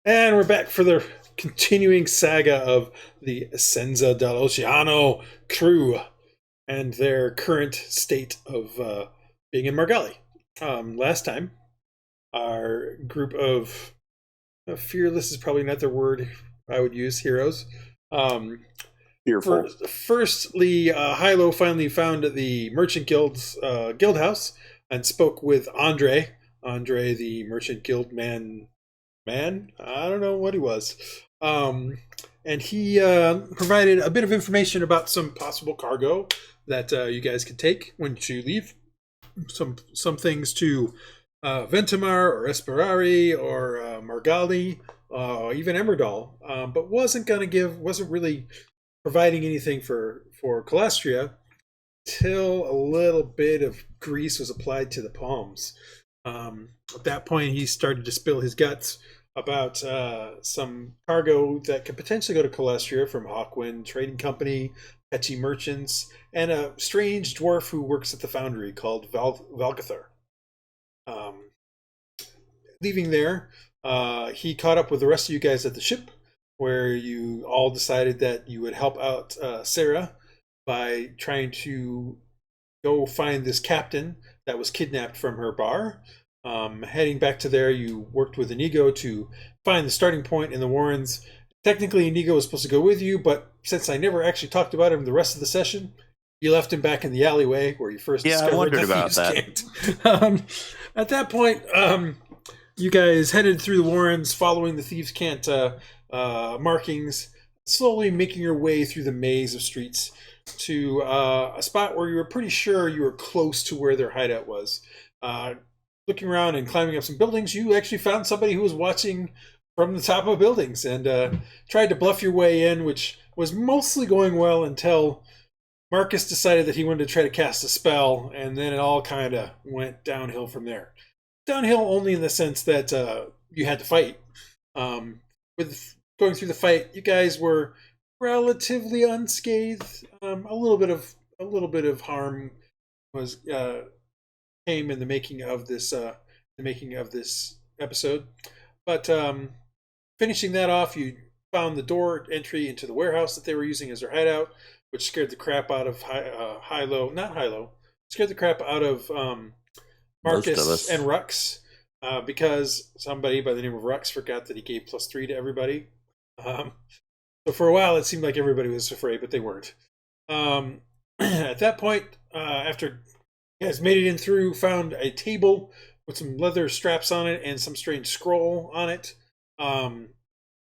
And we're back for the continuing saga of the Essenza dell'Oceano crew and their current state of being in Margali. Last time, our group of fearless is probably not the word I would use, heroes. Fearful. Firstly, Hylough finally found the Merchant Guild's guild house and spoke with Andre. Andre, the Merchant Guild man, I don't know what he was. And he provided a bit of information about some possible cargo that you guys could take when you leave. Some things to Ventimar or Esperari or Margali, even Emerdal, but wasn't really providing anything for Calastria till a little bit of grease was applied to the palms. At that point, he started to spill his guts about some cargo that could potentially go to Calastria from Hawkwind Trading Company, Petchy Merchants, and a strange dwarf who works at the foundry called Valgathar. Leaving there, he caught up with the rest of you guys at the ship, where you all decided that you would help out Sarah by trying to go find this captain that was kidnapped from her bar. Heading back to there, you worked with Inigo to find the starting point in the Warrens. Technically, Inigo was supposed to go with you, but since I never actually talked about him the rest of the session, you left him back in the alleyway where you first discovered I wondered about that. At that point, you guys headed through the Warrens, following the Thieves' Cant markings, slowly making your way through the maze of streets to a spot where you were pretty sure you were close to where their hideout was. Looking around and climbing up some buildings, you actually found somebody who was watching from the top of buildings and tried to bluff your way in, which was mostly going well until Marcus decided that he wanted to try to cast a spell, and then it all kind of went downhill from there. Downhill only in the sense that you had to fight. With going through the fight, you guys were relatively unscathed. A little bit of harm was came in the making of this episode, but finishing that off, you found the door entry into the warehouse that they were using as their hideout, which scared the crap out of scared the crap out of Marcus and Rhux, because somebody by the name of Rhux forgot that he gave +3 to everybody. So for a while, it seemed like everybody was afraid, but they weren't. At that point, after you guys made it in through, found a table with some leather straps on it and some strange scroll on it.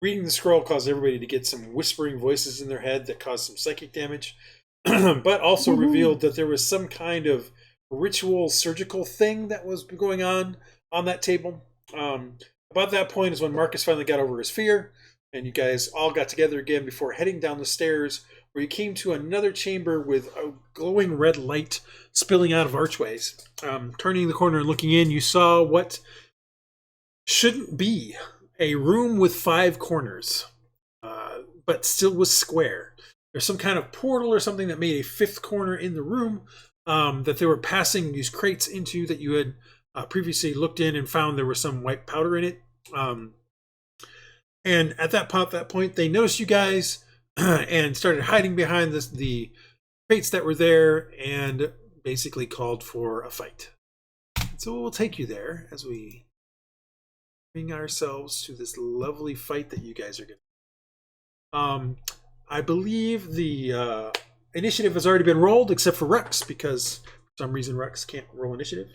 Reading the scroll caused everybody to get some whispering voices in their head that caused some psychic damage, but also revealed that there was some kind of ritual surgical thing that was going on that table. About that point is when Marcus finally got over his fear, and you guys all got together again before heading down the stairs, where you came to another chamber with a glowing red light spilling out of archways. Turning the corner and looking in, you saw what shouldn't be a room with 5 corners, but still was square. There's some kind of portal or something that made a 5th corner in the room that they were passing these crates into that you had previously looked in and found there was some white powder in it. And at that point, they noticed you guys and started hiding behind the crates that were there and basically called for a fight. So we'll take you there as we bring ourselves to this lovely fight that you guys are going to. I believe the initiative has already been rolled, except for Rhux, because for some reason Rhux can't roll initiative.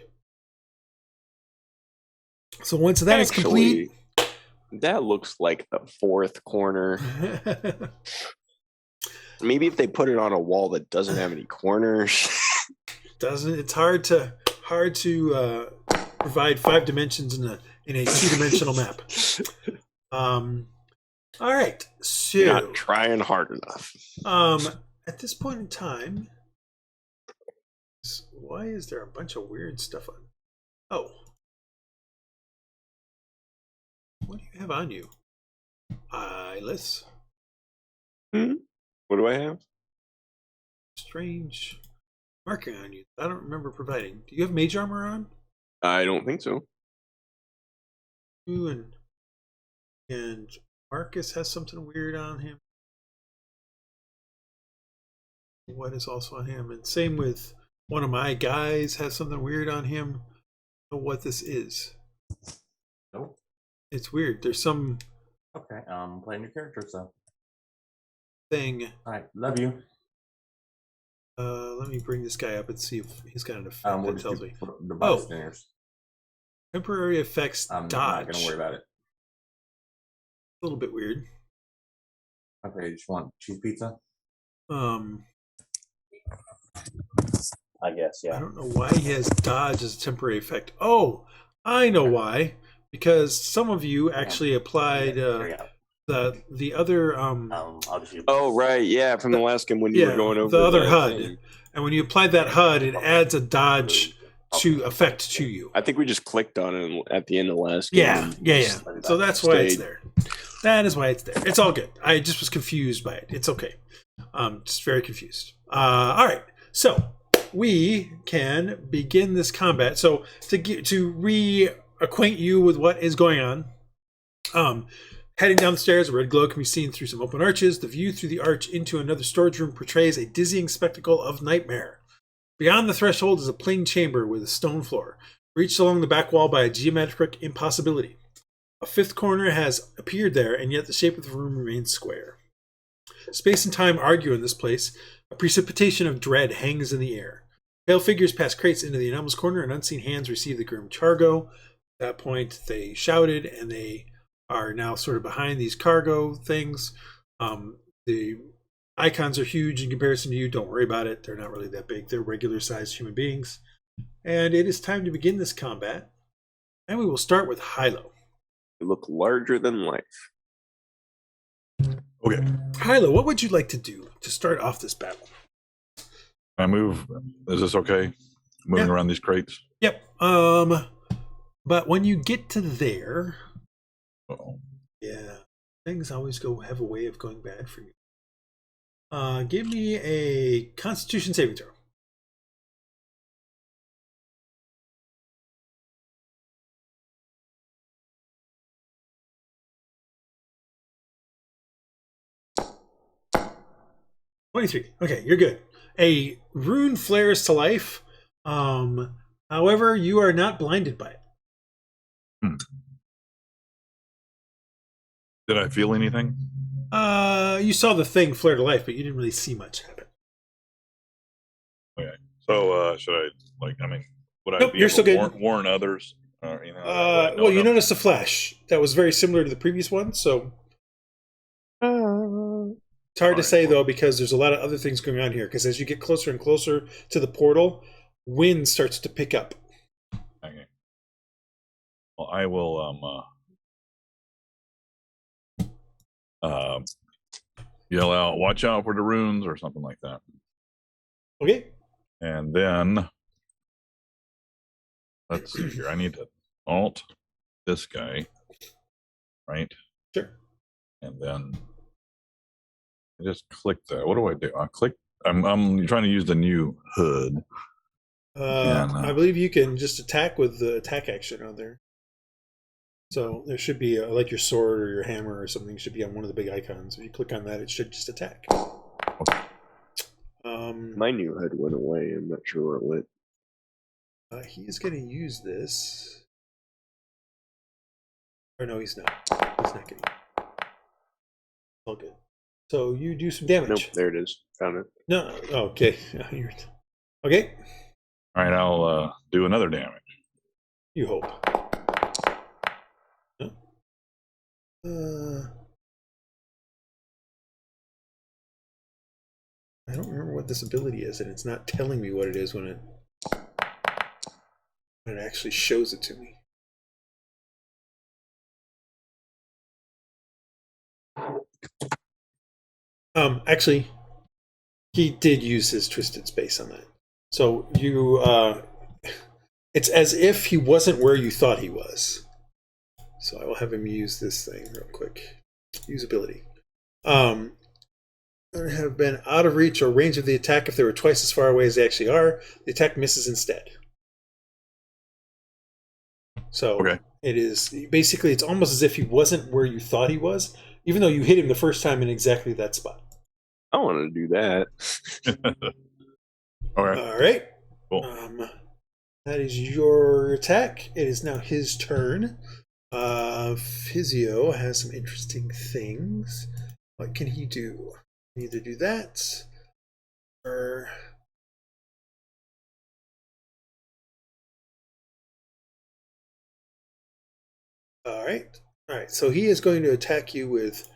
So once that is complete... That looks like the 4th corner. Maybe if they put it on a wall that doesn't have any corners. It's hard to provide 5 dimensions in a 2-dimensional map. All right, so you're not trying hard enough. At this point in time, why is there a bunch of weird stuff on? Oh, what do you have on you, Iylis? What do I have? Strange marking on you. I don't remember providing. Do you have mage armor on? I don't think so. Ooh, and And Marcus has something weird on him. What is also on him? And same with one of my guys has something weird on him. I don't know what this is. Nope. It's weird. There's some Okay, playing your character, so. thing. Alright, love you. Let me bring this guy up and see if he's got an effect that tells me. The bystanders. Temporary effects I'm dodge. not gonna worry about it. A little bit weird. Okay, you just want cheese pizza? I guess, yeah. I don't know why he has dodge as a temporary effect. Oh, I know why. Because some of you actually applied the other I'll just Oh, right, yeah, from the last game when you were going over the other HUD. thing. And when you apply that HUD, it adds a dodge to effect to you. I think we just clicked on it at the end of the last game. Yeah. So that's why it's there. That is why it's there. It's all good. I just was confused by it. It's okay. Just very confused. All right. So we can begin this combat. So to reacquaint you with what is going on, heading down the stairs, a red glow can be seen through some open arches. The view through the arch into another storage room portrays a dizzying spectacle of nightmare. Beyond the threshold is a plain chamber with a stone floor, reached along the back wall by a geometric impossibility. A fifth corner has appeared there, and yet the shape of the room remains square. Space and time argue in this place. A precipitation of dread hangs in the air. Pale figures pass crates into the anomalous corner, and unseen hands receive the grim cargo. At that point, they shouted, and they are now sort of behind these cargo things. The icons are huge in comparison to you. Don't worry about it. They're not really that big. They're regular-sized human beings. And it is time to begin this combat. And we will start with Hylough. They look larger than life. Okay. Hylough, what would you like to do to start off this battle? I move. Is this okay? Moving around these crates? Yep. But when you get to there... Uh-oh. Yeah. Things always have a way of going bad for you. Give me a Constitution saving throw. $23. Okay, you're good. A rune flares to life. However, you are not blinded by it. Did I feel anything? You saw the thing flare to life, but you didn't really see much happen. Okay. So, should I, would I be you're able still to good. Warn others? You noticed a flash that was very similar to the previous one, so... It's hard to say, though, because there's a lot of other things going on here, because as you get closer and closer to the portal, wind starts to pick up. Okay. Well, I will, yell out, watch out for the runes, or something like that. Okay. And then, let's see here. I need to alt this guy, right? Sure. And then I just click that. What do I do? I click. I'm trying to use the new HUD. I believe you can just attack with the attack action on there. So there should be like your sword or your hammer or something should be on one of the big icons. If you click on that, it should just attack. Okay. My new HUD went away. I'm not sure where it went. He is going to use this. Or no, he's not. He's not getting it. All good. So you do some damage. Nope, there it is. Found it. No. Okay. Okay. All right, I'll do another damage. You hope. I don't remember what this ability is, and it's not telling me what it is when it actually shows it to me. Actually, he did use his twisted space on that. So you, it's as if he wasn't where you thought he was. So I will have him use this thing real quick. Usability. Have been out of reach or range of the attack if they were twice as far away as they actually are. The attack misses instead. So okay. It is basically, it's almost as if he wasn't where you thought he was, even though you hit him the first time in exactly that spot. I want to do that. All right. All right. Cool. That is your attack. It is now his turn. Physio has some interesting things. What can he do? Either do that or... All right, so he is going to attack you with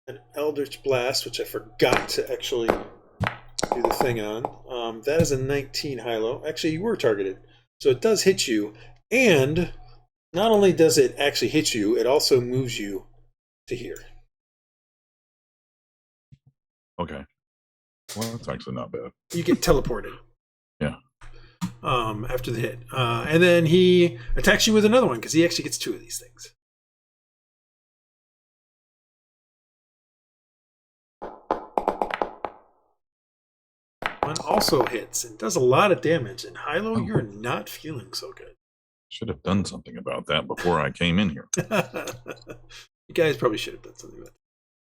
an Eldritch Blast, which I forgot to actually do the thing on. That is a 19, Hylough. Actually, you were targeted, so it does hit you, and not only does it actually hit you, it also moves you to here. Okay. Well, that's actually not bad. You get teleported. Yeah. After the hit. And then he attacks you with another one, because he actually gets 2 of these things. One also hits and does a lot of damage. And Hylough, you're not feeling so good. Should have done something about that before I came in here. You guys probably should have done something about that.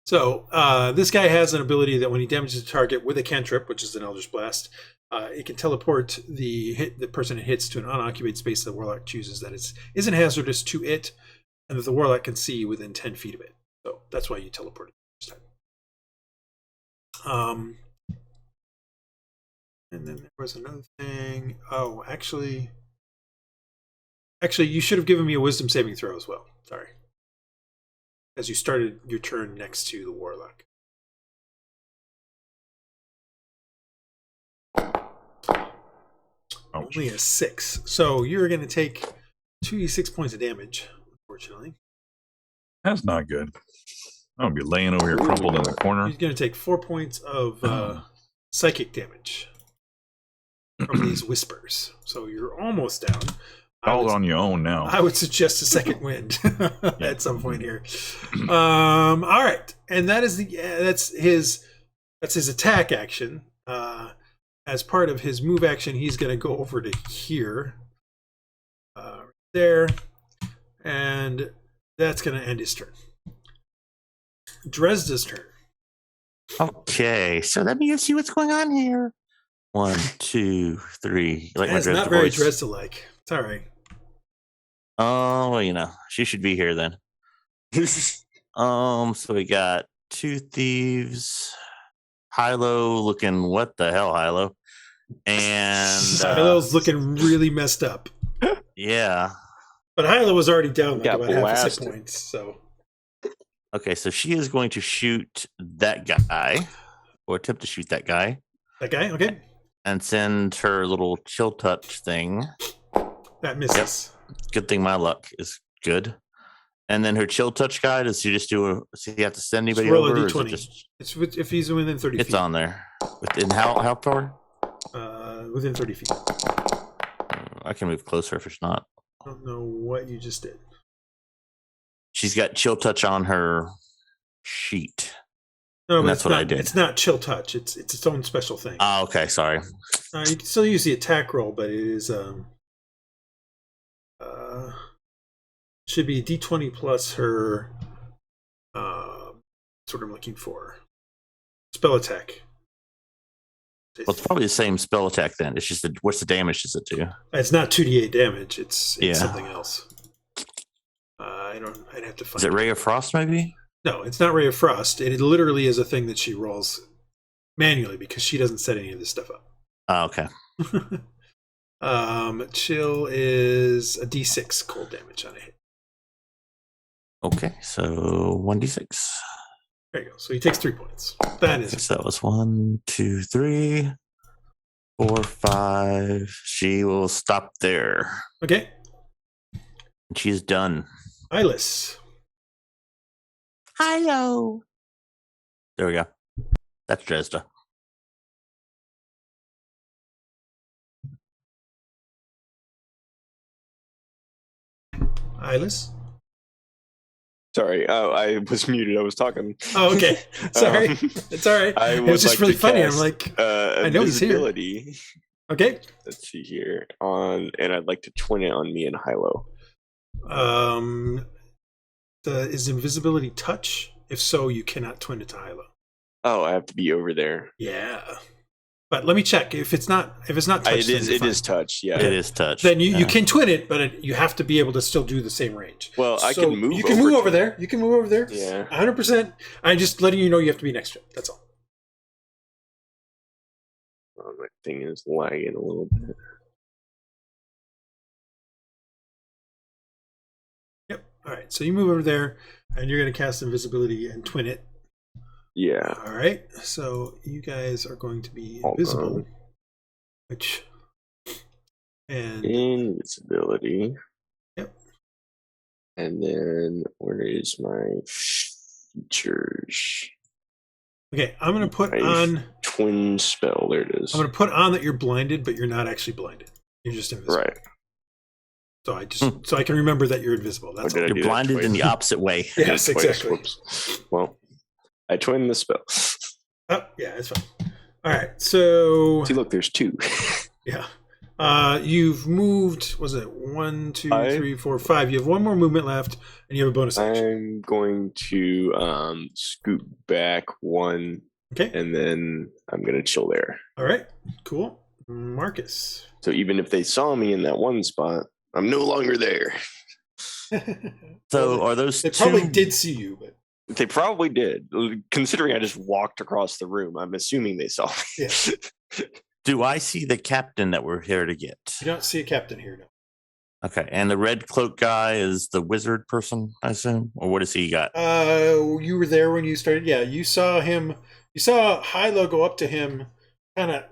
So this guy has an ability that when he damages a target with a cantrip, which is an Eldritch Blast, it can teleport the person it hits to an unoccupied space the Warlock chooses that isn't hazardous to it, and that the Warlock can see within 10 feet of it. So that's why you teleport it this time. And then there was another thing. Oh, actually, you should have given me a Wisdom saving throw as well. Sorry. As you started your turn next to the Warlock. Ouch. Only a 6. So you're going to take 2d6 points of damage, unfortunately. That's not good. I'm going to be laying over here crumpled in the corner. He's going to take 4 points of psychic damage from these whispers. So you're almost down. All on your own now. I would suggest a second wind at some point here. All right, and that is that's his attack action. As part of his move action, he's going to go over to here, right there, and that's going to end his turn. Dresd'a's turn. Okay, so let me see what's going on here. 1, 2, 3. You like That's my not very voice? Dresd'a-like. It's all right. Oh, well, she should be here then. So we got 2 thieves. Hylough looking, what the hell, Hylough? And Hylough's looking really messed up. Yeah. But Hylough was already down like Got about half a blasted. hit points. So Okay, so she is going to shoot that guy, or attempt to shoot that guy. that guy, okay, And send her little chill touch thing. that misses. Good thing my luck is good. And then her chill touch guy, does she just do so you have to send anybody roll a over? Or is D20. it just, It's if he's within 30 feet. it's on there. Within how far? Within 30 feet. I can move closer if it's not. I don't know what you just did. She's got chill touch on her sheet. No, And but that's what I did. It's not chill touch. It's its own special thing. Oh, okay, sorry. You can still use the attack roll, but it is should be D20 plus her that's what I'm looking for. Spell attack. Well, it's probably the same spell attack then. It's just what's the damage does it do? It's not 2d8 damage. It's Yeah. something else. I'd have to find Is it Ray of Frost maybe? No, it's not Ray of Frost. It literally is a thing that she rolls manually because she doesn't set any of this stuff up. Oh, okay. Chill is a D6 cold damage on a hit. Okay, so 1d6. There you go. So he takes 3 points. That is So that was 1, 2, 3, 4, 5. She will stop there. okay. She's done. Iylis. Hylough. There we go. That's Dresd'a. Iylis. Sorry, I was muted. I was talking. Oh, okay. Sorry. It's all right. I It would was just like really to funny. I'm cast, like, I know he's here. invisibility. Okay. Let's see here and I'd like to twin it on me and Hylough. Is invisibility touch? If so, you cannot twin it to Hylough. Oh, I have to be over there. Yeah. But let me check. If it's not touch, it is touch. Yeah, it is touch. Then you can twin it, but you have to be able to still do the same range. Well, I can move. You can move over there. You can move over there. Yeah, 100%. I'm just letting you know you have to be next to it. That's all. Oh, my thing is lagging a little bit. Yep. All right. So you move over there, and you're going to cast invisibility and twin it. Yeah. All right. So you guys are going to be invisible, and invisibility. Yep. And then where is my features? Okay, I'm going to put on twin spell. There it is. I'm going to put on that you're blinded, but you're not actually blinded. You're just invisible. Right. So I can remember that you're invisible. That's all. You're blinded in the opposite way. Yes, exactly. Whoops. Well, I twinned the spell. Oh, yeah, it's fine. All right, so see, look, there's 2. Yeah. You've moved, was it 1, 2, 3, 4, 5? You have 1 more movement left, and you have a bonus action. I'm going to scoot back 1. Okay. And then I'm going to chill there. All right. Cool. Marcus. So even if they saw me in that one spot, I'm no longer there. So are those They probably did see you, but they probably did. Considering I just walked across the room, I'm assuming they saw me. Yeah. Do I see the captain that we're here to get? You don't see a captain here, no. Okay, and the red cloak guy is the wizard person, I assume? Or what does he got? You were there when you started. Yeah, you saw him. You saw Hylough go up to him, kind of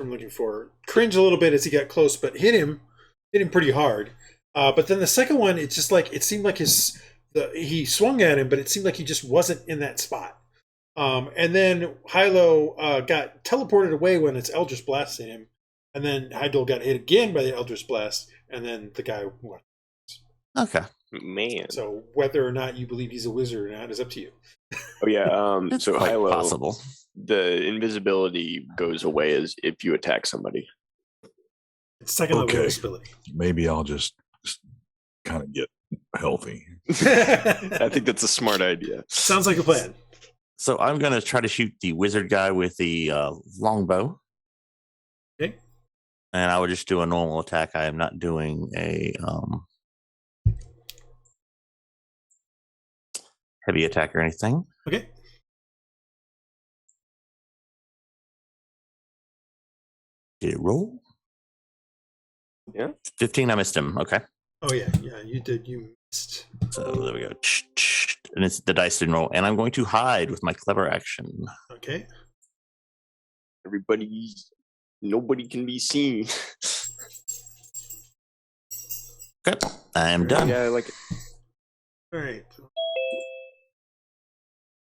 I'm looking for, cringe a little bit as he got close, but hit him pretty hard. But then the second one, it's just like, it seemed like he swung at him, but it seemed like he just wasn't in that spot. And then Hylough got teleported away when its Eldritch Blast hit him. And then Hylough got hit again by the Eldritch Blast. And then the guy went. Okay. Man. So whether or not you believe he's a wizard or not is up to you. Oh, yeah. It's so quite Hylough, possible. The invisibility goes away as if you attack somebody. It's second level Okay. invisibility. Maybe I'll just kind of get healthy. I think that's a smart idea. Sounds like a plan. So I'm going to try to shoot the wizard guy with the longbow. Okay. And I would just do a normal attack. I am not doing a heavy attack or anything. Okay. Did it roll? Yeah. 15, I missed him. Okay. Oh, yeah, you did. You missed. So there we go. And it's the dice didn't roll. And I'm going to hide with my clever action. Okay. Nobody can be seen. Okay. I am done. Yeah, I like it. All right.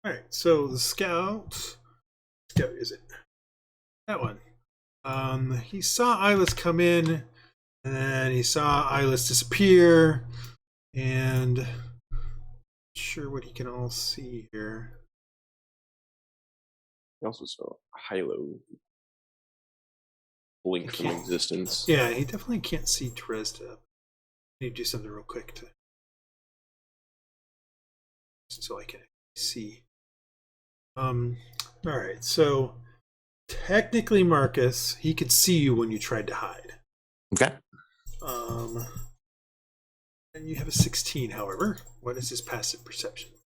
All right. So the scout is it? That one. He saw Iylis come in, and then he saw Iylis disappear, and not sure what he can all see here. I also saw Hylough blink from existence. Yeah, he definitely can't see Dresd'a. I need to do something real quick so I can see. All right, so technically, Marcus, he could see you when you tried to hide. Okay. And you have a 16, however. What is his passive perception? Is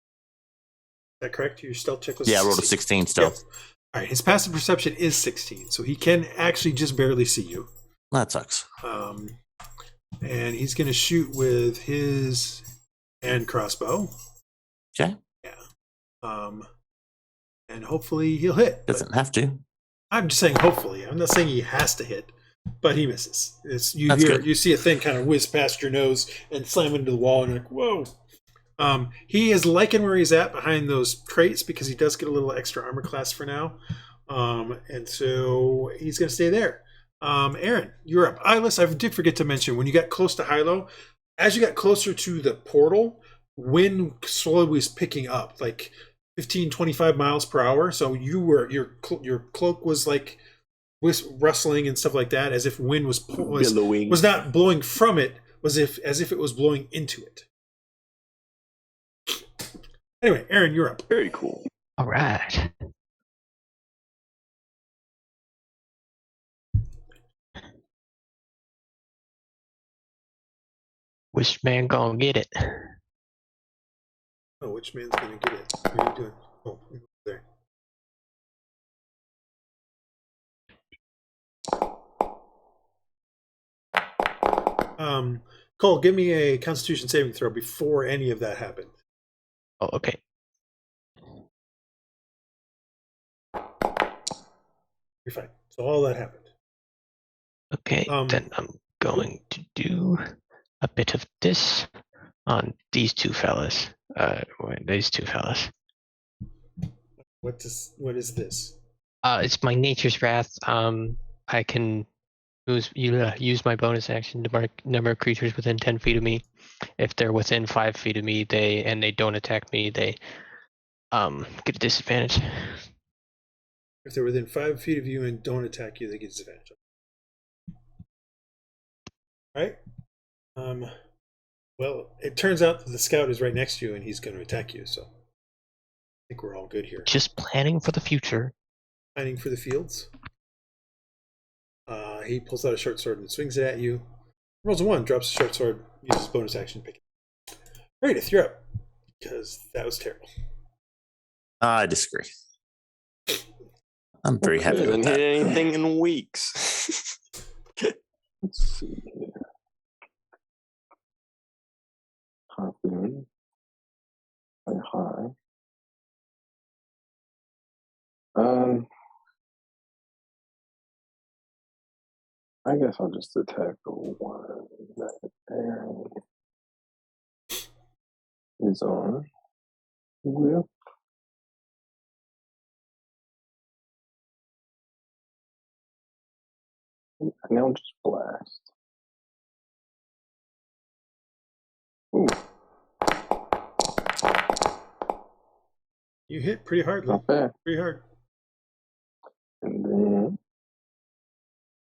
that correct? Your stealth check was 16. Yeah, I rolled a 16 stealth. Yep. All right, his passive perception is 16, so he can actually just barely see you. That sucks. And he's going to shoot with his hand crossbow. Okay. Yeah. And hopefully he'll hit. Doesn't have to. I'm just saying hopefully. I'm not saying he has to hit, but he misses. You see a thing kind of whiz past your nose and slam into the wall, and you're like, whoa. He is liking where he's at behind those crates because he does get a little extra armor class for now. And so he's going to stay there. Aaron, you're up. Iylis, I did forget to mention, when you got close to Hylough, as you got closer to the portal, wind slowly was picking up, like 15, 25 miles per hour. So your cloak was like rustling and stuff like that, as if wind was not blowing from it, was as if it was blowing into it. Anyway, Aaron, you're up. Very cool. All right. Which man gonna get it? Oh, which man's gonna get it? What are you doing? Oh, there. Cole, give me a Constitution saving throw before any of that happened. Oh, okay. You're fine. So all that happened. Okay, then I'm going to do a bit of this on these two fellas. These two fellas. What is this? It's my Nature's Wrath. I can use my bonus action to mark number of creatures within 10 feet of me. If they're within 5 feet of me, they don't attack me, they get a disadvantage. If they're within 5 feet of you and don't attack you, they get disadvantage. Alright. Well, it turns out that the scout is right next to you and he's going to attack you, so I think we're all good here. Just planning for the future. Planning for the fields. He pulls out a short sword and swings it at you. Rolls a 1, drops a short sword, uses bonus action to pick it. Praedyth, you're up. Because that was terrible. I disagree. I'm very happy with Hasn't that. hit anything in weeks. Let's see here. Copy. Play high. I guess I'll just attack the one that Aaron is on. With. And now just blast. Ooh. You hit pretty hard, Not bad. Pretty hard. And then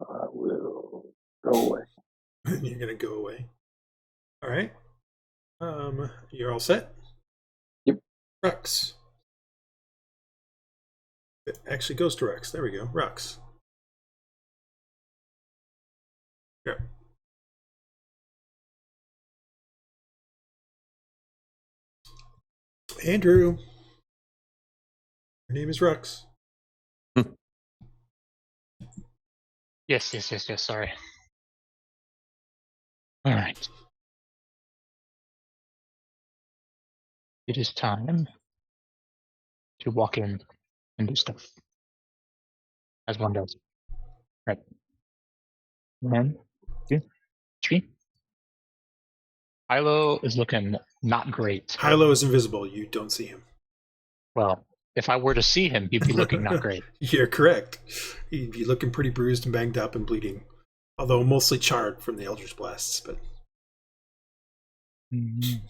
I will go away. You're going to go away. All right. You're all set? Yep. Rhux. It actually goes to Rhux. There we go. Rhux. Yep. Andrew. Your name is Rhux. Yes, sorry. Alright. It is time to walk in and do stuff. As one does. Right. 1, 2, 3. Hylough is looking not great. Hylough is invisible. You don't see him. Well, if I were to see him, he'd be looking not great. You're correct. He'd be looking pretty bruised and banged up and bleeding. Although mostly charred from the Eldritch Blasts, but you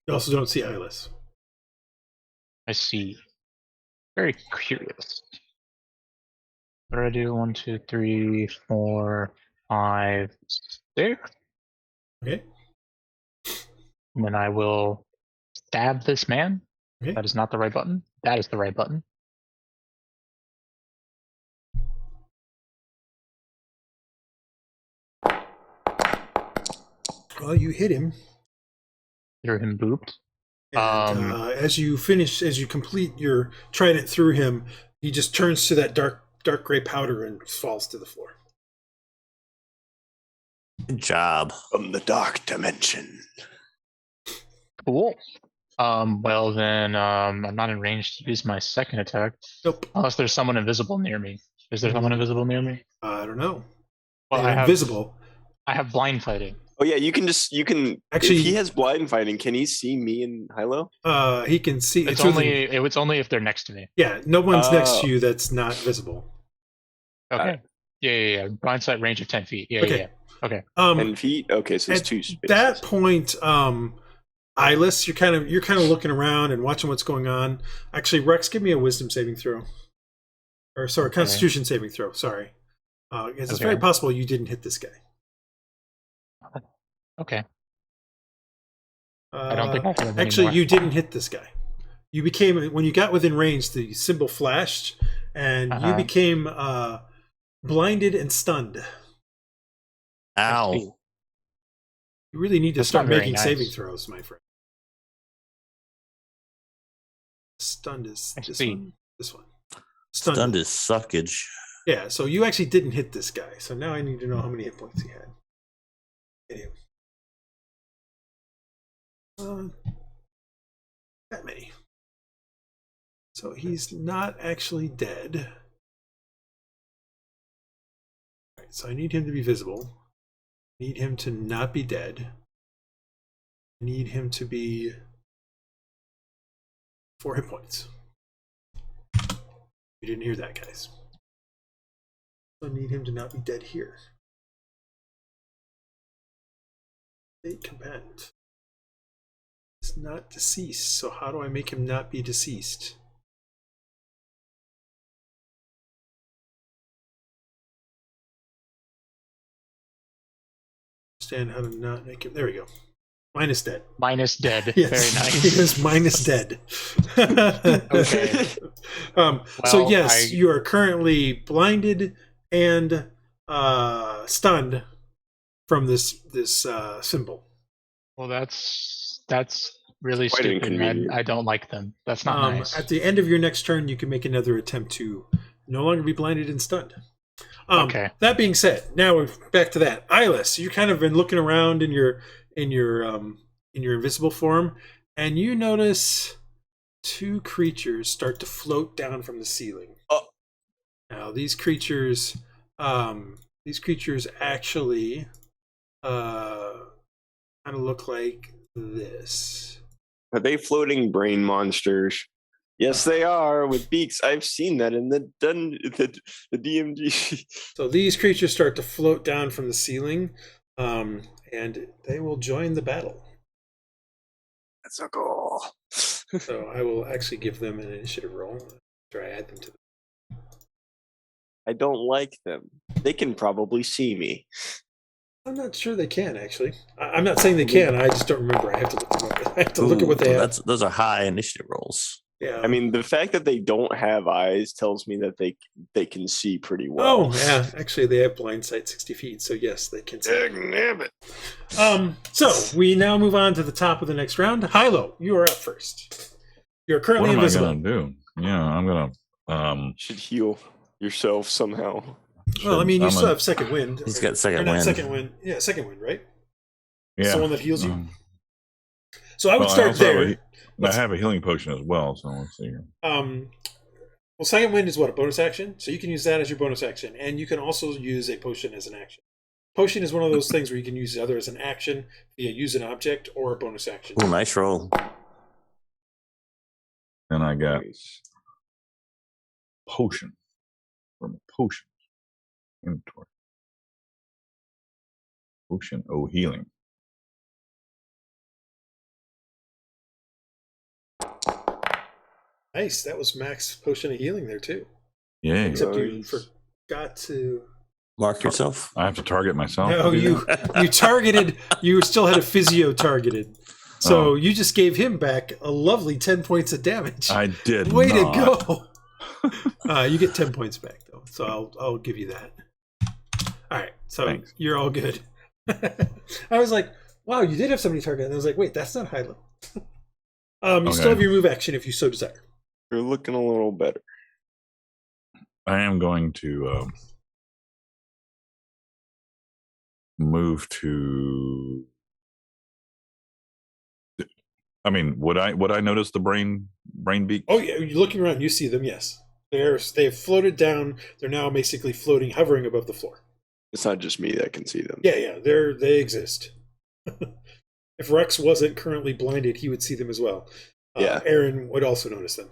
also don't see Iylis. I see. Very curious. What do I do? 1, 2, 3, 4, 5, 6. Okay. And then I will stab this man. Okay. That is not the right button. That is the right button. Well, you hit him. Through him booped. And as you complete your trident through him, he just turns to that dark gray powder and falls to the floor. Good job. From the dark dimension. Cool. Well then, I'm not in range to use my second attack. Nope. Unless there's someone invisible near me. Is there someone invisible near me? I don't know. Well, They're invisible. I have blind fighting. Oh yeah, you can actually. If he has blind fighting, can he see me and Hylough? He can see. It's only if they're next to me. Yeah, no one's next to you that's not visible. Okay. Yeah. Blind sight range of 10 feet. Yeah. Okay. 10 feet. Okay, so it's 2 spaces. At that point, Iylis, you're kind of looking around and watching what's going on. Actually, Rhux, give me a Wisdom saving throw, or sorry, Constitution saving throw. Sorry, it's very possible you didn't hit this guy. Okay. I don't think I have him Actually, anymore. you didn't hit this guy. You became, when you got within range, the symbol flashed, and you became blinded and stunned. Ow. You really need to That's start not very making nice. saving throws, my friend. Stunned is this one. This one. Stunned is suckage. Yeah, so you actually didn't hit this guy. So now I need to know how many hit points he had. Anyway. That many. So he's not actually dead. All right, so I need him to be visible. I need him to not be dead. I need him to be 4 hit points. You didn't hear that, guys. I need him to not be dead here. State command. He's not deceased, so how do I make him not be deceased? Understand how to not make him. There we go. Minus dead. Minus dead. Yes. Very nice. He was minus dead. Okay. So yes, you are currently blinded and stunned from this symbol. Well, that's really Quite stupid. inconvenient. I don't like them. That's not nice. At the end of your next turn, you can make another attempt to no longer be blinded and stunned. Okay. That being said, now we're back to that. Iylis, you kind of been looking around in your invisible form, and you notice 2 creatures start to float down from the ceiling. Oh. Now these creatures actually kind of look like this. Are they floating brain monsters? Yes, they are, with beaks. I've seen that in the DMG. So these creatures start to float down from the ceiling, and they will join the battle. That's so cool. So I will actually give them an initiative roll after I add them to them. I don't like them. They can probably see me. I'm not sure they can, actually. I'm not saying they can. I just don't remember. I have to look them up. I have to look at what they have. Those are high initiative rolls. Yeah. I mean, the fact that they don't have eyes tells me that they can see pretty well. Oh, yeah. Actually, they have blind sight 60 feet, so yes, they can see. Damn it. So we now move on to the top of the next round. Hylough, you are up first. You're currently What am invisible. I gonna do? Yeah, I'm gonna Should heal yourself somehow. Well, I mean, you still have second wind. He's got second Or not wind. second wind. Yeah, second wind, right? yeah. It's the one that heals you. So I would Well, start also have there. I have a healing potion as well, so let's see here. Well, second wind is what, a bonus action? So you can use that as your bonus action, and you can also use a potion as an action. Potion is one of those things where you can use either as an action via use an object or a bonus action. Ooh, nice roll. And I got potion from potion inventory. Potion, healing. Nice, that was max potion of healing there too. Yeah. Except you forgot to Mark yourself. I have to target myself. No, you targeted. You still had a physio targeted, so you just gave him back a lovely 10 points of damage. I did. Way not. to go! You get 10 points back though, so I'll give you that. All right, so Thanks. You're all good. I was like, wow, you did have somebody targeted. And I was like, wait, that's not Hylough. You still have your move action if you so desire. You're looking a little better. I am going to move to. I mean, would I notice the brain beak? Oh yeah, you're looking around. You see them. Yes, they've floated down. They're now basically floating, hovering above the floor. It's not just me that can see them. Yeah, they exist. If Rhux wasn't currently blinded, he would see them as well. Yeah. Aaron would also notice them.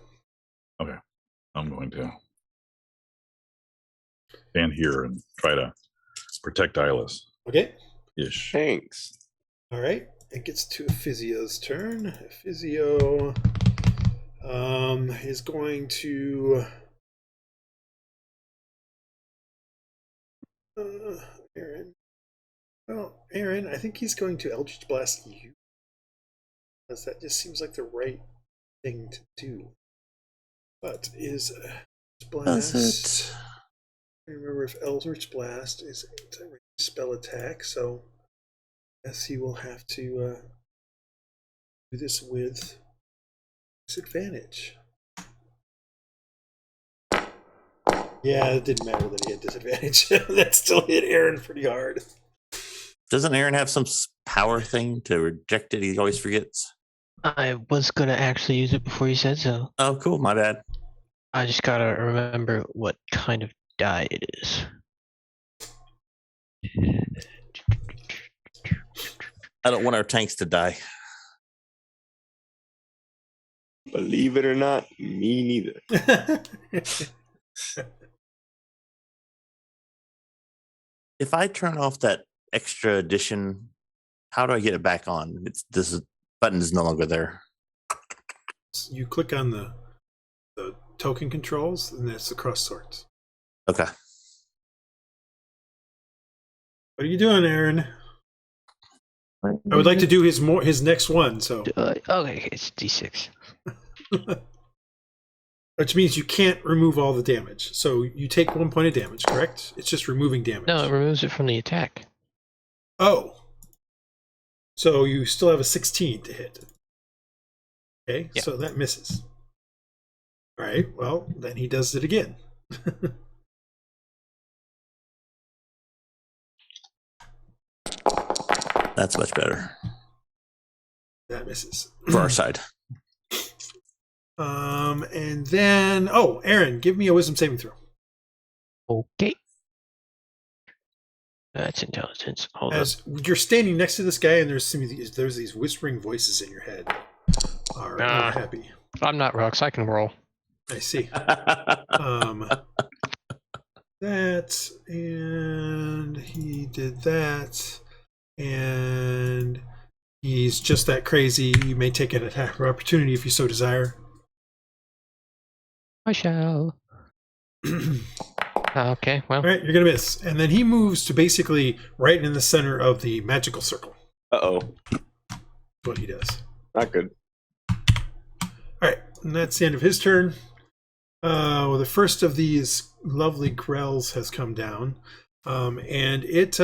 Okay, I'm going to stand here and try to protect Iylis. Okay. Ish. Thanks. All right. It gets to a Physio's turn. Physio is going to Aaron. Well, Aaron, I think he's going to Eldritch Blast you. Because that just seems like the right thing to do. But is Blast... Does it? I remember if Eldritch Blast is a spell attack, so I guess he will have to do this with disadvantage. Yeah, it didn't matter that he had disadvantage. That still hit Aaron pretty hard. Doesn't Aaron have some power thing to reject it? He always forgets. I was gonna actually use it before you said so. Oh, cool. My bad. I just gotta remember what kind of die it is. I don't want our tanks to die. Believe it or not, me neither. If I turn off that extra edition, how do I get it back on? This button is no longer there. You click on the token controls, and that's the cross swords. Okay. What are you doing, Aaron? I would like to do his next one. So okay, it's D6. Which means you can't remove all the damage. So you take 1 point of damage, correct? It's just removing damage. No, it removes it from the attack. Oh. So you still have a 16 to hit. Okay, yeah. So that misses. All right, well, then he does it again. That's much better. That misses. For our side. And then, Aaron, give me a wisdom saving throw. Okay. That's intelligence. Hold on. As you're standing next to this guy, and there's these whispering voices in your head. Are not happy. I'm not Rhux. I can roll. I see. That, and he did that, and he's just that crazy. You may take an attack of opportunity if you so desire. I shall. Okay, well. All right, you're going to miss. And then he moves to basically right in the center of the magical circle. Uh-oh. That's what he does. Not good. All right, and that's the end of his turn. Well, the first of these lovely grells has come down. And it,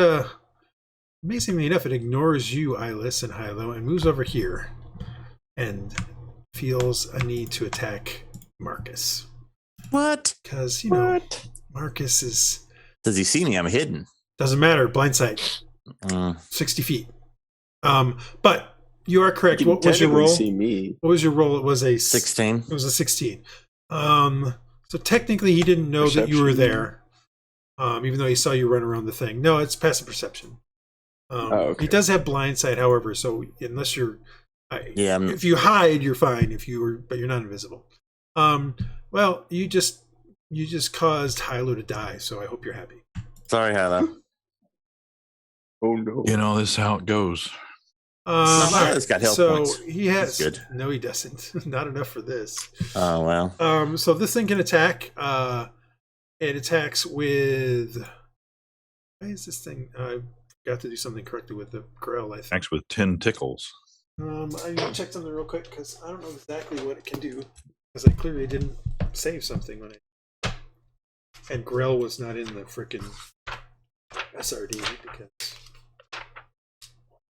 amazingly enough, it ignores you, Iylis and Hylough, and moves over here and feels a need to attack Marcus. What? Because, you know, Marcus is... Does he see me? I'm hidden. Doesn't matter. Blind sight. 60 feet. But you are correct. What was your roll? See me. What was your roll? It was a 16. It was a 16. So technically he didn't know that you were there. Even though he saw you run around the thing. No, it's passive perception. Okay. He does have blind sight, however, so unless you're if you hide, you're fine. But you're not invisible. Well, you just caused Hylough to die, so I hope you're happy. Sorry, Hylough. Oh no. You know, this is how it goes. He's got health points. He has. Good. No, he doesn't. Not enough for this. Oh well. So this thing can attack. It attacks with. Why is this thing? I forgot to do something correctly with the grell. I think. Attacks with 10 tickles. I need to check something real quick because I don't know exactly what it can do because I clearly didn't save something when it. And grell was not in the frickin' SRD because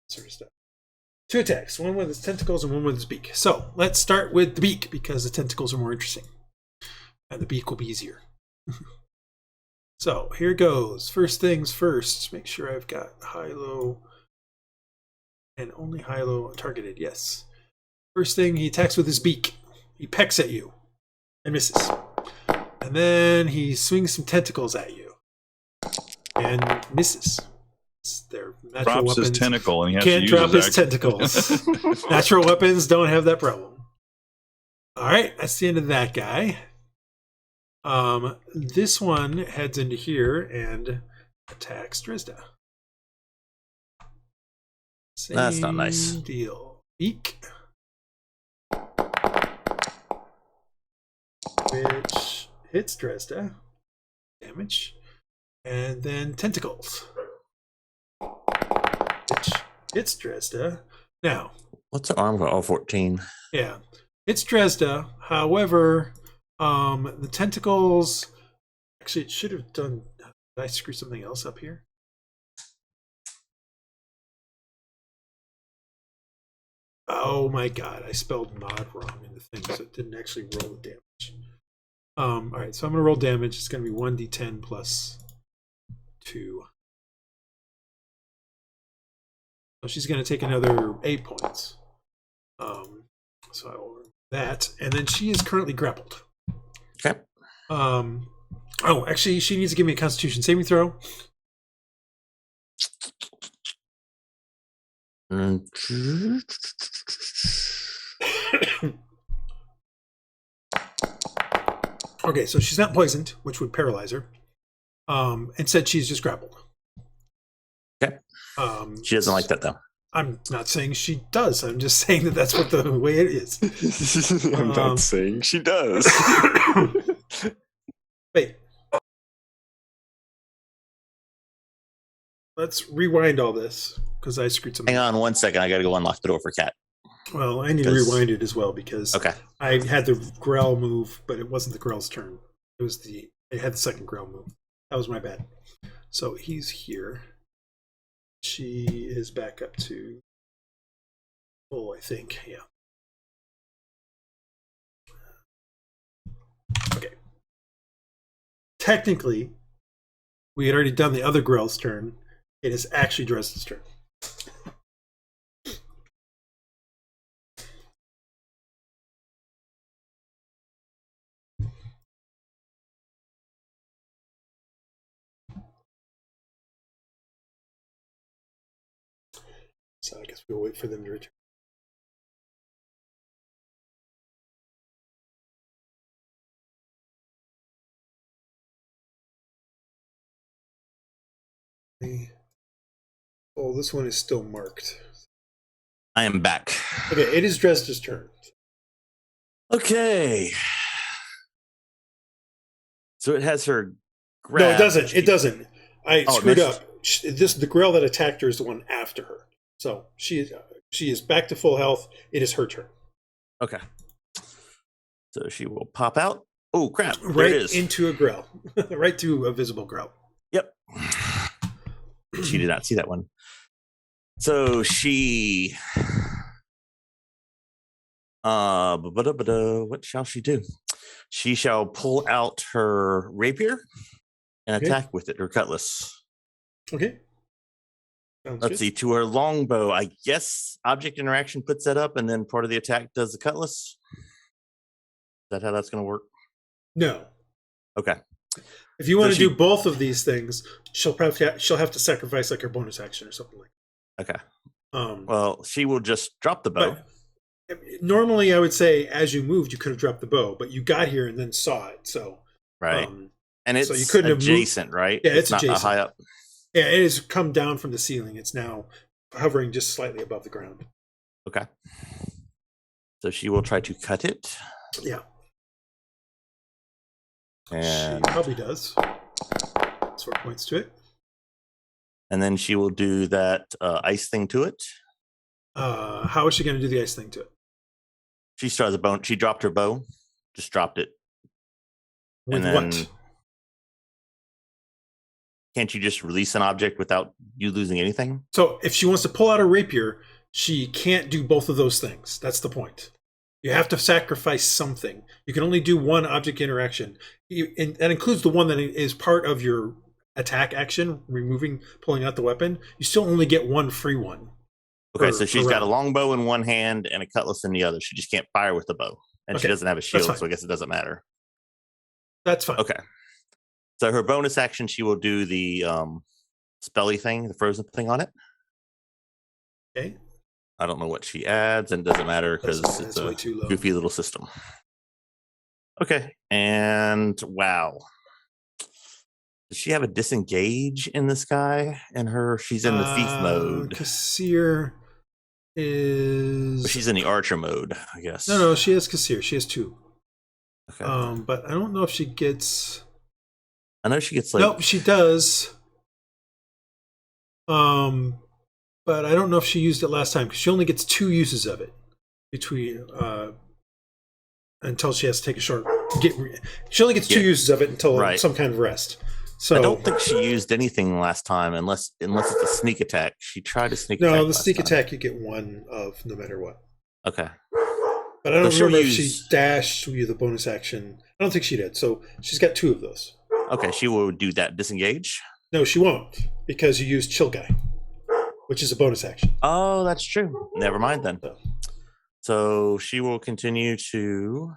sort of stuff. 2 attacks, one with its tentacles and one with its beak. So let's start with the beak because the tentacles are more interesting. And the beak will be easier. So here goes. First things first. Make sure I've got Hylough and only Hylough targeted. Yes. First thing, he attacks with his beak. He pecks at you and misses. And then he swings some tentacles at you and misses. Their natural Drops weapons. his tentacle and he has Can't to use drop his action. tentacles. Natural weapons don't have that problem. All right, that's the end of that guy. This one heads into here and attacks Dresd'a. That's not nice. Deal. Beak. Which hits Dresd'a. Damage. And then tentacles. It's Dresd'a. Now, what's the arm for? Oh, 14. Yeah, it's Dresd'a. However, the tentacles. Actually, it should have done. Did I screw something else up here? Oh my god, I spelled mod wrong in the thing, so it didn't actually roll the damage. All right, so I'm going to roll damage. It's going to be 1d10 plus 2. So she's going to take another 8 points. So I will remove that. And then she is currently grappled. Okay. Oh, actually, she needs to give me a Constitution saving throw. Okay, so she's not poisoned, which would paralyze her. Instead, she's just grappled. Okay. She doesn't like that, though. I'm not saying she does. I'm just saying that that's what the way it is. I'm not saying she does. Wait. Let's rewind all this, because I screwed something. Hang on 1 second. I got to go unlock the door for Cat. Well, I need to rewind it as well, because I had the Grell move, but it wasn't the Grell's turn. It was I had the second Grell move. That was my bad. So he's here. She is back up to full, I think. Yeah. Okay. Technically, we had already done the other Grell's turn. It is actually Dresd'a's turn. So I guess we'll wait for them to return. Oh, this one is still marked. I am back. Okay, it is Dresd'a's turn. Okay. So it has her grab. No, it doesn't. It doesn't. I screwed up. The Grell that attacked her is the one after her. So she is back to full health. It is her turn. Okay. So she will pop out. Oh, crap. There Right it is. into a Grell. Right to a visible Grell. Yep. She did not see that one. So she... what shall she do? She shall pull out her rapier and attack with it, her cutlass. Okay. Let's see, to her longbow, I guess object interaction puts that up, and then part of the attack does the cutlass. Is that how that's going to work? No. Okay. If you want to do both of these things, she'll have to sacrifice like her bonus action or something like that. Okay. Well, she will just drop the bow. Normally, I would say as you moved, you could have dropped the bow, but you got here and then saw it. So right, and it's so you couldn't adjacent, have moved. right? Yeah, it's not adjacent. High up. Yeah, it has come down from the ceiling. It's now hovering just slightly above the ground. Okay. So she will try to cut it. Yeah. And she probably does. That's what points to it. And then she will do that ice thing to it. How is she going to do the ice thing to it? She still has a bone. She dropped her bow. Just dropped it. With and then, what? Can't you just release an object without you losing anything? So if she wants to pull out her rapier, she can't do both of those things. That's the point. You have to sacrifice something. You can only do one object interaction. And that includes the one that is part of your attack action, pulling out the weapon. You still only get one free one. Okay, so she's got a longbow in one hand and a cutlass in the other. She just can't fire with the bow. And she doesn't have a shield, so I guess it doesn't matter. That's fine. Okay. So her bonus action, she will do the spelly thing, the frozen thing on it. Okay. I don't know what she adds, and it doesn't matter because it's a goofy little system. Okay, and wow. Does she have a disengage in this guy? And she's in the thief mode. Corsair is... She's in the archer mode, I guess. No, she has Corsair. She has 2. Okay. But I don't know if she gets... I know she gets like... Nope, she does. but I don't know if she used it last time because she only gets 2 uses of it between until she has to take a short. She only gets 2 uses of it until some kind of rest. So I don't think she used anything last time, unless it's a sneak attack. She tried to sneak attack. No, the sneak attack you get 1 of no matter what. Okay. But I don't remember if she dashed with the bonus action. I don't think she did. So she's got 2 of those. Okay, she will do that disengage. No, she won't because you use Chill Guy, which is a bonus action. Oh, that's true. Never mind then. So she will continue to.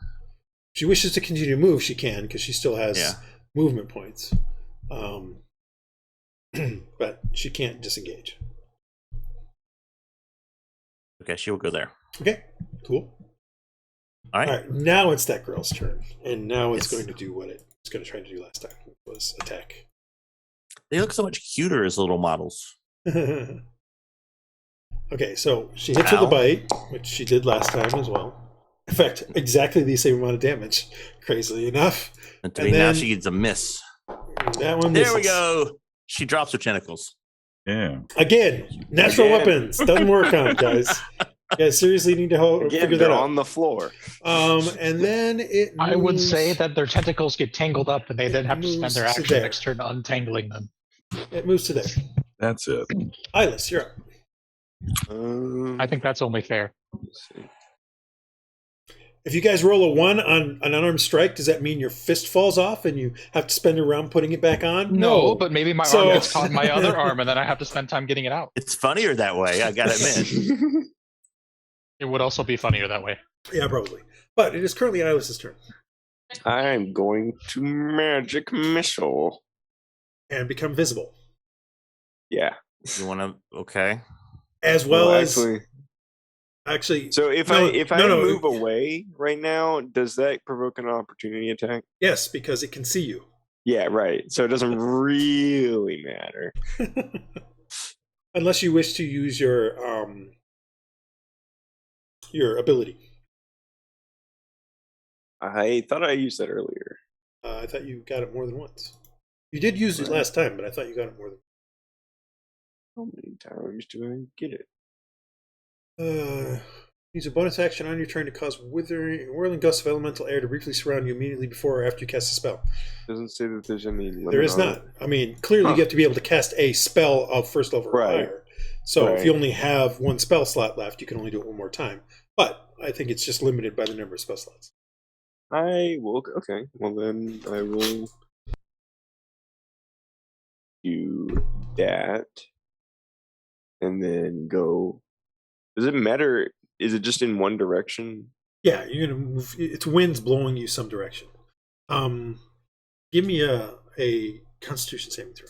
If she wishes to continue to move, she can because she still has movement points. But she can't disengage. Okay, she will go there. Okay, cool. All right. All right, now it's that girl's turn, and now it's going to do what it's going to try to do last time, which was attack. They look so much cuter as little models. Okay, so she hits with a bite, which she did last time as well. In fact, exactly the same amount of damage, crazily enough. And now she gets a miss. That one misses. There we go. She drops her tentacles. Yeah. Again, natural weapons. Doesn't work on it, guys. You guys seriously need to figure that out. On the floor. And then it moves, I would say that their tentacles get tangled up and they then have to spend their action next turn untangling them. It moves to there. That's it. Iylis, you're up. I think that's only fair. If you guys roll a 1 on an unarmed strike, does that mean your fist falls off and you have to spend a round putting it back on? No, but maybe my arm gets caught in my other arm and then I have to spend time getting it out. It's funnier that way, I gotta admit. It would also be funnier that way. Yeah, probably. But it is currently Iylis' turn. I'm going to magic missile. And become visible. Yeah. You want to? Okay. As well as... Actually, so if I move away right now, does that provoke an opportunity attack? Yes, because it can see you. Yeah, right. So it doesn't really matter. Unless you wish to use your ability. I thought I used that earlier. I thought you got it more than once. You did use it last time, but I thought you got it more than once. How many times do I get it? Use a bonus action on your turn to cause whirling gusts of elemental air to briefly surround you immediately before or after you cast a spell. Doesn't say that there's any limit. There is not. I mean, clearly you have to be able to cast a spell of first level or higher. So if you only have 1 spell slot left, you can only do it 1 more time. But I think it's just limited by the number of spell slots. I will. Okay. Well, then I will do that, and then go. Does it matter? Is it just in one direction? Yeah, you're gonna move. It's winds blowing you some direction. Give me a Constitution saving throw.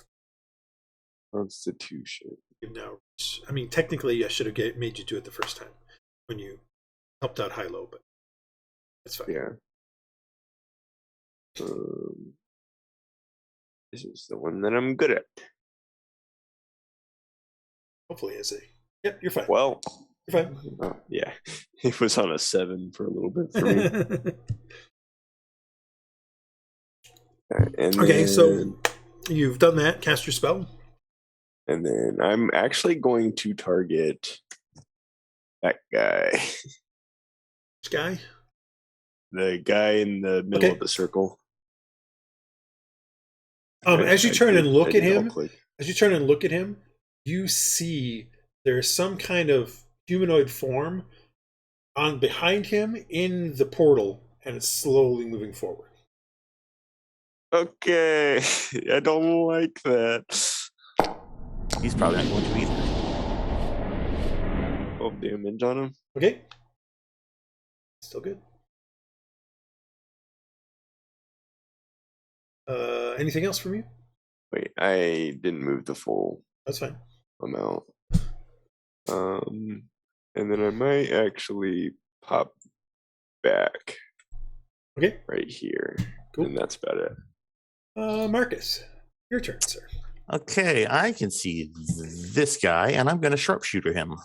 Constitution. Now, I mean, technically, I should have made you do it the first time when you helped out Hylough, but that's fine. Yeah. This is the one that I'm good at. Hopefully, is it? Yep, you're fine. Well, you're fine. Yeah, it was on a 7 for a little bit for me. Okay, so you've done that. Cast your spell. And then I'm actually going to target that guy. Which guy? The guy in the middle of the circle. As you turn and look at him, you see there's some kind of humanoid form on behind him in the portal, and it's slowly moving forward. Okay, I don't like that. He's probably not going to either. 12 damage on him. Okay. Still good. Anything else from you? Wait, I didn't move the full. That's fine. Amount. And then I might actually pop back. Okay. Right here. Cool. And that's about it. Marcus, your turn, sir. Okay, I can see this guy, and I'm going to sharpshooter him.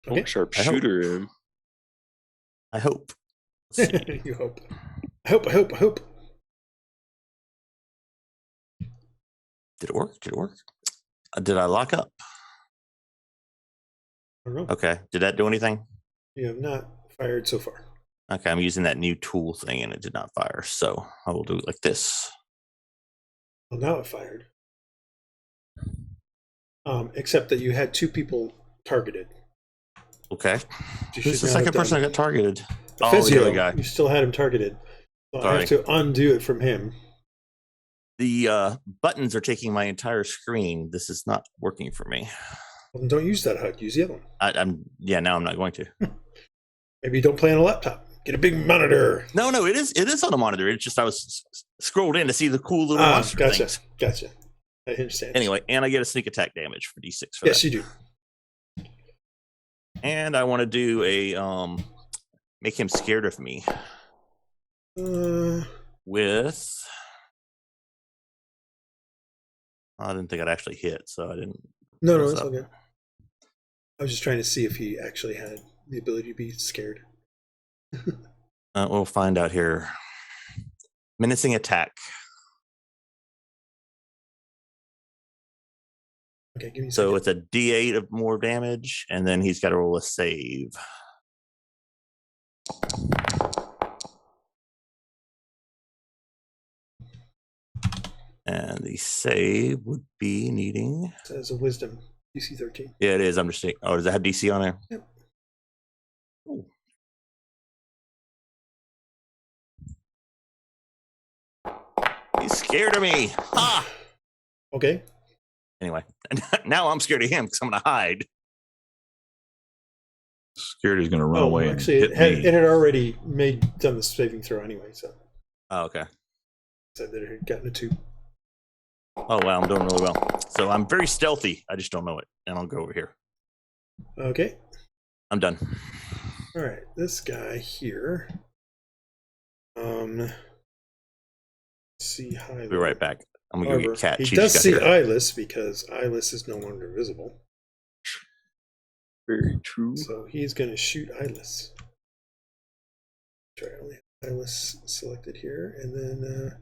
Okay. Sharpshooter him. I hope. You hope. I hope. Did it work? Did I lock up? don't know. Okay. Did that do anything? You have not fired so far. Okay, I'm using that new tool thing and it did not fire. So I will do it like this. Well, now it fired. Except that you had 2 people targeted. Okay. You Who's should the not have second person done that got targeted? The Oh, physio, the other guy. You still had him targeted. So I Sorry. have to undo it from him. The buttons are taking my entire screen. This is not working for me. Well, then don't use that HUD. Use the other one. Now I'm not going to. Maybe you don't play on a laptop. Get a big monitor. No, it is on a monitor. It's just I was scrolled in to see the cool little monster things. Gotcha. I understand. Anyway, and I get a sneak attack damage for D6 for yes, that. you do. And I want to do a make him scared of me. With I didn't think I'd actually hit, so I didn't. No, it's all good. I was just trying to see if he actually had the ability to be scared. We'll find out here. Menacing attack. Okay, give me. So it's a D8 of more damage, and then he's got to roll a save. And the save would be needing. It says a wisdom, DC 13. Yeah, it is. I'm just saying. Oh, does that have DC on there? Yep. Ooh. He's scared of me. Ha! Okay. Anyway, now I'm scared of him because I'm going to hide. Scared he's going to run away. Actually, and hit me. it had already done the saving throw anyway, so. Oh, okay. Said that it had gotten a 2. Oh, wow, I'm doing really well. So I'm very stealthy. I just don't know it. And I'll go over here. Okay. I'm done. All right, this guy here. See Hylough. Be right back. I'm going to go get Cat. He She does just see got here. Iylis because Iylis is no longer visible. Very true. So he's going to shoot Iylis. Try only have Iylis selected here, and then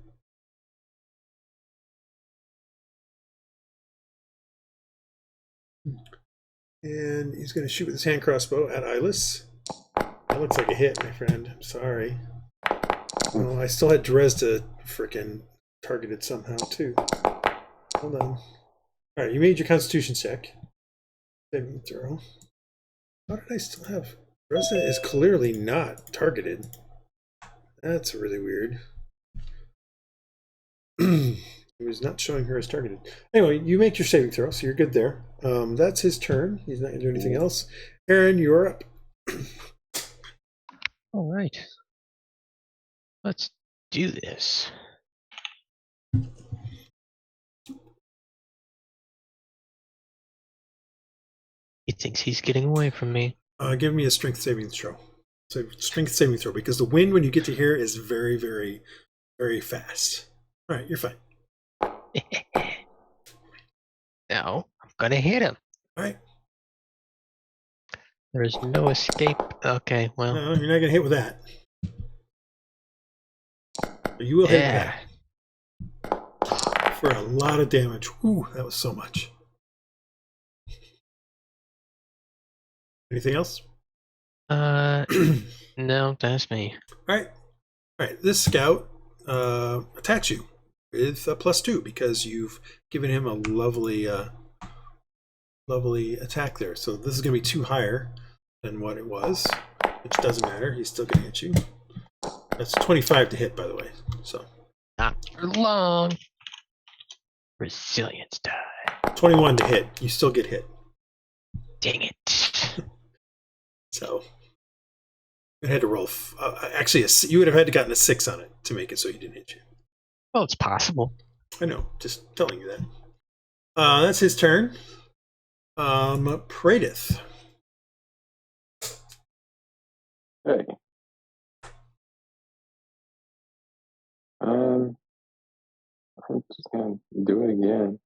and he's going to shoot with his hand crossbow at Iylis. That looks like a hit, my friend. I'm sorry. Oh, I still had Dresd'a frickin' targeted somehow too. Hold on. All right, you made your Constitution check. Saving throw. How did I still have? Dresd'a is clearly not targeted. That's really weird. It was not showing her as targeted. Anyway, you make your saving throw, so you're good there. That's his turn. He's not going to do anything else. Aaron, you're up. All right. Let's do this. He thinks he's getting away from me. Give me a strength saving throw. So strength saving throw, because the wind when you get to here is very, very, very fast. All right, you're fine. No, I'm gonna hit him. All right. There's no escape. Okay, well. No, you're not gonna hit with that. But you will hit that for a lot of damage. Ooh, that was so much. Anything else? No, that's me. All right. This scout attacks you with a +2 because you've given him a lovely, lovely attack there. So this is going to be 2 higher than what it was, which doesn't matter. He's still going to hit you. That's 25 to hit, by the way. So Not for long. Resilience die. 21 to hit. You still get hit. Dang it. So you had to roll. Actually, you would have had to gotten a 6 on it to make it so he didn't hit you. Well, it's possible. I know. Just telling you that. That's his turn. Praedyth. Hey. I'm just gonna do it again.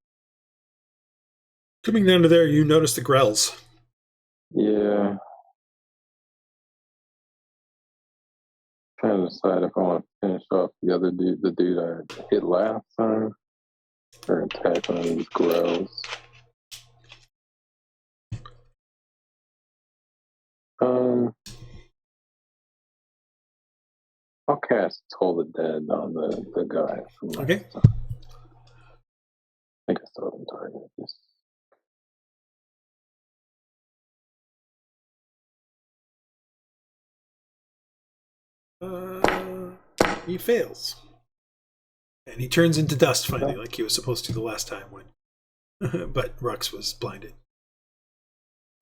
Coming down to there, you notice the grells. Yeah. Trying to decide if I want to finish off the other dude, the dude I hit last time, or attack one of these grells. I'll cast Toll the Dead on the guy. Okay. I think I still haven't targeted this. He fails. And he turns into dust finally, like he was supposed to the last time when. But Rhux was blinded.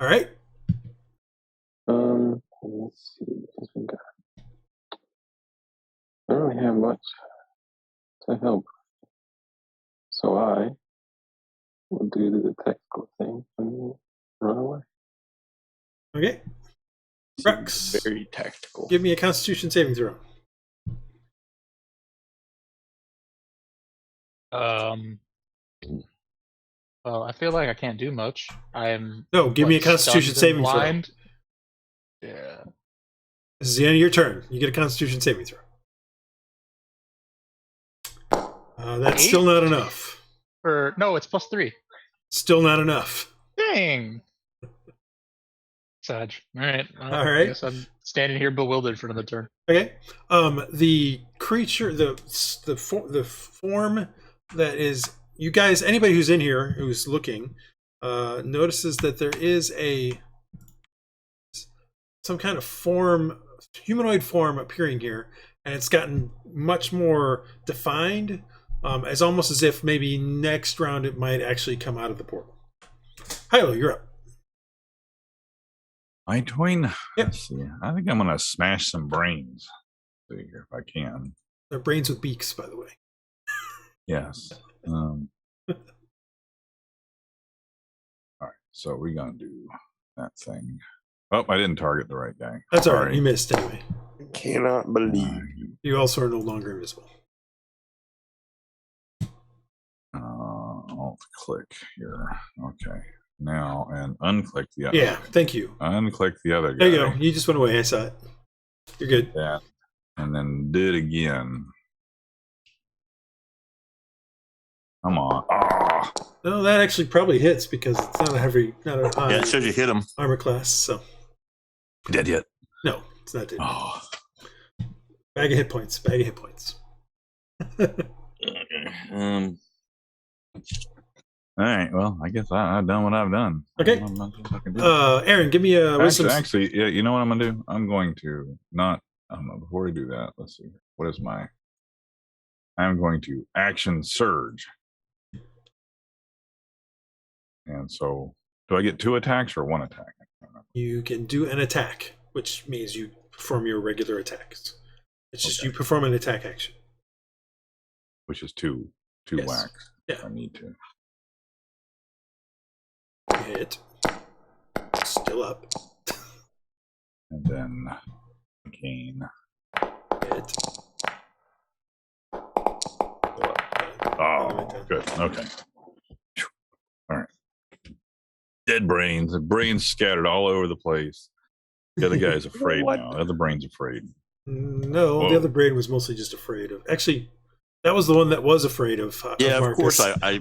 All right. Let's see. I don't really have much to help, so I will do the tactical thing and run away. Okay. Rhux, Very tactical. give me a Constitution saving throw. Well, I feel like I can't do much. No, give me a Constitution saving throw. blind? Yeah. This is the end of your turn. You get a Constitution saving throw. That's still not enough. No, it's +3. Still not enough. Dang. Sag. All right. All right. I guess I'm standing here bewildered for another turn. Okay. The creature, the form that is, you guys, anybody who's in here who's looking, notices that there is some kind of form, humanoid form appearing here, and it's gotten much more defined, as almost as if maybe next round it might actually come out of the portal. Hylough, you're up. My twin? Yep. Let's see. I think I'm gonna smash some brains. See here if I can. They're brains with beaks, by the way. Yes. All right. So we're gonna do that thing. Oh, I didn't target the right guy. That's all right. You missed anyway. Cannot believe. You also are no longer invisible. Alt click here. Okay. Now and unclick the other. Yeah. Thank you. Unclick the other guy. There you go. You just went away. I saw it. You're good. That. And then did again. Come on. Ah. No, that actually probably hits because it's not a heavy, not a high Yeah, it shows you hit him. armor class. So Dead yet? no, it's not dead. Oh. Bag of hit points. Bag of hit points. Okay. All right. Well, I guess I've done what I've done. Okay. I'm not sure I can do Aaron, give me a wisdom. Actually, yeah. You know what I'm gonna do? I'm going to not. I don't know. Before we do that, let's see. What is my? I'm going to action surge. And so, do I get 2 attacks or 1 attack? You can do an attack, which means you perform your regular attacks. It's just Okay. you perform an attack action. Which is 2 Yes. whacks. Yeah. If I need to. Hit. Still up. And then gain. Hit. Oh, good. Okay. All right. Dead brains. The brains scattered all over the place. The other guy's afraid now. The other brain's afraid. No, Whoa. the other brain was mostly just afraid of. Actually, that was the one that was afraid of. Yeah, of course. I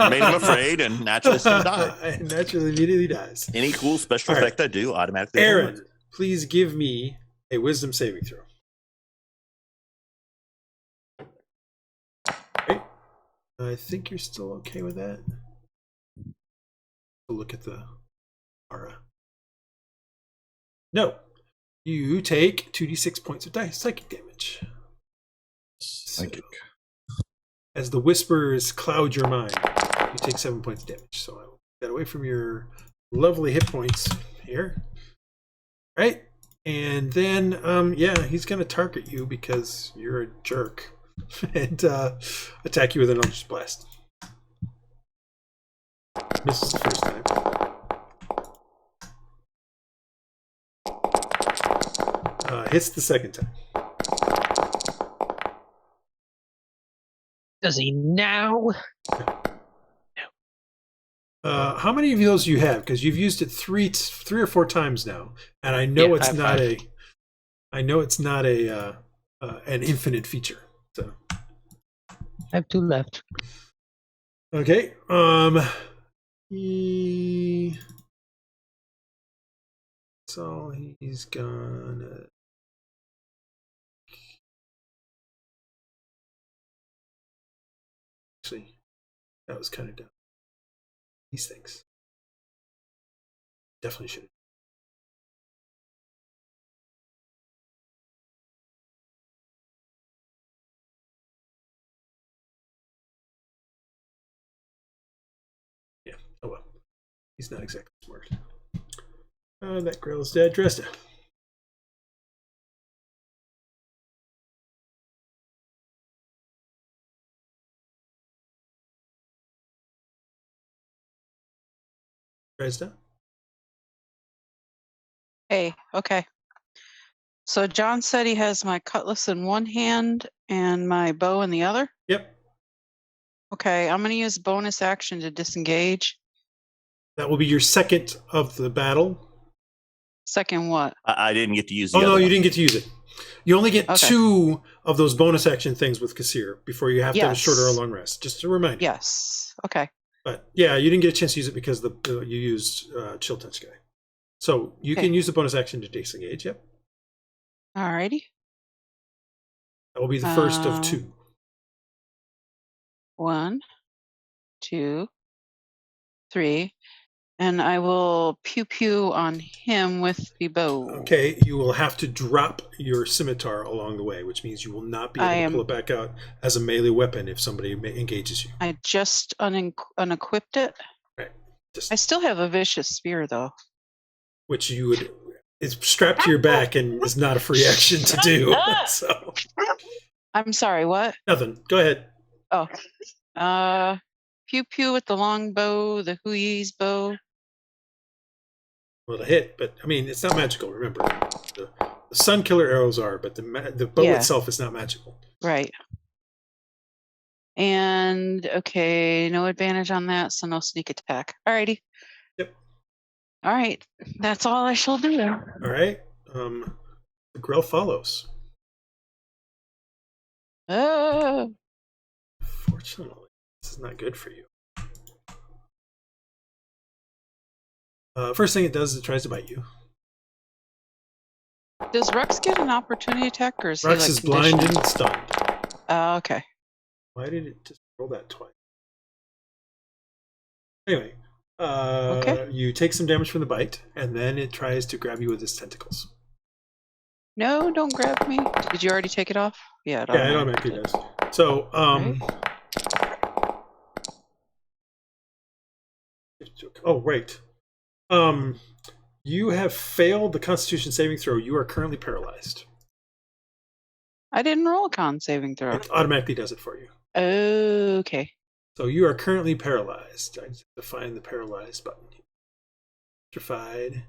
made him afraid, and naturally he's gonna die. And naturally, immediately dies. Any cool special All right. effect I do automatically. Aaron, please give me a wisdom saving throw. Okay. I think you're still okay with that. Look at the aura. No. You take 2d6 points of psychic damage. Psychic. As the whispers cloud your mind, you take 7 points of damage. So I will get that away from your lovely hit points here. Right? And then, yeah, he's going to target you because you're a jerk and attack you with an Eldritch Blast. Misses the first time. Hits the second time. Does he now? How many of those do you have? Because you've used it three or four times now, and I know it's not a. I know it's not a an infinite feature. So I have 2 left. okay. So he's gonna. Actually, that was kind of dumb. These things. Definitely should. Yeah, oh well. He's not exactly smart. That girl is dead. Dresd'a. Dresd'a? Hey, okay. So John said he has my cutlass in one hand and my bow in the other? Yep. Okay, I'm going to use bonus action to disengage. That will be your second of the battle. Second what? I didn't get to use the Oh, other no, you one. didn't get to use it. You only get Okay. 2 of those bonus action things with Corsair before you have to have a short or a Yes. long rest. Just a reminder. Yes. Okay. But yeah, you didn't get a chance to use it because you used Chill Touch Guy. So you Okay. can use the bonus action to disengage. Yep. Alrighty. That will be the first of 2. 1, 2, 3. And I will pew pew on him with the bow. Okay, you will have to drop your scimitar along the way, which means you will not be able to pull it back out as a melee weapon if somebody engages you. I just unequipped it. Right. I still have a vicious spear, though. Which you would is strapped to your back and is not a free action to do. So I'm sorry, what? nothing. Go ahead. Oh. Pew pew with the long bow, the Hui's bow. Well, to hit, but I mean, it's not magical. Remember, the sun killer arrows are, but the bow itself is not magical. Right. And okay, no advantage on that, so no sneak attack. Alrighty. Yep. All right, that's all I shall do. All right. The Grell follows. Fortunately, this is not good for you. First thing it does is it tries to bite you. Does Rhux get an opportunity attack, or is Rhux he is blind and stunned. Okay. Why did it just roll that twice? Anyway, you take some damage from the bite, and then it tries to grab you with its tentacles. No, don't grab me. Did you already take it off? Yeah, it automatically does. So, oh, right. You have failed the Constitution saving throw. You are currently paralyzed. I didn't roll a con saving throw. It automatically does it for you. Okay. So you are currently paralyzed. I just have to find the paralyzed button. Petrified.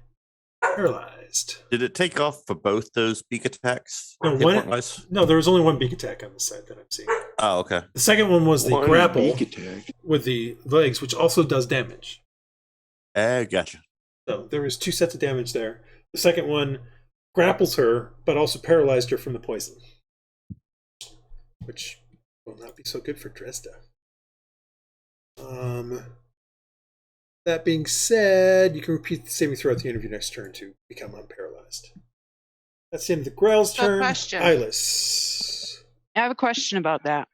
Paralyzed. Did it take off for both those beak attacks? No, there was only one beak attack on the side that I'm seeing. Oh, okay. The second one was the grapple beak attack with the legs, which also does damage. Gotcha. So there was 2 sets of damage there. The second one grapples her, but also paralyzed her from the poison, which will not be so good for Dresd'a. That being said, you can repeat the saving throw at the end of your next turn to become unparalyzed. That's the end of the Grell's turn. Iylis. I have a question about that.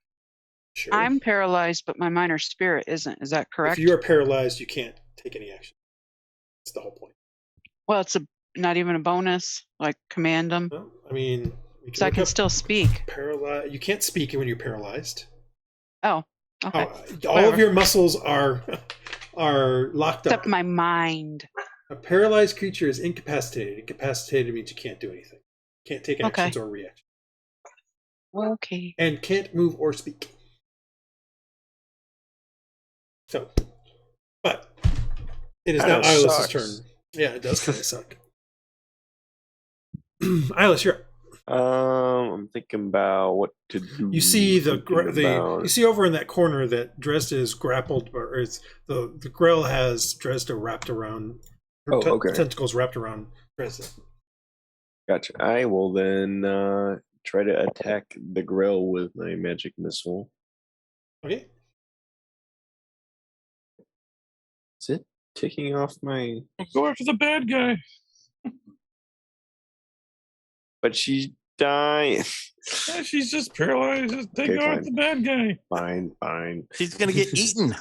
Sure. I'm paralyzed, but my minor spirit isn't. Is that correct? If you are paralyzed, you can't take any action. That's the whole point. Well, it's not even a bonus, like command them. No, I mean, so I can still speak. You can't speak when you're paralyzed. Oh, okay. All of your muscles are locked up. Except my mind. A paralyzed creature is incapacitated. Incapacitated means you can't do anything. Can't take actions or reactions. Okay. And can't move or speak. So, but it is now Iylis' turn. Yeah, it does kind of suck. Iylis, you're up. I'm thinking about what to do. You see you see over in that corner that Dresd'a is grappled, or it's the Grell has Dresd'a wrapped around. Tentacles wrapped around Dresd'a. Gotcha. I will then try to attack the Grell with my magic missile. Okay. Is it taking off my? Go after the bad guy. But she's dying. Yeah, she's just paralyzed. Just take Okay, out fine. the bad guy. Fine. She's gonna get eaten.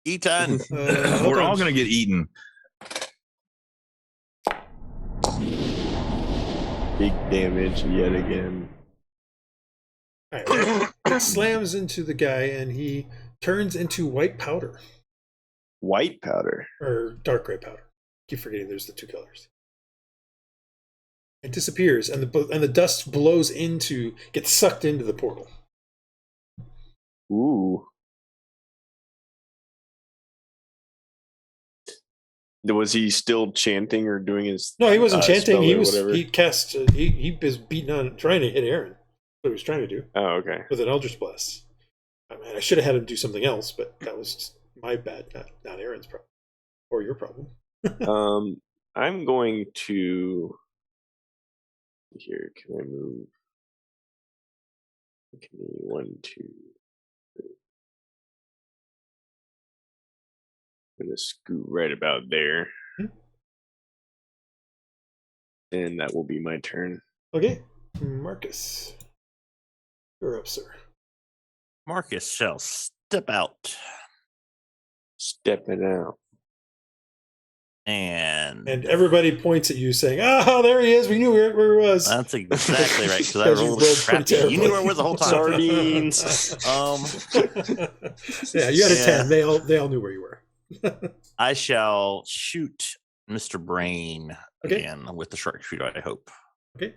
Eaten. We're all gonna get eaten. Big damage yet again. All right. It slams into the guy, and he turns into white powder. White powder. Or dark gray powder. Keep forgetting there's the two colors. It disappears, and the dust gets sucked into the portal. Ooh. Was he still chanting or doing his? No, he wasn't chanting. He was. Whatever? He cast. He was beating on, trying to hit Aaron. That's what he was trying to do. Oh, okay. With an Eldritch Blast. I mean, I should have had him do something else, but that was just my bad, not Aaron's problem, or your problem. I'm going to. Here, can I move? Give me 1, 2, 3. I'm gonna scoot right about there. And that will be my turn. Okay, Marcus. You're up, sir. Marcus shall step out. Stepping out. And everybody points at you saying, "Oh, there he is. We knew where he was." That's exactly right, because I rolled crappy. You knew where it was the whole time. Sardines. Yeah, you had a 10. They all knew where you were. I shall shoot Mr. Brain again with the sharpshooter, I hope. Okay.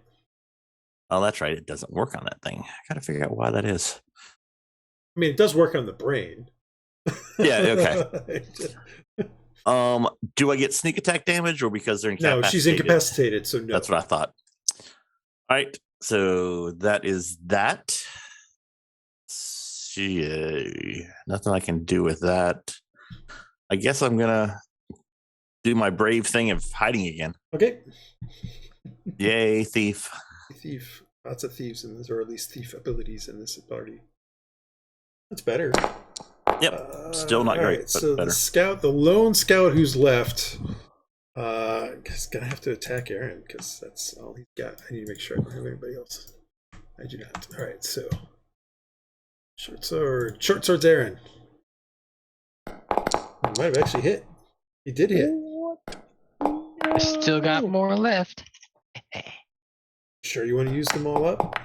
Oh, that's right. It doesn't work on that thing. I gotta figure out why that is. I mean, it does work on the brain. Yeah, okay. Do I get sneak attack damage, or because they're incapacitated? No, she's incapacitated, so no. That's what I thought. All right, so that is that. Nothing I can do with that. I guess I'm gonna do my brave thing of hiding again. Okay. Yay, thief. Thief. Lots of thieves in this, or at least thief abilities in this party. That's better. Yep. Still not great, but so better. the lone scout who's left, is gonna have to attack Aaron because that's all he's got. I need to make sure I don't have anybody else. I do not. All right, so short sword's Aaron. He might have actually hit. He did hit. I still got more left. Sure, you want to use them all up?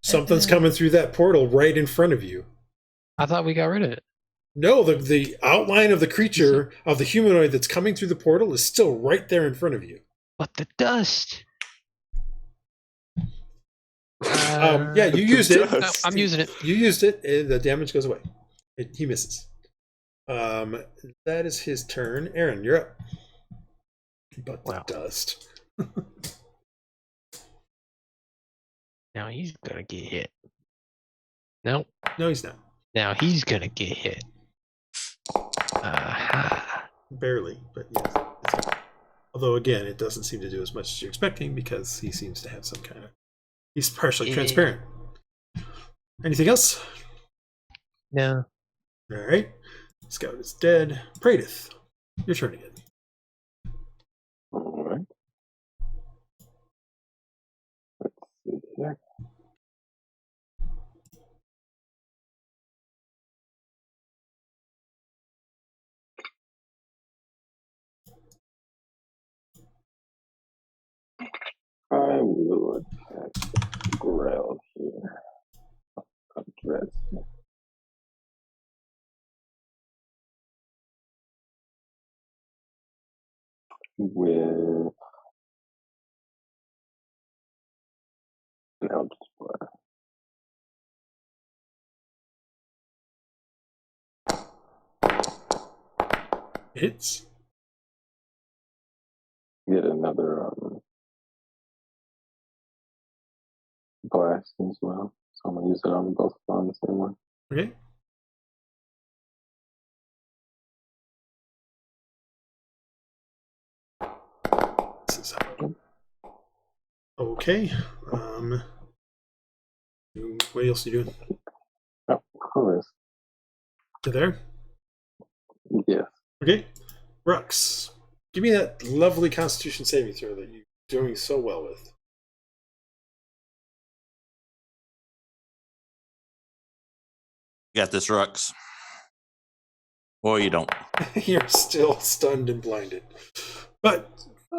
Something's coming through that portal right in front of you. I thought we got rid of it. No, the outline of the creature, of the humanoid that's coming through the portal is still right there in front of you. But the dust. Yeah, you used it. No, I'm using it. You used it, and the damage goes away. He misses. That is his turn. Aaron, you're up. But the dust. Now he's gonna get hit. Nope. No, he's not. Now he's gonna get hit. Barely, but yes. Although again, it doesn't seem to do as much as you're expecting because he seems to have some kind of. He's partially transparent. Anything else? No. All right. Scout is dead. Praedyth, your turn again. All right. Let's see here. I will attack Grell here. Dresd'a. With an Eldritch Blast. Hits. Get another blast as well. So I'm gonna use it on both on the same one. Okay. Okay. What else are you doing? Oh, Chris. You there? Yes. Okay. Rhux, give me that lovely Constitution saving throw that you're doing so well with. You got this, Rhux. Or you don't. You're still stunned and blinded. But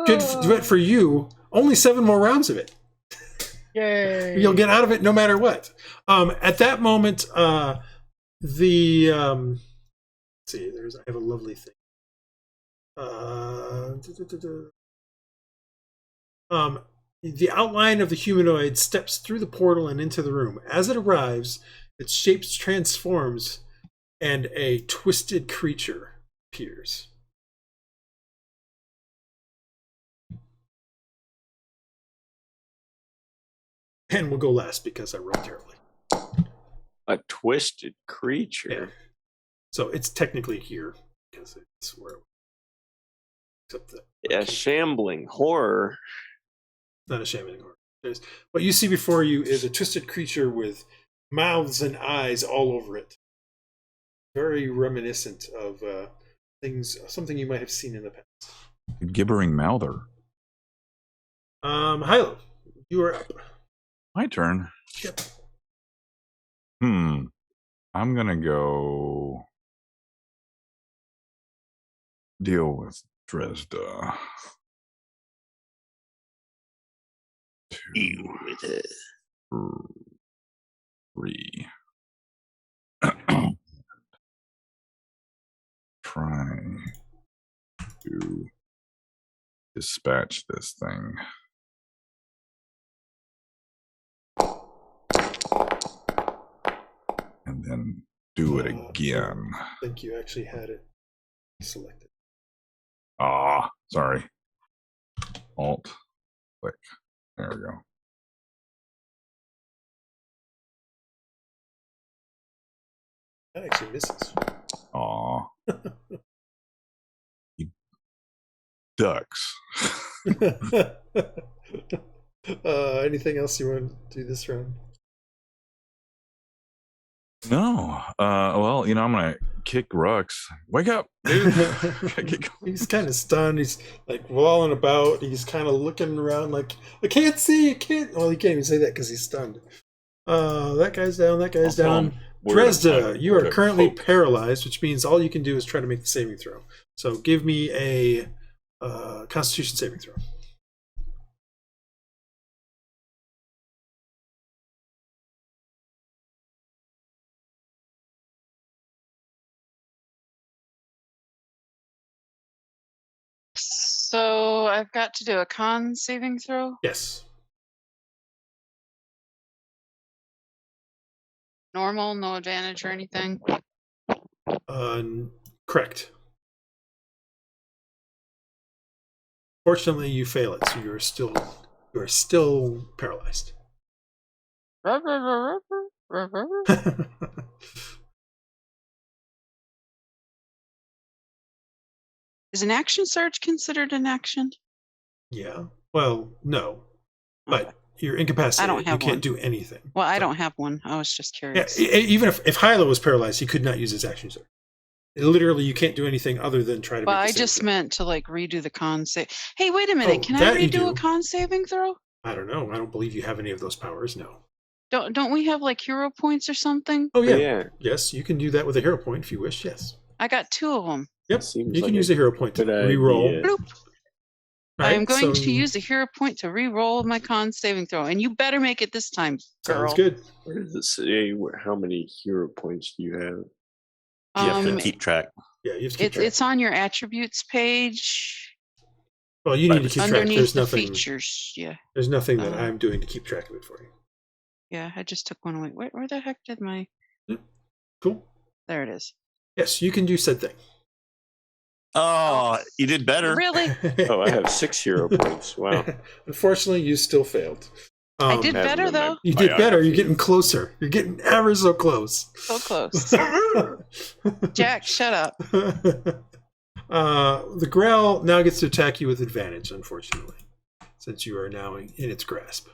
good for you. Only 7 more rounds of it. Yay! You'll get out of it no matter what. At that moment, let's see, I have a lovely thing. The outline of the humanoid steps through the portal and into the room. As it arrives, its shape transforms and a twisted creature appears. And we'll go last because I rolled terribly. A twisted creature. Yeah. So it's technically here because it's where. Except that. A shambling horror. Not a shambling horror. What you see before you is a twisted creature with mouths and eyes all over it. Very reminiscent of something you might have seen in the past. Gibbering mouther. Hylough, you are up. My turn. Yep. I'm gonna go deal with Dresd'a. Deal with it. 3. Try to dispatch this thing. And then do it again. I think you actually had it selected. Sorry. Alt, click. There we go. That actually misses. You ducks. Anything else you want to do this round? No. Well, I'm gonna kick Rhux. Wake up, dude. He's kind of stunned. He's like rolling about. He's kind of looking around like, I can't see. I can't. Well, he can't even say that because he's stunned. That guy's down. That guy's down. Dresd'a, you are currently paralyzed, which means all you can do is try to make the saving throw. So give me a Constitution saving throw. So I've got to do a con saving throw? Yes. Normal, no advantage or anything? Correct. Fortunately, you fail it, so you are still paralyzed. Is an action surge considered an action? Yeah. Well, no. But you're incapacitated. I don't have you can't one. do anything. Well, I don't have one. I was just curious. Yeah, even if Hylough was paralyzed, he could not use his action surge. Literally, you can't do anything other than try to. Well, make I just meant to redo the con save. Hey, wait a minute. Can I redo a con saving throw? I don't know. I don't believe you have any of those powers. No. Don't we have hero points or something? Oh yeah. Yes, you can do that with a hero point if you wish. Yes. I got 2 of them. Yep. You can use a hero point to re-roll. Bloop. Right, I'm going to use a hero point to re-roll my con saving throw, and you better make it this time, girl. Sounds good. Where does it say how many hero points do you have? You have to keep track. Yeah, you have to keep track. It's on your attributes page. Well, you need to keep track. Underneath There's the nothing. Features. Yeah. There's nothing that I'm doing to keep track of it for you. Yeah, I just took one away. Where the heck did my? Cool. There it is. Yes, you can do said thing. Oh, you did better. Really? Oh, I have 6 hero points. Wow. Unfortunately, you still failed. I did better though. You did better. You're getting closer. You're getting ever so close. So close. Jack, shut up. The Grail now gets to attack you with advantage, unfortunately, since you are now in its grasp.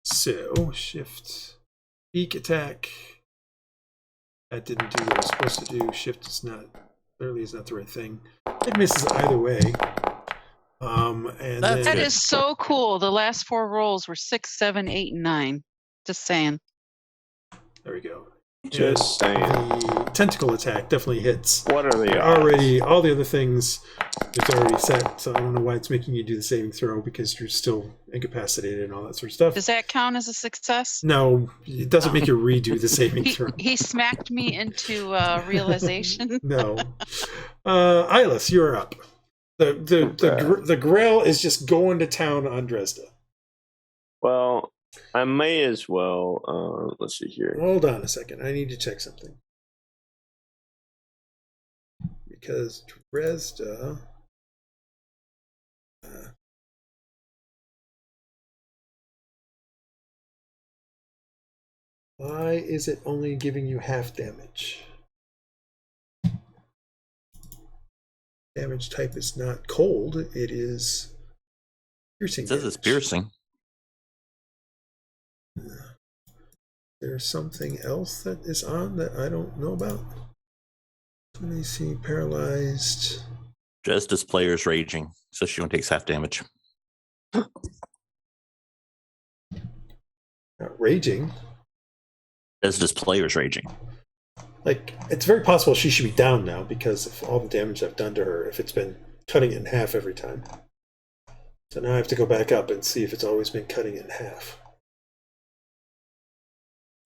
So, shift, beak attack. That didn't do what it was supposed to do. Shift is not, clearly is not the right thing. It misses either way. And that is so cool. The last 4 rolls were 6, 7, 8, and 9. Just saying. There we go. Just saying. The tentacle attack definitely hits. What are they already? All the other things it's already set, so I don't know why it's making you do the saving throw because you're still incapacitated and all that sort of stuff. Does that count as a success? No, it doesn't make you redo the saving throw. He smacked me into realization. No. Iylis, you're up. The Grail is just going to town on Dresd'a. Well, I may as well. Let's see here. Hold on a second. I need to check something. Because Dresd'a... why is it only giving you half damage? Damage type is not cold. It is piercing. It says it's piercing. There's something else that is on that I don't know about. Let me see. Paralyzed. Dresd'a's player's raging, so she only takes half damage. Not raging. Dresd'a's player's raging. Like, it's very possible she should be down now because of all the damage I've done to her if it's been cutting it in half every time. So now I have to go back up and see if it's always been cutting it in half.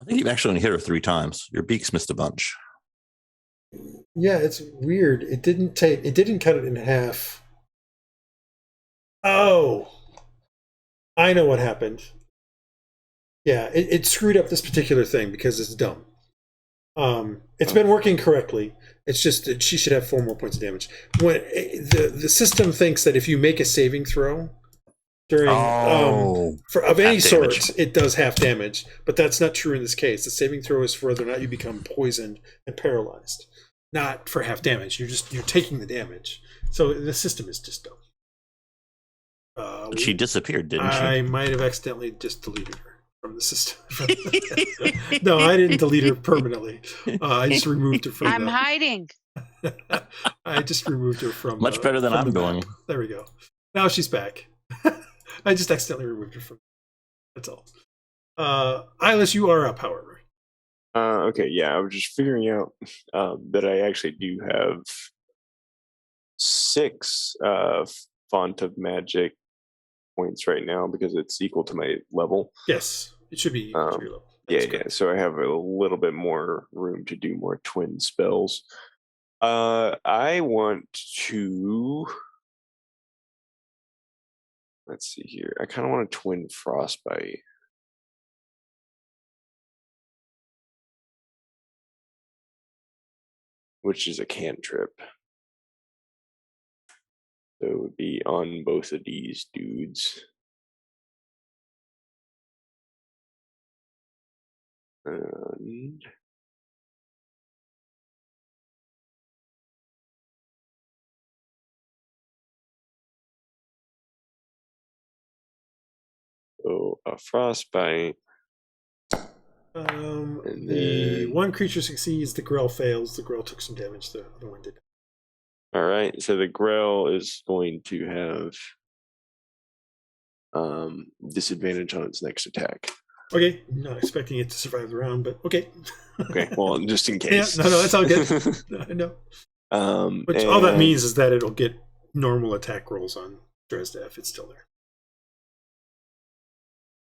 I think you've actually only hit her 3 times. Your beak's missed a bunch. Yeah, it's weird. It didn't cut it in half. Oh! I know what happened. Yeah, it screwed up this particular thing because it's dumb. It's been working correctly. It's just that she should have 4 more points of damage. When the system thinks that if you make a saving throw during of any sort, it does half damage, but that's not true in this case. The saving throw is for whether or not you become poisoned and paralyzed, not for half damage. You're taking the damage. So the system is just dumb. But she disappeared, didn't she? I might have accidentally just deleted her from the system. No, I didn't delete her permanently. I just removed her from. I'm hiding. I just removed her from. Much better than I'm doing. There we go. Now she's back. I just accidentally removed her from. That's all. Iylis, you are up, however. Okay, yeah, I was just figuring out that I actually do have 6 font of magic points right now because it's equal to my level. Yes, it should be equal to your level. Yeah. So I have a little bit more room to do more twin spells. I want to. Let's see here. I kind of want to twin frostbite. Which is a cantrip. So it would be on both of these dudes. And so a frostbite. The one creature succeeds, the Grell fails. The Grell took some damage, the other one did. All right, so the Grell is going to have disadvantage on its next attack. Okay, not expecting it to survive the round, but okay. Okay, well, just in case. Yeah, no, that's all good. I know. Which all that means is that it'll get normal attack rolls on Dresd'a if it's still there.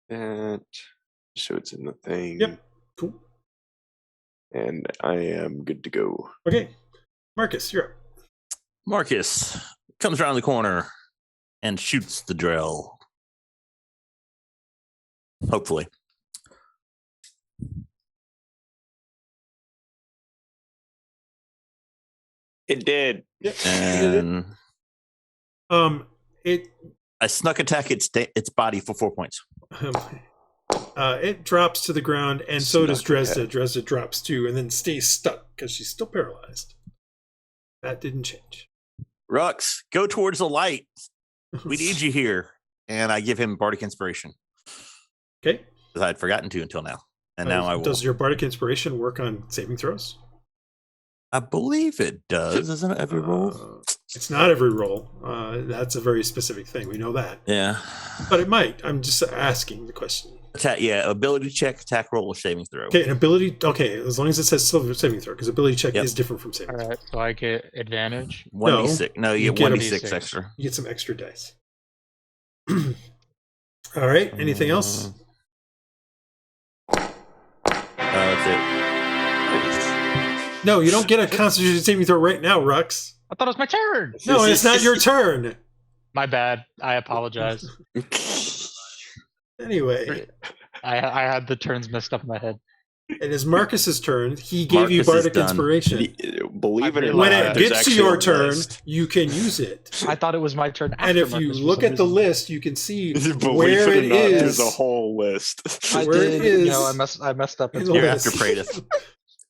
That so it's in the thing. Yep, cool. And I am good to go. Okay, Marcus, you're up. Marcus comes around the corner and shoots the drill. Hopefully. It did. Yep. And I snuck attack its body for 4 points. It drops to the ground, and so does Dresd'a. Dresd'a drops too, and then stays stuck because she's still paralyzed. That didn't change. Rhux, go towards the light. We need you here. And I give him Bardic Inspiration. Okay. Because I'd forgotten to until now. And now I will. Does your Bardic Inspiration work on saving throws? I believe it does. Isn't it every roll? It's not every roll. That's a very specific thing. We know that. Yeah. But it might. I'm just asking the question. Ability check, attack roll, or saving throw. Okay, an ability. Okay, as long as it says saving throw, because ability check is different from saving throw. All right, so I get advantage. 1d6. No, you get 1d6 extra. You get some extra dice. All right. Anything else? That's it. No, you don't get a Constitution saving throw right now, Rhux. I thought it was my turn. No, it's not your turn. My bad. I apologize. Anyway, I had the turns messed up in my head. It is Marcus's turn. He gave you Bardic Inspiration. Believe it or not, when it gets to your turn, you can use it. I thought it was my turn. And if you look at the list, you can see where it is. There's a whole list. Where it is. I messed up. You're after Praedyth.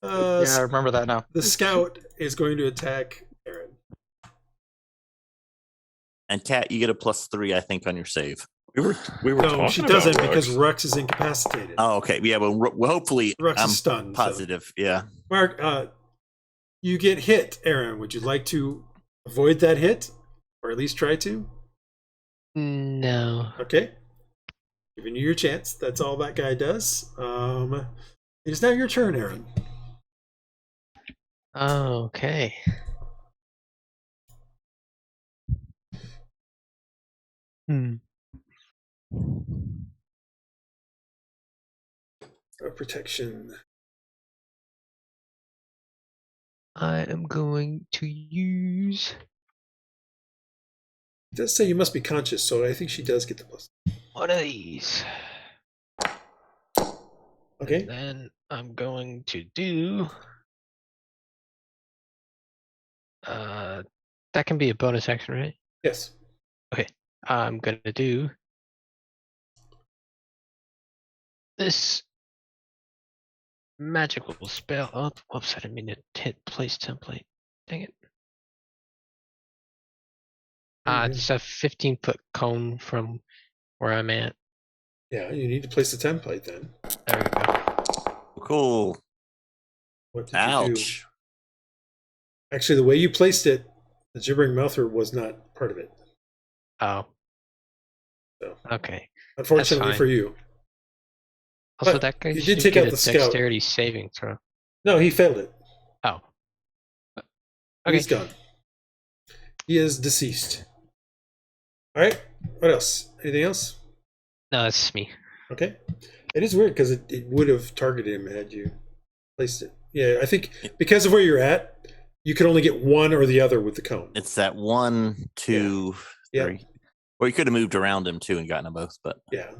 Yeah, I remember that now. The scout is going to attack Aaron. And Kat, you get a +3, I think, on your save. We were no, she doesn't because Rhux is incapacitated. Oh, okay. Yeah, well, hopefully Rhux is stunned. Positive, yeah. Mark, you get hit, Aaron. Would you like to avoid that hit? Or at least try to? No. Okay. Giving you your chance. That's all that guy does. It is now your turn, Aaron. Okay. Protection. I am going to use. It does say you must be conscious, so I think she does get the plus. One of these. Okay. And then I'm going to do. That can be a bonus action, right? Yes. Okay. I'm gonna do this magical spell. Oh, whoops! I didn't mean to hit place template. Dang it. It's a 15-foot cone from where I'm at. Yeah, you need to place the template then. There we go. Cool. What did Ouch. you do? Actually, the way you placed it, the gibbering mouther was not part of it. Oh. So, okay. Unfortunately for you. Also, but that guy you should did take get out a the scout. dexterity saving throw. No, he failed it. Oh. Okay. He's gone. He is deceased. All right. What else? Anything else? No, that's me. Okay. It is weird because it would have targeted him had you placed it. Yeah, I think because of where you're at, you can only get one or the other with the cone. It's that 1, 2, 3. Or you could have moved around him too and gotten them both, but yeah.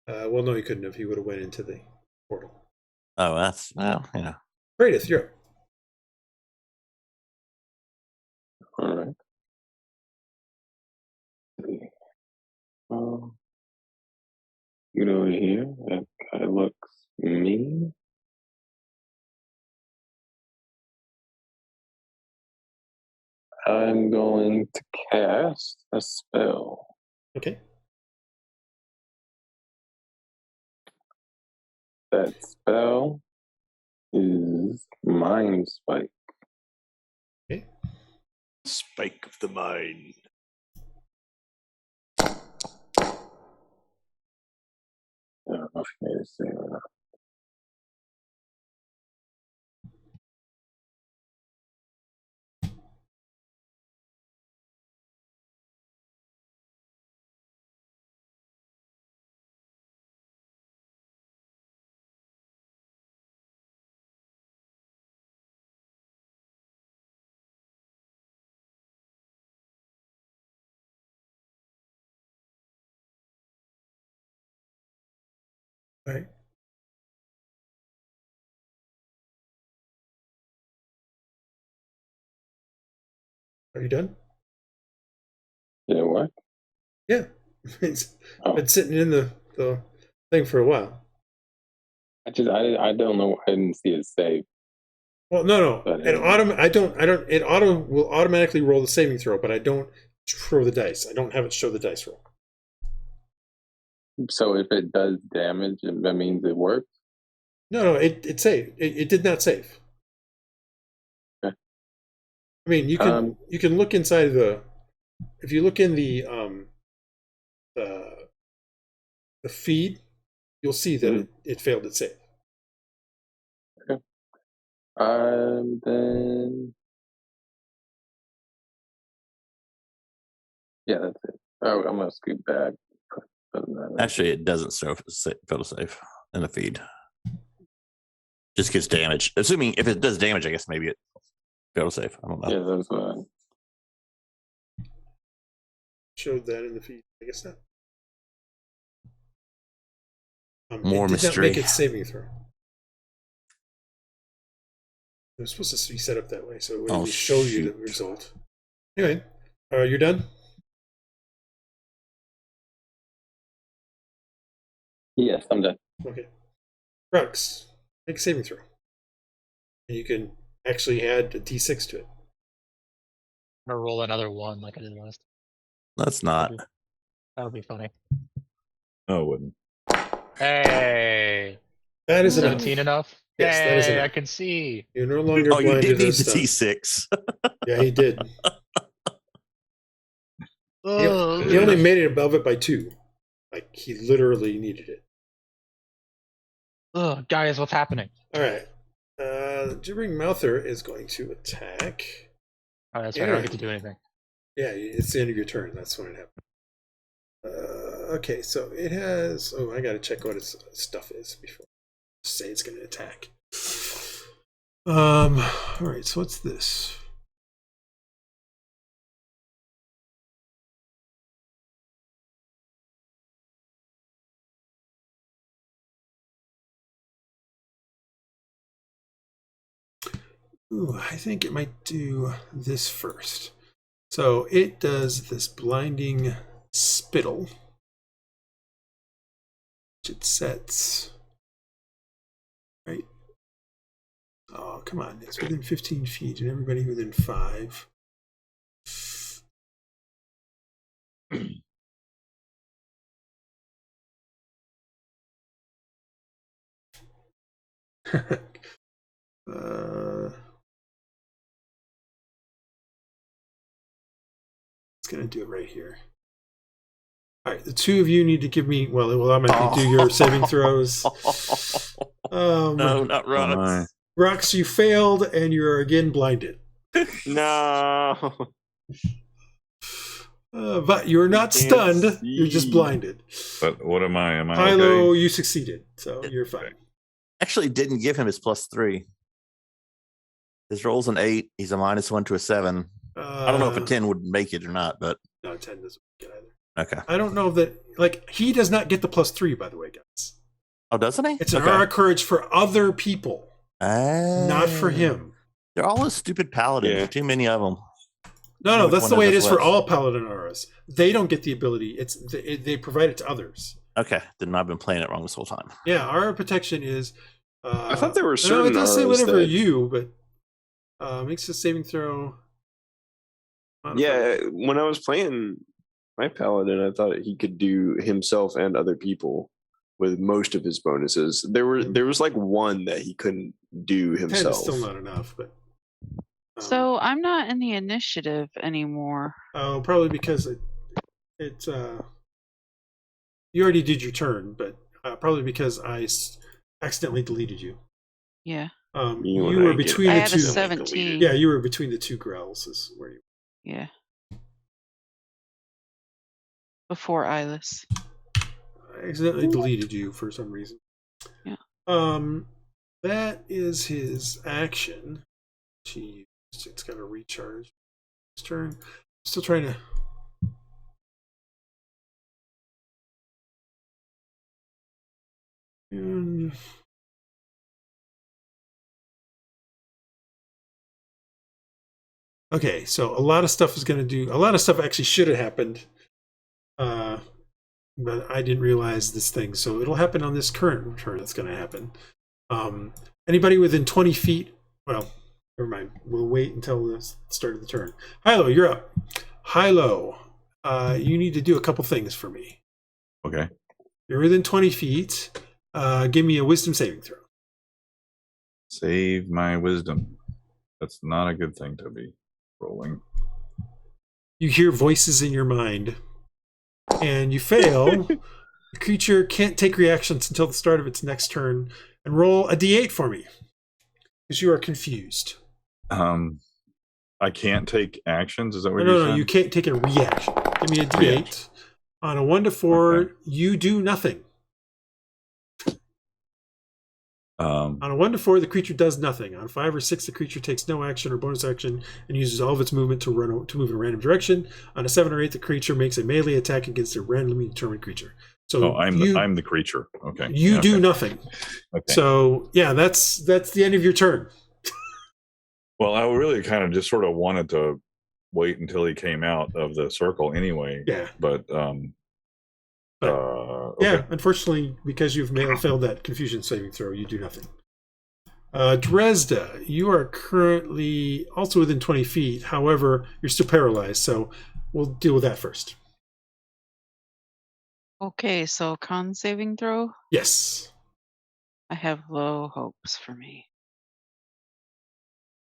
Well, no, he couldn't have. He would have went into the portal. Oh, that's yeah. Praedyth, you're up. All right. Get over here. That guy looks mean. I'm going to cast a spell. Okay. That spell is Mind Spike. Okay. Spike of the mind. I don't know if you made it say or not. All right. Are you done? Yeah, what? Yeah. It's been sitting in the thing for a while. I don't know. I didn't see it save. Well, no. But, It will automatically roll the saving throw, but I don't throw the dice. I don't have it show the dice roll. So if it does damage, that means it works? No, it saved. It did not save. Okay. I mean, you can look inside the. If you look in the feed, you'll see that it failed its save. Okay. Then. Yeah, that's it. Oh, I'm gonna scoot back. Actually, it doesn't fail to save in the feed. Just gets damage. Assuming if it does damage, I guess maybe it fail to save. I don't know. Yeah, that's what. Showed that in the feed. I guess not. More mystery. Not make it saving throw. It was supposed to be set up that way, so it would really show you the result. Anyway, you're done? Yes, I'm done. Okay. Rhux, make a saving throw. And you can actually add a d6 to it. I'm gonna roll another one like I did last. That's not. That would be funny. No, it wouldn't. Hey, that is 17 enough. Yes, Yay, that is enough. I can see. You're no longer Oh, you blinded. did need the T6. Yeah, he did. He only made it above it by 2. Like, he literally needed it. Ugh, guys, what's happening? All right. Gibbering Mouther is going to attack. Oh, that's right. I don't get to do anything. Yeah, it's the end of your turn. That's when it happens. Okay, so it has... Oh, I got to check what its stuff is before I say it's going to attack. All right, so what's this? Ooh, I think it might do this first. So it does this blinding spittle, which it sets. Right? Oh, come on. It's within 15 feet and everybody within 5. It's going to do it right here. All right, the two of you need to give me, well, I'm going to do your saving throws. No, not Rhux. Rhux, you failed, and you're again blinded. No. But you're not stunned. See. You're just blinded. But what am I? Am I Hylough, okay? you succeeded, so you're fine. Actually, didn't give him his +3. His roll's an 8. He's a -1 to a 7. I don't know if a 10 would make it or not, but no, 10 doesn't make it either. Okay. I don't know that, like, he does not get the +3, by the way, guys. Oh, doesn't he? It's an aura courage for other people, not not for him. They're all those stupid paladins. Yeah. Too many of them. No, that's the way it is for left? all paladin auras. They don't get the ability. They provide it to others. Okay, then I've been playing it wrong this whole time. Yeah, aura protection is. I thought there were No, certain it does say auras whatever that- you, but makes a saving throw. Yeah, when I was playing my paladin, I thought he could do himself and other people with most of his bonuses. There was like one that he couldn't do 10 himself. is still not enough, but. So I'm not in the initiative anymore. Oh, probably because it's you already did your turn, but probably because I accidentally deleted you. Yeah. You were between I the had two. a 17. Yeah, you were between the two growls. Is where you. Yeah. Before Iylis. I accidentally deleted you for some reason. Yeah. That is his action. It's got to recharge. His turn. Still trying to. And okay, so a lot of stuff is going to do. A lot of stuff actually should have happened, but I didn't realize this thing. So it'll happen on this current turn. That's going to happen. Anybody within 20 feet? Well, never mind. We'll wait until the start of the turn. Hylough, you're up. Hylough, you need to do a couple things for me. Okay. You're within 20 feet. Give me a wisdom saving throw. Save my wisdom. That's not a good thing to be. Rolling. You hear voices in your mind, and you fail. The creature can't take reactions until the start of its next turn. And roll a d8 for me, because you are confused. I can't take actions. Is that what No, you said? you can't take a reaction. Give me a d8. Reaction. On a 1 to 4, Okay. you do nothing. Um, On a 1 to 4, the creature does nothing. On 5 or 6, the creature takes no action or bonus action and uses all of its movement to move in a random direction. On a 7 or 8, the creature makes a melee attack against a randomly determined creature. So I'm the creature. Okay. You do nothing. Okay. So yeah, that's the end of your turn. Well, I really kind of just sort of wanted to wait until he came out of the circle anyway. Yeah. But okay. Yeah, unfortunately, because you've failed that confusion saving throw, you do nothing. Dresd'a, you are currently also within 20 feet. However, you're still paralyzed, so we'll deal with that first. Okay, so con saving throw. Yes. I have low hopes for me.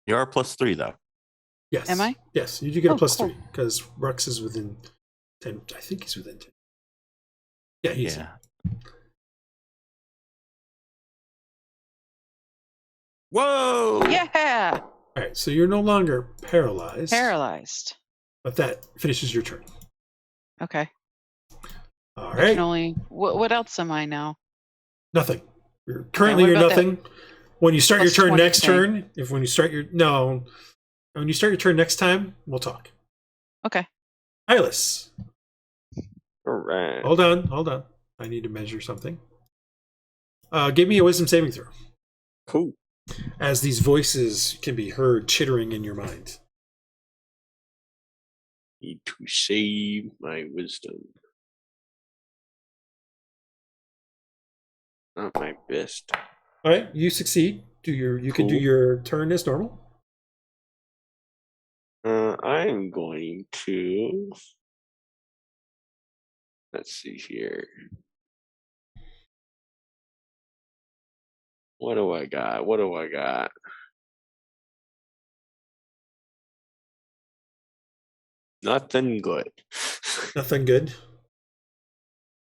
You are +3 though. Yes. Am I? Yes, you do get a +3 cool. because Rhux is within 10. I think he's within 10. Yeah, he's. Yeah. Whoa! Yeah. All right, so you're no longer paralyzed. Paralyzed. But that finishes your turn. Okay. All I right. can only. What else am I now? Nothing. Currently, what you're about nothing. When you start your plus turn 20 next thing? turn, when you start your turn next time, we'll talk. Okay. Iylis. All right. Hold on. I need to measure something. Give me a wisdom saving throw. Cool. As these voices can be heard chittering in your mind. Need to save my wisdom. Not my best. All right, you succeed. You can do Cool. your turn as normal. I'm going to. Let's see here. What do I got? Nothing good. Nothing good.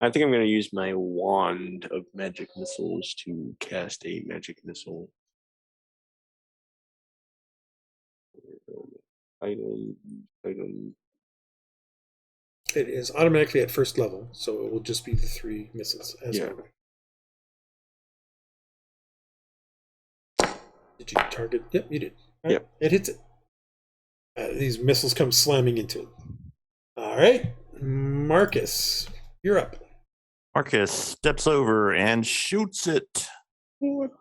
I think I'm going to use my wand of magic missiles to cast a magic missile. Item. It is automatically at first level, so it will just be the 3 missiles as Yeah. normal. Did you target? Yep, you did. All right, Yep. it hits it. These missiles come slamming into it. All right, Marcus, you're up. Marcus steps over and shoots it. What?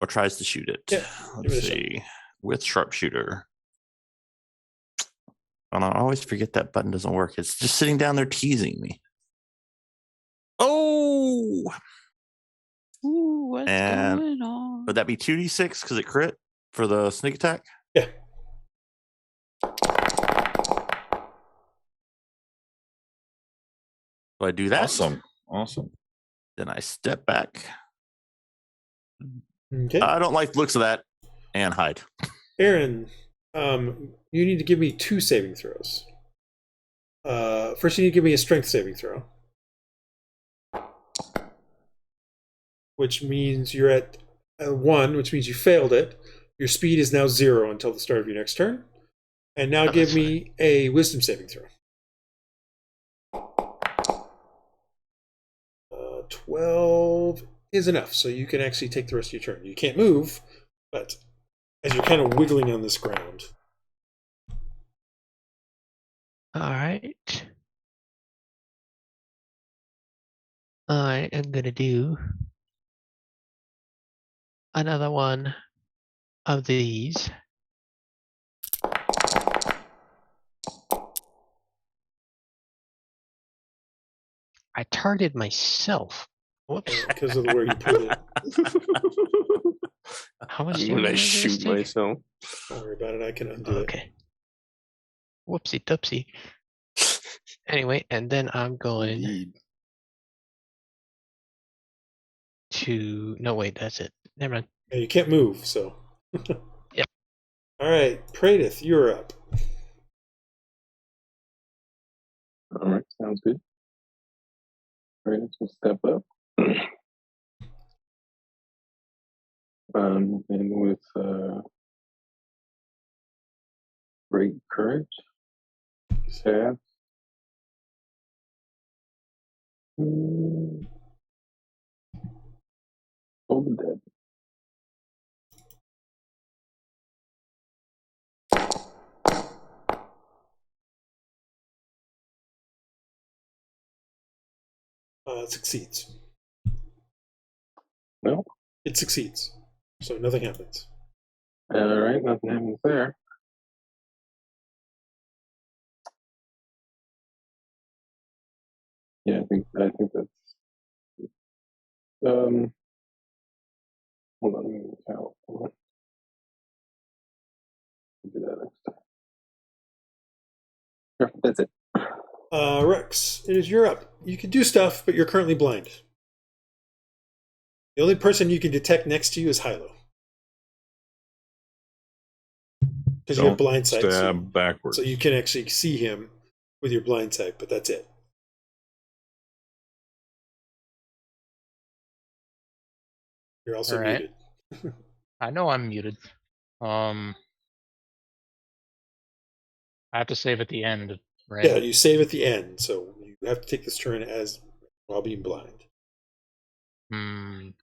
Or tries to shoot it. Yeah, give Let's it a see. With sharpshooter. And I always forget that button doesn't work. It's just sitting down there teasing me. Oh! Ooh, what's And going on? would that be 2d6 because it crit for the sneak attack? Yeah. Do I do that? Awesome. Then I step back. Okay. I don't like the looks of that. And hide. Aaron, you need to give me 2 saving throws. First, you need to give me a strength saving throw. Which means you're at 1, which means you failed it. Your speed is now 0 until the start of your next turn. And now give me a wisdom saving throw. 12 is enough, so you can actually take the rest of your turn. You can't move, but as you're kind of wiggling on this ground. All right. I am going to do another one of these. I targeted myself. Whoops. Because of the way you put it. How much When I damage does this shoot take? myself. Don't worry about it, I can undo it. Okay. Whoopsie doopsie. Anyway, and then I'm going Indeed. to. No, wait, that's it. Never mind. And you can't move, so. All right, Praedyth, you're up. All right, sounds good. Praedyth will step up. And with great courage, stab. Hold the dead. It succeeds. No. It succeeds. So nothing happens. All right, nothing happens there. Yeah, I think that's. Hold on, let me count. I'll do that next time. Sure, that's it. Rhux, it is your up. You can do stuff, but you're currently blind. The only person you can detect next to you is Hylough. Because you have blind sight. Stab backwards. So you can actually see him with your blind sight, but that's it. You're also muted. I know I'm muted. I have to save at the end, right? Yeah, you save at the end, so you have to take this turn as while being blind. And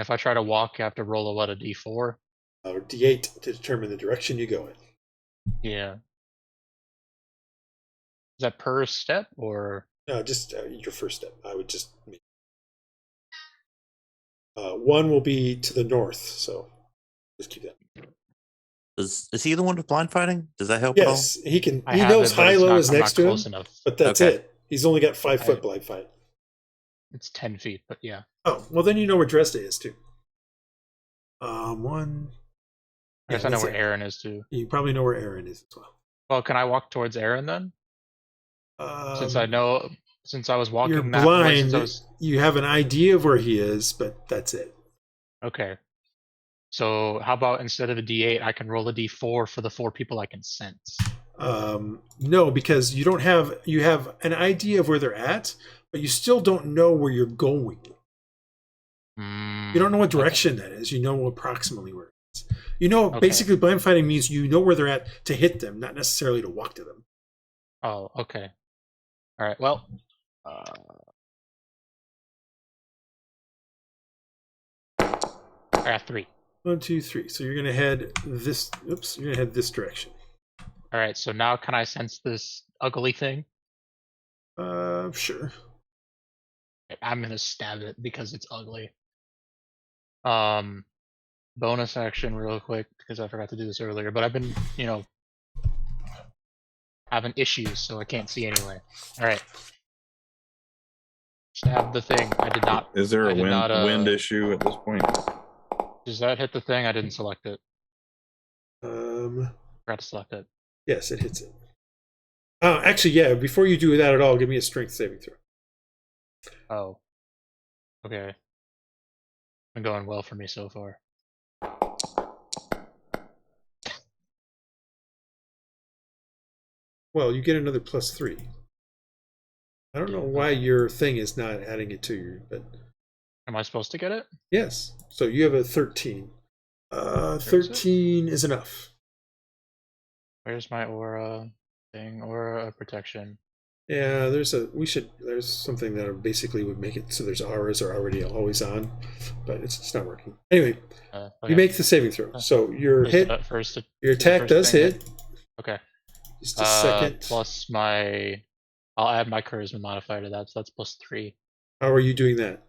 if I try to walk, I have to roll a D4? Or D8 to determine the direction you go in. Yeah. Is that per step or? No, just your first step. I would just make. One will be to the north, so just keep that. Is he the one with blind fighting? Does that help at all? Yes, he can. He knows Hylough is next to him, but that's Okay. it. He's only got 5 foot blind fight. It's 10 feet, but yeah. Oh, well then you know where Dresd'a is too. One. I guess I know where Aaron is too. You probably know where Aaron is as well. Well, can I walk towards Aaron then? Since I was walking you're that blind, way, you have an idea of where he is, but that's it. Okay. So how about instead of a D8, I can roll a D4 for the 4 people I can sense? No, because you have an idea of where they're at, but you still don't know where you're going. You don't know what direction that is. You know approximately where it is. You know, basically blind fighting means you know where they're at to hit them, not necessarily to walk to them. Oh, okay. All right, well. I got 3. 1, 2, 3. So you're gonna head this. Oops, you're gonna head this direction. All right. So now, can I sense this ugly thing? Sure. I'm gonna stab it because it's ugly. Bonus action, real quick, because I forgot to do this earlier. But I've been, having issues, so I can't see anyway. All right. Stab the thing. I did not. Is there a wind issue at this point? Does that hit the thing? I didn't select it. Forgot to select it. Yes, it hits it. Actually, yeah. Before you do that at all, give me a strength saving throw. Oh. Okay. Been going well for me so far. Well, you get another +3. I don't know why your thing is not adding it to you, but. Am I supposed to get it? Yes. So you have a 13. 13 is enough. Where's my aura thing? Aura protection. Yeah, there's something that basically would make it so there's auras are already always on, but it's not working. Anyway, you make the saving throw. So your your attack does hit. Okay. Just a second. Plus I'll add my charisma modifier to that, so that's +3. How are you doing that?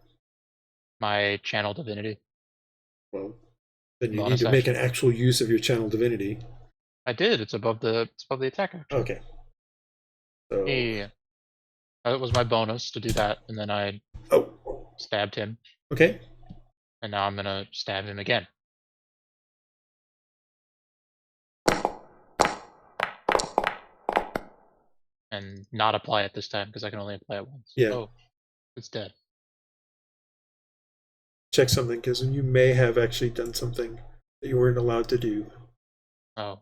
My channel divinity. Well, then you need to make an actual use of your channel divinity. I did. It's above the attack action. Okay. So... Yeah. That was my bonus to do that, and then I stabbed him. Okay. And now I'm gonna stab him again. And not apply it this time because I can only apply it once. Yeah. Oh, it's dead. Check something, because you may have actually done something that you weren't allowed to do. Oh.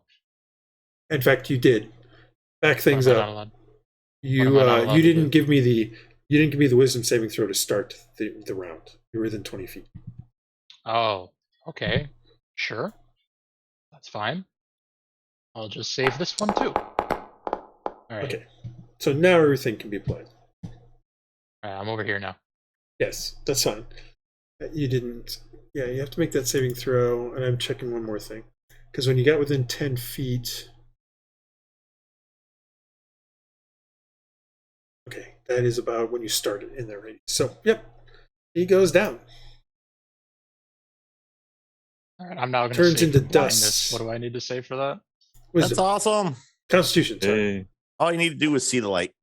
In fact, you did. Back things What am I up. not allowed- You what am I not allowed you to didn't do? give me the wisdom saving throw to start the round. You were within 20 feet. Oh, okay. Sure. That's fine. I'll just save this one too. Alright. Okay. So now everything can be applied. Alright, I'm over here now. Yes, that's fine. You didn't. Yeah, you have to make that saving throw, and I'm checking one more thing. Because when you got within 10 feet. Okay, that is about when you started in that radius. So, yep, he goes down. Alright, I'm now going to Turns save into for blindness. dust. What do I need to save for that? That's Wisdom. awesome. Constitution. Sorry. Hey. All you need to do is see the light.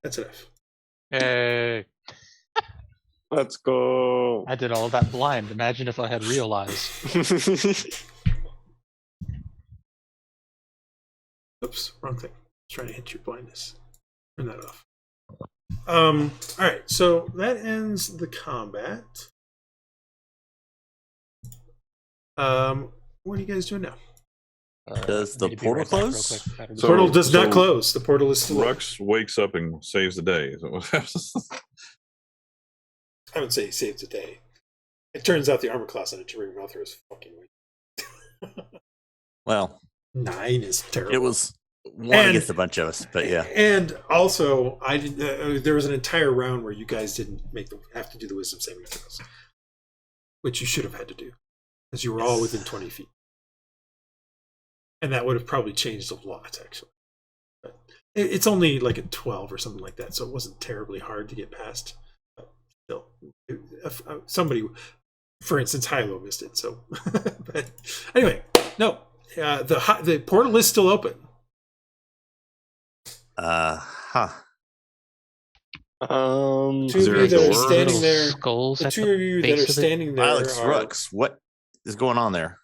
That's enough. Hey, Let's go. I did all that blind. Imagine if I had real eyes. Oops, wrong thing. Trying to hit your blindness. Turn that off. All right, so that ends the combat. What are you guys doing now? Does the need to be portal right back real close? quick. That'll be The portal fine. does not so- close. The portal is still open. Rhux wakes up and saves the day. Is that what happens? I would say he saves the day. It turns out the armor class on a Jimmy Mouther is fucking weak. Well, 9 is terrible. it was one And- against a bunch of us, but yeah. And also, I didn't. There was an entire round where you guys didn't have to do the wisdom saving throws, which you should have had to do, because you were all within 20 feet, and that would have probably changed a lot, actually. But it's only like a 12 or something like that, so it wasn't terribly hard to get past. But still, somebody, for instance, Hylough missed it. So, but anyway, no, the portal is still open. Huh. Two Is of there you a that are door? standing there. Skulls The at two the of you that base are of it? standing there Alex are Rhux, what is going on there?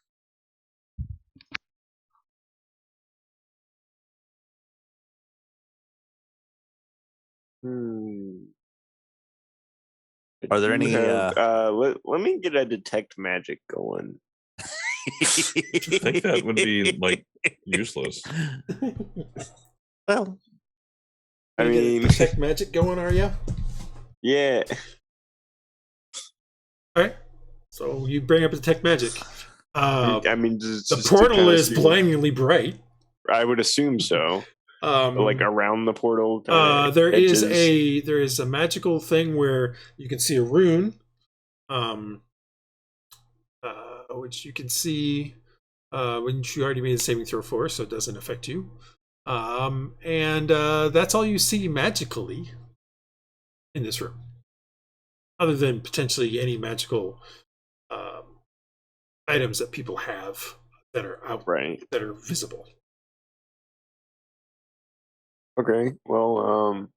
Are there any? Let me get a detect magic going. I think that would be like useless. Well, I you mean, get detect magic going, are you? yeah. All right. So you bring up detect magic. I mean, The just to portal kinda is see- blindingly bright. I would assume so. Like around the portal. there is edges. a magical thing where you can see a rune, which you can see when you already made a saving throw for, so it doesn't affect you. And that's all you see magically in this room, other than potentially any magical items that people have that are out, Right. that are visible. Okay. Well,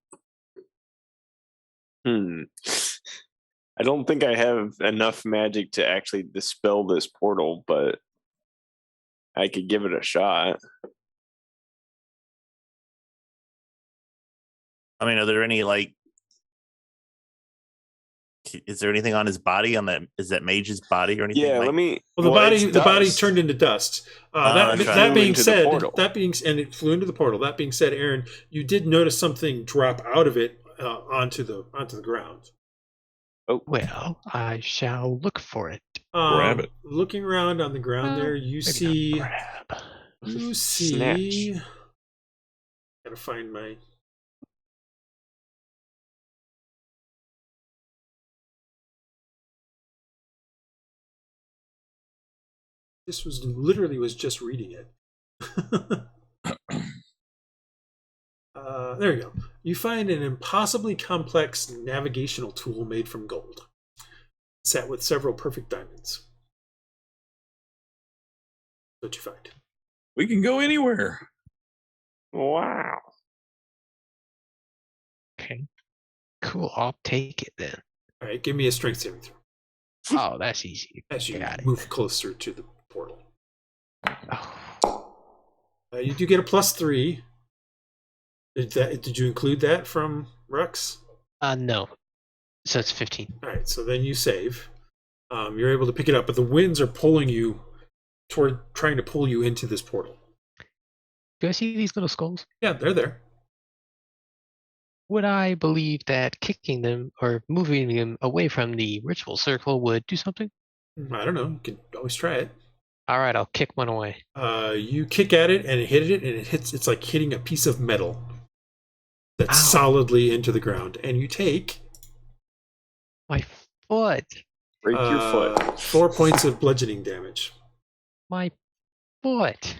I don't think I have enough magic to actually dispel this portal, but I could give it a shot. I mean, are there any like? Is there anything on his body? Is that mage's body or anything? Yeah, like, let me. Well, it's the body dust. turned into dust. that's right. That Flew being into the said, portal. and it flew into the portal. That being said, Aaron, you did notice something drop out of it onto the ground. Well, I shall look for it. Grab it. Looking around on the ground there, you Maybe see. not grab. You see. Snatch. Gotta find my. This was literally just reading it. There you go. You find an impossibly complex navigational tool made from gold, set with several perfect diamonds. What you find? We can go anywhere. Wow. Okay. Cool. I'll take it then. All right, give me a strength saving throw Oh, that's easy. as you Got it. move closer to the portal. Oh, You do get a +3. Did you include that from Rhux? no. So it's 15. All right, so then you save. You're able to pick it up, but the winds are pulling you toward trying to pull you into this portal. Do I see these little skulls? Yeah, they're there. Would I believe that kicking them or moving them away from the ritual circle would do something? I don't know. You can always try it. All right, I'll kick one away. You kick at it and it hit it, and it hits. It's like hitting a piece of metal that's Ow. solidly into the ground, and you take My foot. Break your foot. 4 points of bludgeoning damage. My foot.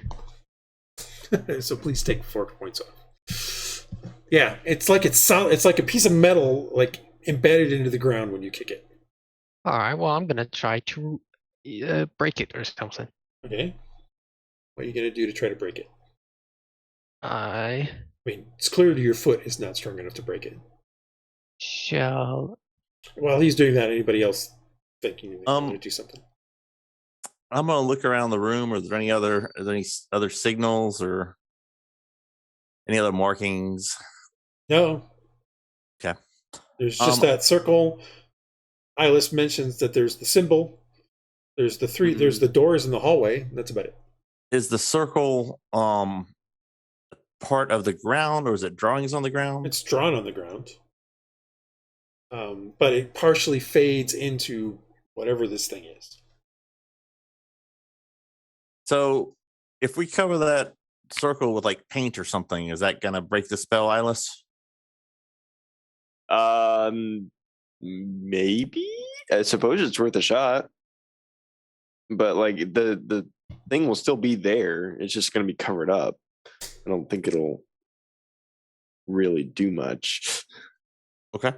So please take 4 points off. Yeah, it's like it's solid. It's like a piece of metal, like embedded into the ground when you kick it. All right, well, I'm gonna try to break it or something. Okay. What are you gonna do to try to break it? I mean, it's clear your foot is not strong enough to break it. shall. While he's doing that, anybody else thinking they're going to do something? I'm gonna look around the room. Are there any other signals or any other markings? No. Okay. There's just that circle. Iylis mentions that there's the symbol. There's the three. There's the doors in the hallway. That's about it. Is the circle part of the ground, or is it drawings on the ground? It's drawn on the ground, but it partially fades into whatever this thing is. So, if we cover that circle with like paint or something, is that gonna break the spell, Iylis? Maybe. I suppose it's worth a shot. But like the thing will still be there. It's just going to be covered up. I don't think it'll really do much. Okay.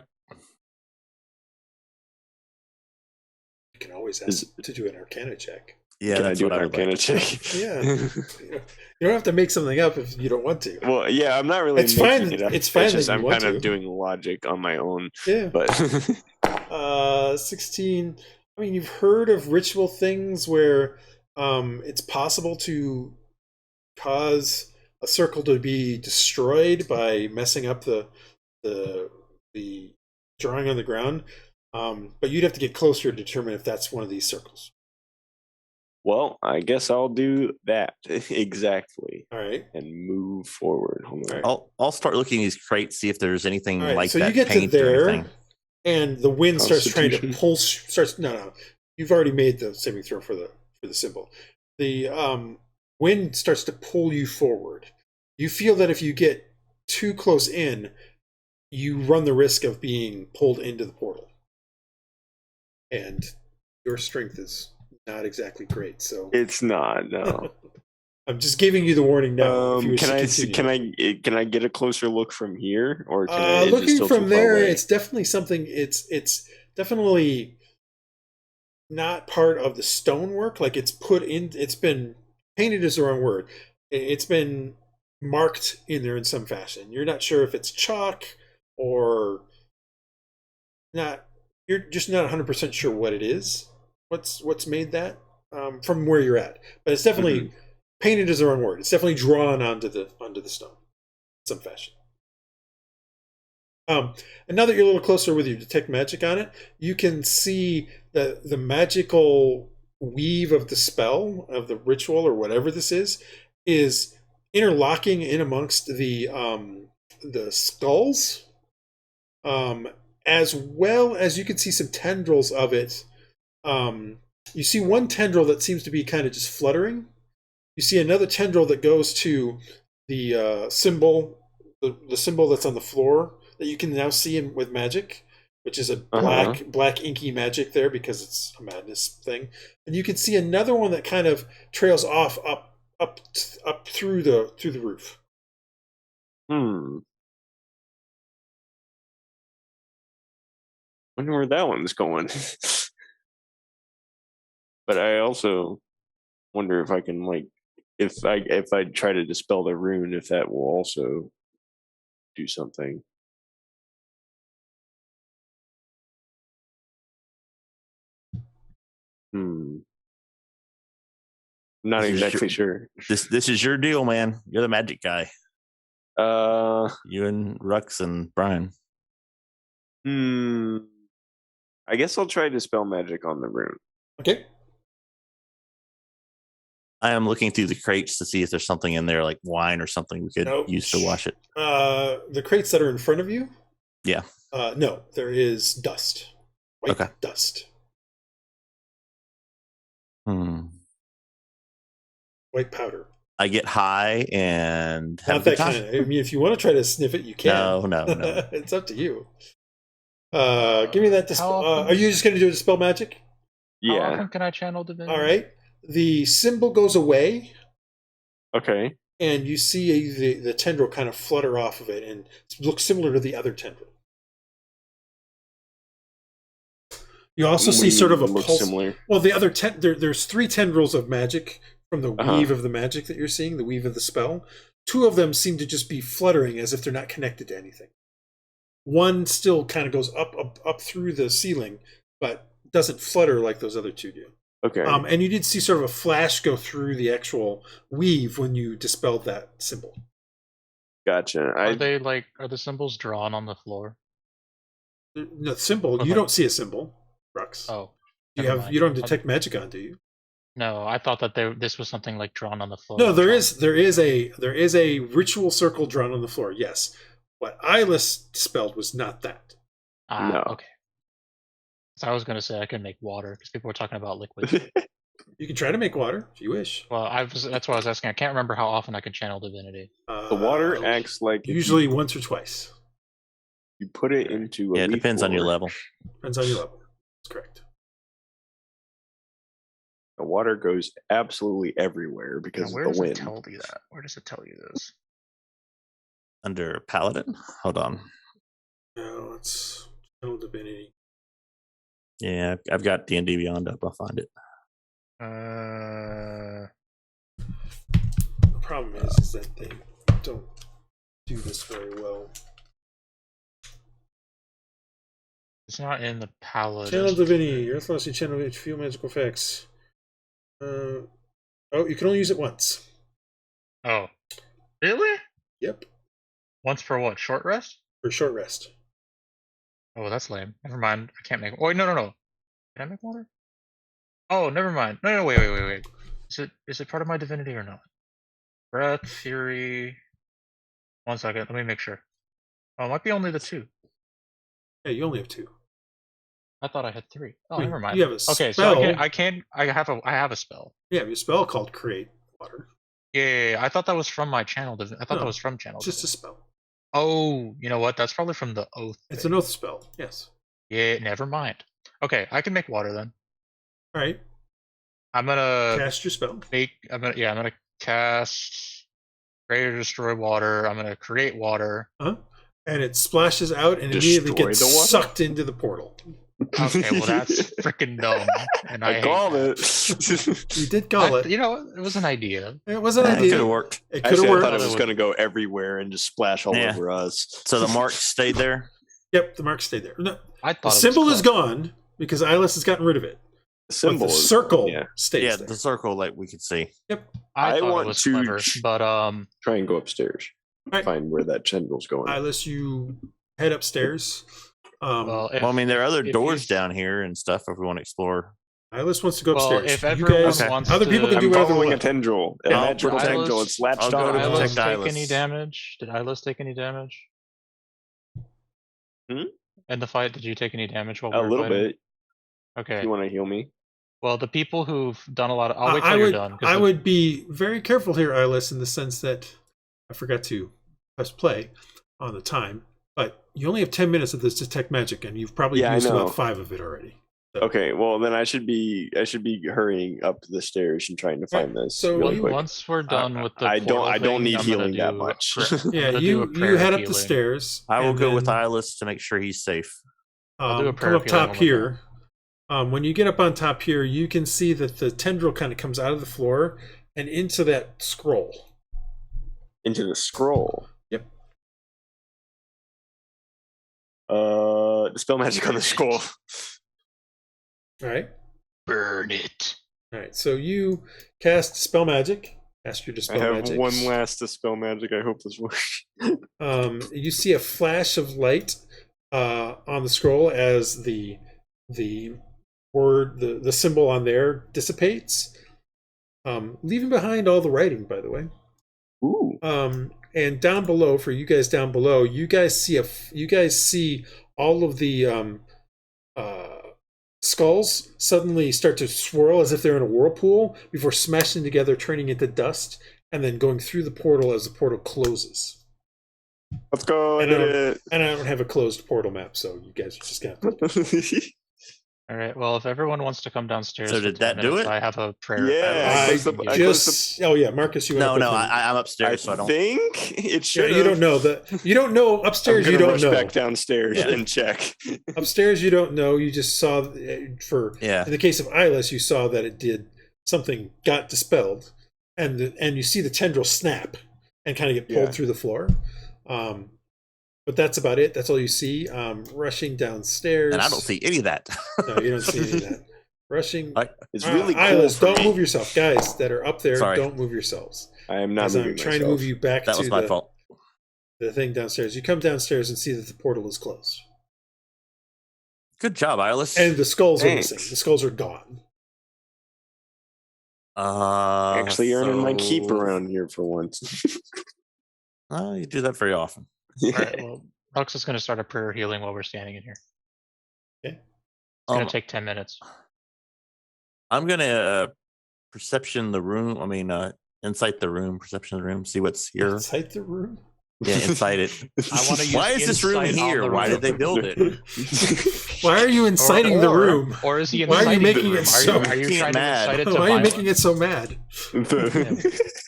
You can always ask to do an Arcana check. Yeah, can that's I do what an I would Arcana like. check? Yeah. You don't have to make something up if you don't want to. Well, yeah, I'm not really. It's making fine. It up. It's fine. Just, that you I'm want kind of to. doing logic on my own. Yeah. But 16. I mean, you've heard of ritual things where it's possible to cause a circle to be destroyed by messing up the drawing on the ground. But you'd have to get closer to determine if that's one of these circles. well, I guess I'll do that exactly. All right. And move forward. Hold on. I'll start looking at these crates, see if there's anything All right, like so that. you get to paint or there, anything. and the wind starts trying to Constitution. pull. Starts no. You've already made the saving throw for the symbol. The wind starts to pull you forward. You feel that if you get too close in, you run the risk of being pulled into the portal, and your strength is not exactly great. So It's not. No. I'm just giving you the warning now. if you wish Can to I continue. can I get a closer look from here, or can I? Is it Looking still too from far there, away? it's definitely something. It's definitely not part of the stonework. Like it's put in. It's been painted is the wrong word. It's been marked in there in some fashion. You're not sure if it's chalk or not. You're just not 100% sure what it is. What's made that from where you're at, but it's definitely painted is the wrong word. It's definitely drawn onto the stone in some fashion. And now that you're a little closer with your detect magic on it, you can see the magical weave of the spell, of the ritual or whatever this is interlocking in amongst the skulls, as well as you can see some tendrils of it. You see one tendril that seems to be kind of just fluttering. You see another tendril that goes to the symbol, the symbol that's on the floor that you can now see with magic, which is a black inky magic there because it's a madness thing. And you can see another one that kind of trails off up through the roof. Wonder where that one's going. But I also wonder if I can if I try to dispel the rune, if that will also do something. Not exactly sure. This is your deal, man. You're the magic guy. You and Rhux and Brian. I guess I'll try Dispel Magic on the rune. Okay. I am looking through the crates to see if there's something in there like wine or something we could use to wash it. The crates that are in front of you? Yeah. No, there is dust. White dust. White powder. I get high and have not that kind of. I mean, if you want to try to sniff it, you can. No. It's up to you. Give me that dispel. Are you just going to do Dispel Magic? Yeah. How often can I channel divinity? All right. The symbol goes away. Okay. And you see the tendril kind of flutter off of it, and it looks similar to the other tendril. You also see sort of a pulse. Similar. Well, the other there's 3 tendrils of magic from the weave of the magic that you're seeing, the weave of the spell. 2 of them seem to just be fluttering as if they're not connected to anything. One still kind of goes up through the ceiling, but doesn't flutter like those other 2 do. Okay. And you did see sort of a flash go through the actual weave when you dispelled that symbol. Gotcha. Are the symbols drawn on the floor? No, symbol. You don't see a symbol, Rhux. Oh. You don't detect magic on, do you? No, I thought that this was something like drawn on the floor. No, there is a ritual circle drawn on the floor. Yes. What Iylis spelled was not that. No. Okay. So I was going to say I can make water because people were talking about liquid. You can try to make water if you wish. Well, that's what I was asking. I can't remember how often I can channel divinity. The water acts like usually once or twice. You put it into it depends on your level. Depends on your level. That's correct. The water goes absolutely everywhere because of the wind. Where does it tell you that? Where does it tell you this? Under Paladin? Hold on. No, it's channel divinity. Yeah, I've got D&D Beyond up. I'll find it. The problem is that they don't do this very well. It's not in the Paladin. Channel divinity. Your velocity channel few magical effects. You can only use it once. Oh, really? Yep. Once for what? Short rest? For short rest. Oh, that's lame. Never mind. I can't make. Oh, no. Can I make water? Oh, never mind. No, wait. Is it part of my divinity or not? Breath, Fury. 1 second. Let me make sure. Oh, it might be only the 2. Yeah, you only have 2. I thought I had 3. Oh, never mind. You have a spell. Okay, so I have a spell. Yeah, you have a spell called Create Water. Yeah. I thought that was from my channel. I thought that was from channel. Just a spell. Oh, you know what? That's probably from the oath. It's an oath spell. Yes. Yeah. Never mind. Okay, I can make water then. All right. I'm gonna cast your spell. I'm gonna cast Create or Destroy Water. I'm gonna create water. And it splashes out and immediately gets sucked into the portal. Okay, well that's freaking dumb. And I called it. You did call it. You know, it was an idea. It was an idea. It could have worked. It could have worked. I thought it was going to go everywhere and just splash all over us. So the mark stayed there? Yep, the mark stayed there. No, I thought the symbol is gone because Iylis has gotten rid of it. The symbol, the circle stays there. there. The circle, like we could see. Yep. I want it was clever, but try and go upstairs. Right. Find where that tendril's going. Iylis, you head upstairs. Well, I mean, there are other doors down here and stuff if we want to explore. Iylis wants to go upstairs. If everyone wants other people can do whatever they want. A tendril. A magical tendril. It's latched on. Did Iylis take any damage? Did Iylis take any damage? In the fight, did you take any damage while we were fighting? A little bit. Okay. You want to heal me? Well, the people who've done a lot of... I'll wait till you're done. I would be very careful here, Iylis, in the sense that I forgot to press play on the time, but you only have 10 minutes of this detect magic, and you've probably used about 5 of it already. So. Okay, well then I should be hurrying up the stairs and trying to find this. So really quick. Once we're done with the I don't need healing that much. You head up the stairs. I will go with Iylis to make sure he's safe. Come up top here. When you get up on top here, you can see that the tendril kind of comes out of the floor and into that scroll. Into the scroll? Yep. Dispel magic on the scroll. All right. Burn it. All right. So you cast spell magic. Cast your dispel magic. I have one last dispel magic. I hope this works. You see a flash of light on the scroll as the the word, the symbol on there dissipates, leaving behind all the writing, by the way. Ooh. And down below, for you guys down below, you guys see all of the skulls suddenly start to swirl as if they're in a whirlpool before smashing together, turning into dust, and then going through the portal as the portal closes. Let's go. And I don't have a closed portal map, so you guys are just gonna have to. All right. Well, if everyone wants to come downstairs, So for did 10 that do minutes, it? I have a prayer. Oh yeah, Marcus, you went No, up with me. I'm upstairs, so I don't. think it should. Yeah, you don't know that. You don't know upstairs. You don't rush know. back downstairs and check. Upstairs, you don't know. You just saw in the case of Iylis, you saw that it did something, got dispelled, and you see the tendril snap and kind of get pulled through the floor. But that's about it. That's all you see. Rushing downstairs, And I don't see any of that. No, you don't see any of that. Rushing. It's really cool. Iylis, for don't me. move yourself, guys that are up there. Sorry. Don't move yourselves. I am not As moving I'm trying to myself. move you back That to was my fault. the thing downstairs. You come downstairs and see that the portal is closed. Good job, Iylis. And the skulls are Thanks. missing. The skulls are gone. Actually earning my keep so- around here for once. You do that very often. All right. Well, Rhux is going to start a prayer healing while we're standing in here. Okay. It's going to take 10 minutes. I'm gonna perception the room. I mean, insight the room, perception of the room, see what's here. Inside the room. Yeah, inside it. I want to use Why is this room insight on here? the Why room. did they build it? Why are you inciting the room? Or is he Why are you inciting making the it room? so- Are you Making it trying to mad? incite it to Why are you violence? making it so mad?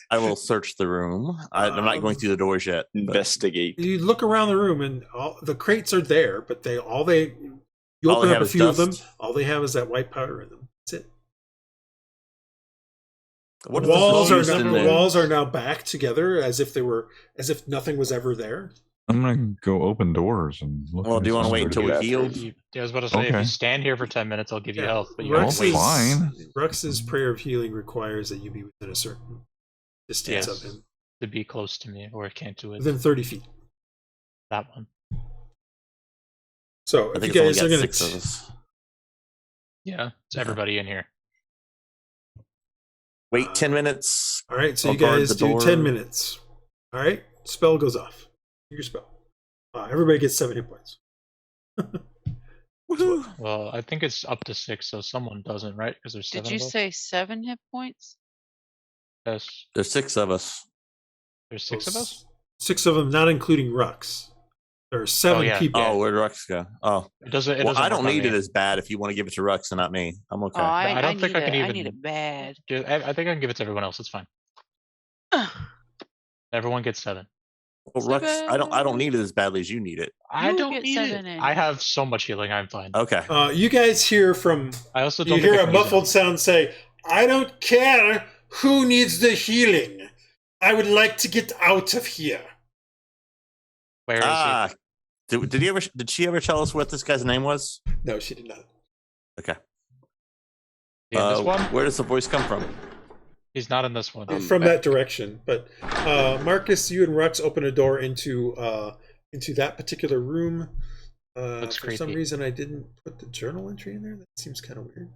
I will search the room. I'm not going through the doors yet. but- Investigate. You look around the room and the crates are there, but you All open they up have a is few of them. dust? All they have is that white powder in them. That's it. What The is the walls used in there? walls are now back together as if nothing was ever there. I'm gonna go open doors and look. Well, do you want to wait until we Yeah. heal? I was about to say, if Okay. you stand here for 10 minutes, I'll give you Yeah. health. But you Rhux won't wait. Fine. Rux's prayer of healing requires that you be within a certain distance Yes. of him, To be close to me, or I can't do it. within 30 feet. That one. So I if think you it's only guys are got going 6 of us. Yeah, it's everybody in here. Wait 10 minutes. all right, so I'll you guard guys the do door. 10 minutes. All right, spell goes off. Your spell. Everybody gets 7 hit points. Woohoo. Well, I think it's up to 6, so someone doesn't, right? Because there's 7 Did you of us. say 7 hit points? Yes. There's 6 of us. There's 6 of us? 6 of them, not including Rhux. There are 7 yeah. people. Oh, where'd Rhux go? Oh, It doesn't. It well, doesn't I don't work on need me. it as bad if you want to give it to Rhux and not me. I'm okay. Oh, I don't think need I can it. I even- need it bad. I think I can give it to everyone else. It's fine. Everyone gets 7. Well, Rhux, I don't need it as badly as you need it. I You don't get need 7 it. in. I have so much healing. I'm fine. Okay. You guys hear from. I also You don't. think hear I a can use muffled it. sound say, "I don't care who needs the healing. I would like to get out of here." Where is Did she ever tell us what this guy's name was? No, she did not. Okay. he? In this one? Where does the voice come from? He's not in this one. From that direction, but Marcus, you and Rhux open a door into that particular room. Looks For some creepy. reason, I didn't put the journal entry in there. That seems kind of weird.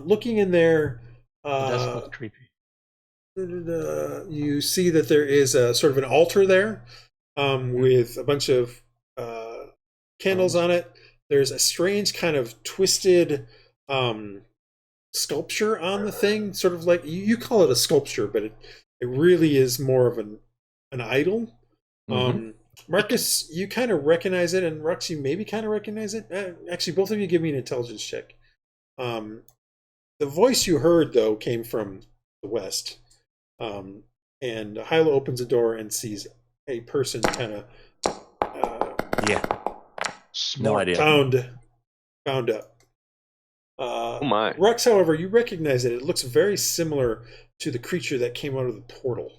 Looking in there, It does look creepy. you see that there is a sort of an altar there with a bunch of candles on it. There's a strange kind of twisted sculpture on the thing, sort of like you call it a sculpture, but it really is more of an idol. Marcus, you kind of recognize it, and Rhux, you maybe kind of recognize it. Actually, both of you give me an intelligence check. The voice you heard, though, came from the west. And Hylough opens the door and sees a person kind of Yeah. No idea. bound up. Oh my. Rhux, however, you recognize it. It looks very similar to the creature that came out of the portal.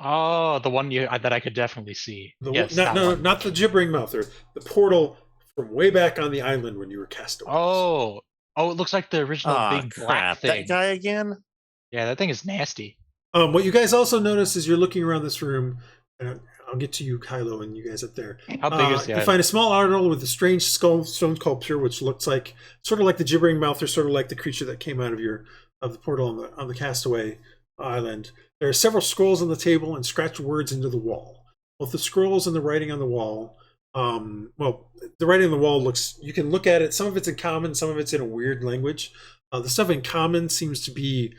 Oh, the one that I could definitely see. Yes, that one. Not the gibbering mouth. Or the portal from way back on the island when you were cast away. Oh, it looks like the original Oh, big black crap. thing. That guy again? Yeah, that thing is nasty. What you guys also notice is you're looking around this room, and I'll get to you, Hylough, and you guys up there. How big is the You island? find a small idol with a strange stone sculpture, which looks like sort of like the gibbering mouth, or sort of like the creature that came out of the portal on the Castaway Island. There are several scrolls on the table and scratched words into the wall. Both the scrolls and the writing on the wall. The writing on the wall looks. You can look at it. Some of it's in common, some of it's in a weird language. The stuff in common seems to be,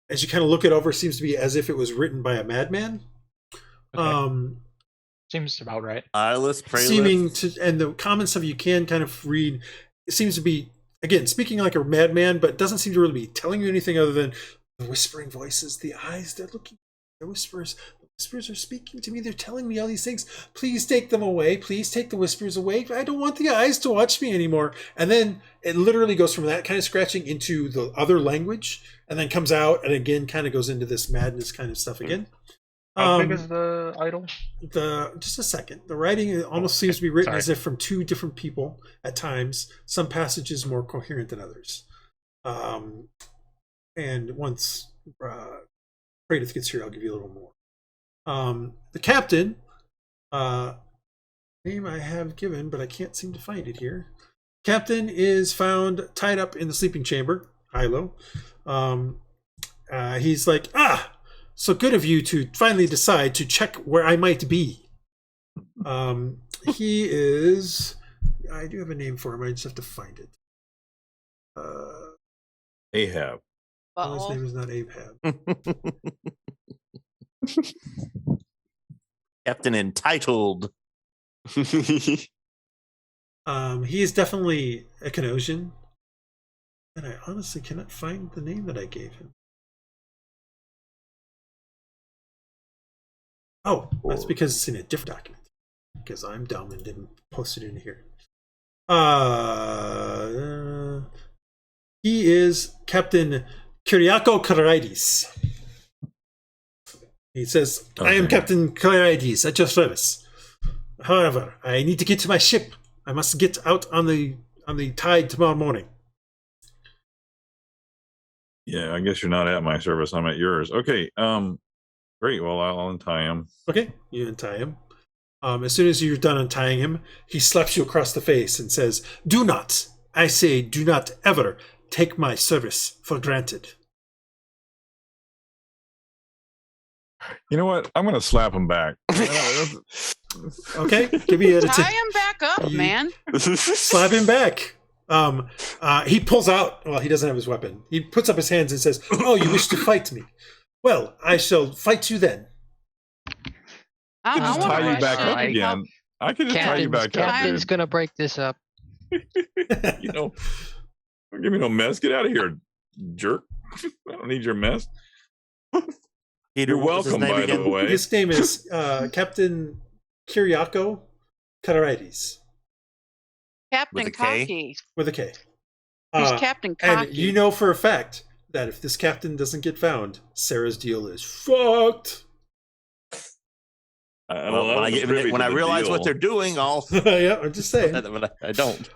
as you kind of look it over, seems to be as if it was written by a madman. Okay. Seems about right. Iylis, Praedyth. Seeming to, and the common stuff you can kind of read, it seems to be, again, speaking like a madman, but doesn't seem to really be telling you anything other than the whispering voices, the eyes, they're looking, the whispers are speaking to me, they're telling me all these things. Please take them away. Please take the whispers away. I don't want the eyes to watch me anymore. And then it literally goes from that kind of scratching into the other language, and then comes out and again kind of goes into this madness kind of stuff again. How big is the idol? Just a second. The writing almost seems to be written as if from two different people at times. Some passages more coherent than others. And once Praedyth gets here, I'll give you a little more. The captain, name I have given, but I can't seem to find it here. Captain is found tied up in the sleeping chamber, Hylough. He's like, so good of you to finally decide to check where I might be. He is, I do have a name for him, I just have to find it. Ahab. No, his name is not Ahab. Captain Entitled. He is definitely a Canosian, and I honestly cannot find the name that I gave him. Oh, that's because it's in a different document. Because I'm dumb and didn't post it in here. He is Captain Kyriako Praedyth. He says, I am Captain Praedyth at your service. However, I need to get to my ship. I must get out on the tide tomorrow morning. Yeah, I guess you're not at my service. I'm at yours. Okay. Great. Well, I'll untie him. Okay, you untie him. As soon as you're done untying him, he slaps you across the face and says, do not, I say, do not ever take my service for granted. You know what? I'm going to slap him back. Okay, give me a tie him back up, man. Slap him back. He pulls out. Well, he doesn't have his weapon. He puts up his hands and says, "Oh, you wish to fight me? Well, I shall fight you then." I can just tie you back up again. I can just tie you back up. Captain's gonna break this up. You know, don't give me no mess. Get out of here, jerk. I don't need your mess. Peter, you're welcome, by the way. His name is Captain Kyriako Praedyth. Captain Cocky. With a K. He's Captain Cocky. And you know for a fact that if this captain doesn't get found, Sarah's deal is fucked. When I realize what they're doing, I'll. Yeah, I'm just saying. I don't.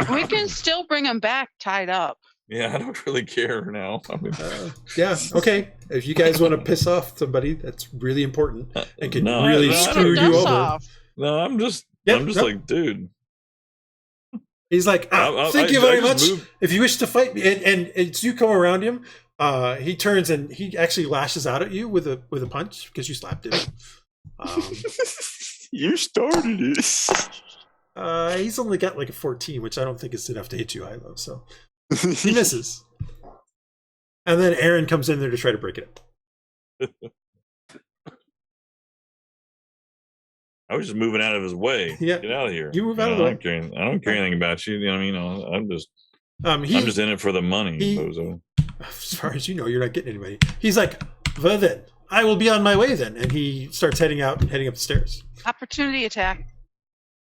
We can still bring him back tied up. Yeah, I don't really care now. I mean, yeah, okay. If you guys want to piss off somebody that's really important and can really screw you over. No, I'm just like, dude. He's like, thank you very much. If you wish to fight me, and as you come around him, he turns and he actually lashes out at you with a punch because you slapped him. You started it. He's only got like a 14, which I don't think is enough to hit you, Hylough. So he misses. And then Aaron comes in there to try to break it up. I was just moving out of his way. Yeah. Get out of here. You move out of the way. I don't care anything about you. You know what I mean? I'm just in it for the money. Bozo. As far as you know, you're not getting anybody. He's like, well then, I will be on my way then. And he starts heading up the stairs. Opportunity attack.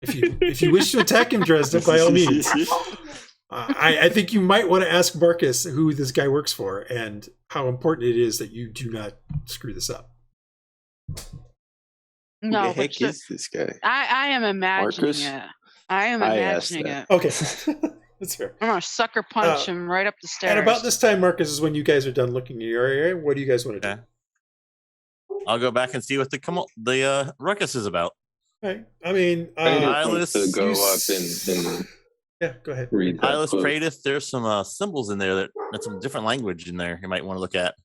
If you wish to attack him, Dresd'a, by all means. I think you might want to ask Marcus who this guy works for and how important it is that you do not screw this up. No, who the heck is this guy? I am imagining Marcus? it. I am imagining it. Okay. That's fair. I'm going to sucker punch him right up the stairs. And about this time, Marcus, is when you guys are done looking in your area. What do you guys want to do? I'll go back and see what the ruckus is about. Right. I mean, Praedyth wants to Iylis, go up and yeah, go ahead. read that Iylis, book. Praedyth, there's some symbols in there that's some different language in there you might want to look at.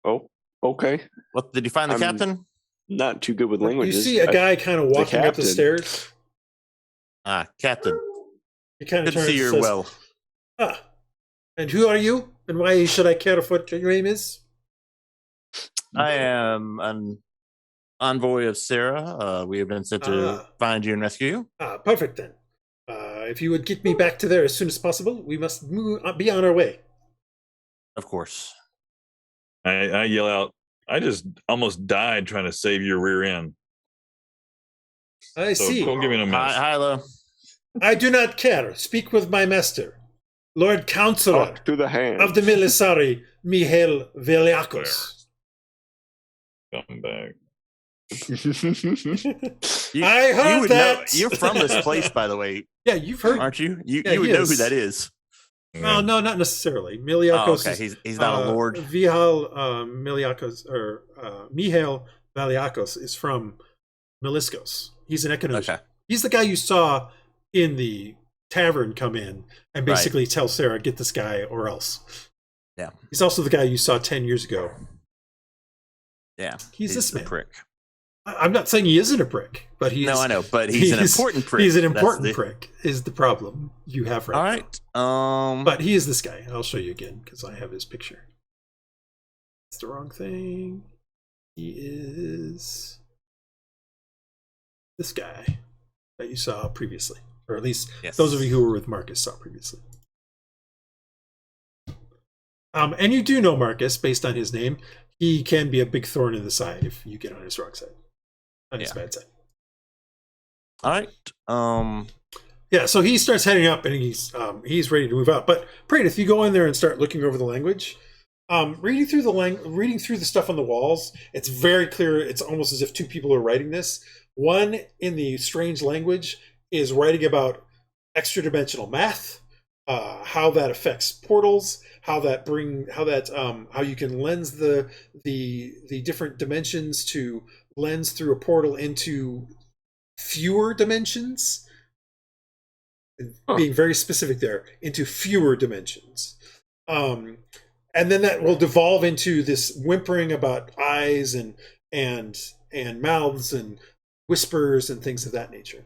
Oh, okay. What did you find the captain? Not too good with You languages. see a guy kind of walking up the captain. stairs. Captain. He kind Good of to see you're well. And who are you? And why should I care what your name is? I am an envoy of Sarah. We have been sent to find you and rescue you. Perfect then. If you would get me back to there as soon as possible, we must be on our way. Of course. I yell out, I just almost died trying to save your rear end. I see. Don't give me no mess. Hylough. I do not care. Speak with my master, Lord Counselor Talk to the hand. of the Military, Mihail Veliakos. Come back. I heard that. You're from this place, by the way. Yeah, you've heard, aren't you? You Yeah, would he know is. who that is. No, not necessarily. Miliakos. Okay, he's not a lord. Vihal Miliakos or Mihail Valiakos is from Miliskos. He's an Economist. Okay. He's the guy you saw in the tavern come in and basically tell Sarah, get this guy or else. Yeah. He's also the guy you saw 10 years ago. Yeah. He's this the man. prick. I'm not saying he isn't a prick, but he's... No, I know, but he's an important prick. He's an important prick is the problem you have right All now. right. But he is this guy. I'll show you again because I have his picture. It's the wrong thing. He is this guy that you saw previously. Or at least those of you who were with Marcus saw previously. And you do know Marcus based on his name. He can be a big thorn in the side if you get on his wrong side. On his bad side. All right. Yeah, so he starts heading up and he's ready to move out. But Praedyth, you go in there and start looking over the language. Reading through the stuff on the walls, it's very clear. It's almost as if two people are writing this. One in the strange language is writing about extra dimensional math, how that affects portals, how you can lens the different dimensions to lens through a portal into fewer dimensions. Being very specific there, into fewer dimensions. And then that will devolve into this whimpering about eyes and mouths and whispers and things of that nature.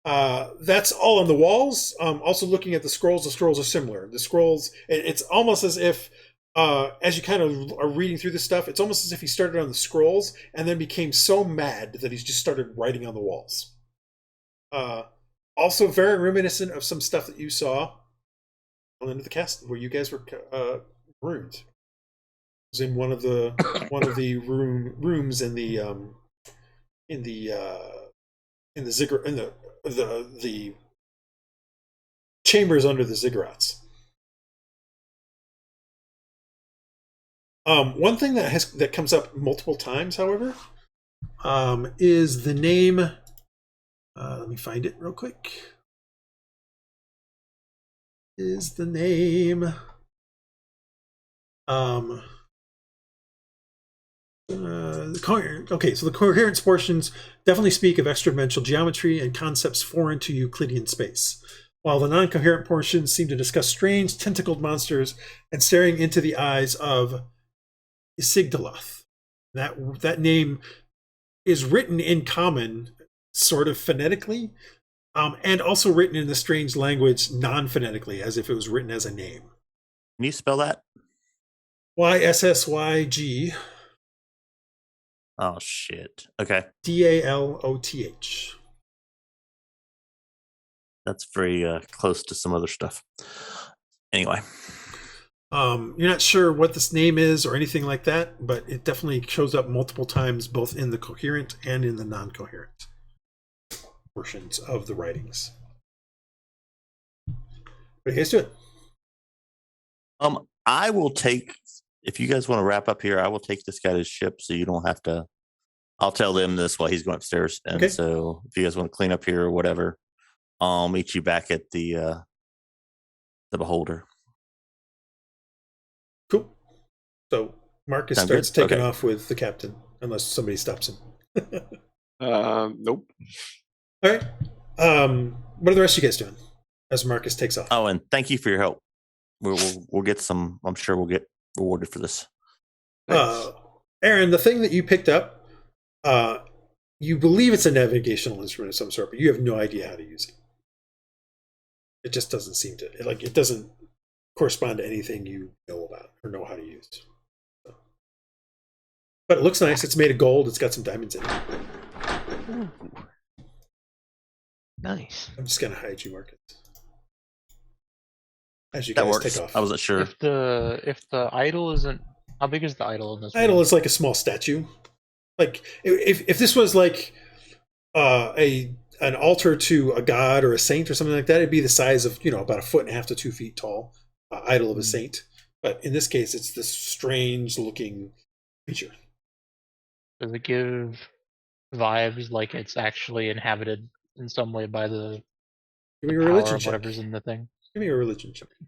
That's all on the walls. Also looking at the scrolls are similar. The scrolls, it's almost as if as you kind of are reading through this stuff, it's almost as if he started on the scrolls and then became so mad that he's just started writing on the walls. Also very reminiscent of some stuff that you saw on into the castle where you guys were ruined. It was in one of the rooms in the chambers under the ziggurats. One thing that comes up multiple times, however, is the name. Let me find it real quick. Is the name okay, so the coherence portions definitely speak of extra-dimensional geometry and concepts foreign to Euclidean space, while the non-coherent portions seem to discuss strange tentacled monsters and staring into the eyes of Isigdaloth. That name is written in common, sort of phonetically, and also written in the strange language non-phonetically, as if it was written as a name. Can you spell that? YSSYG. Oh shit. Okay. DALOTH. That's very close to some other stuff. Anyway. You're not sure what this name is or anything like that, but it definitely shows up multiple times, both in the coherent and in the non-coherent portions of the writings. What do you guys doing? I will take, if you guys want to wrap up here, I will take this guy to his ship so you don't have to. I'll tell them this while he's going upstairs. And okay. So if you guys want to clean up here or whatever, I'll meet you back at the Beholder. Cool. So Marcus Sound starts good? taking Okay. off with the captain, unless somebody stops him. Nope. All right. What are the rest of you guys doing as Marcus takes off? Oh, and thank you for your help. We'll get some. I'm sure we'll get rewarded for this. Aaron, the thing that you picked up, you believe it's a navigational instrument of some sort, but you have no idea how to use it. It just doesn't seem to it doesn't correspond to anything you know about or know how to use. So. But it looks nice. It's made of gold. It's got some diamonds in it. Ooh. Nice. I'm just gonna hide you, Marcus. As you That guys works. take off. I wasn't sure. If the idol isn't, how big is the idol in this? Idol room? is like a small statue. Like if this was like an altar to a god or a saint or something like that, it'd be the size of about 1.5 to 2 feet tall. Idol of a saint. But in this case, it's this strange looking creature. Does it give vibes like it's actually inhabited in some way by the Give me a power religion of check. whatever's in the thing? Give me a religion check. All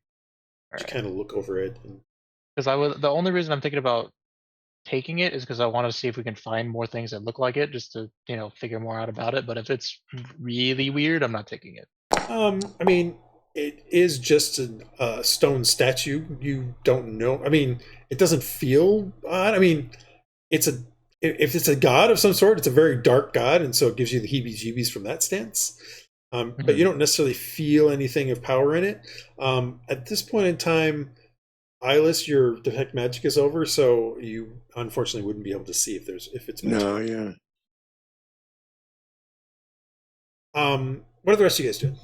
Just right. kind of look over it. And... Because the only reason I'm thinking about taking it is because I want to see if we can find more things that look like it, just to figure more out about it. But if it's really weird, I'm not taking it. I mean, it is just a stone statue. You don't know. I mean, it doesn't feel odd. I mean, if it's a god of some sort, it's a very dark god, and so it gives you the heebie-jeebies from that stance. But you don't necessarily feel anything of power in it. At this point in time, Iylis, your detect magic is over, so you unfortunately wouldn't be able to see if it's magic. No, yeah. What are the rest of you guys doing?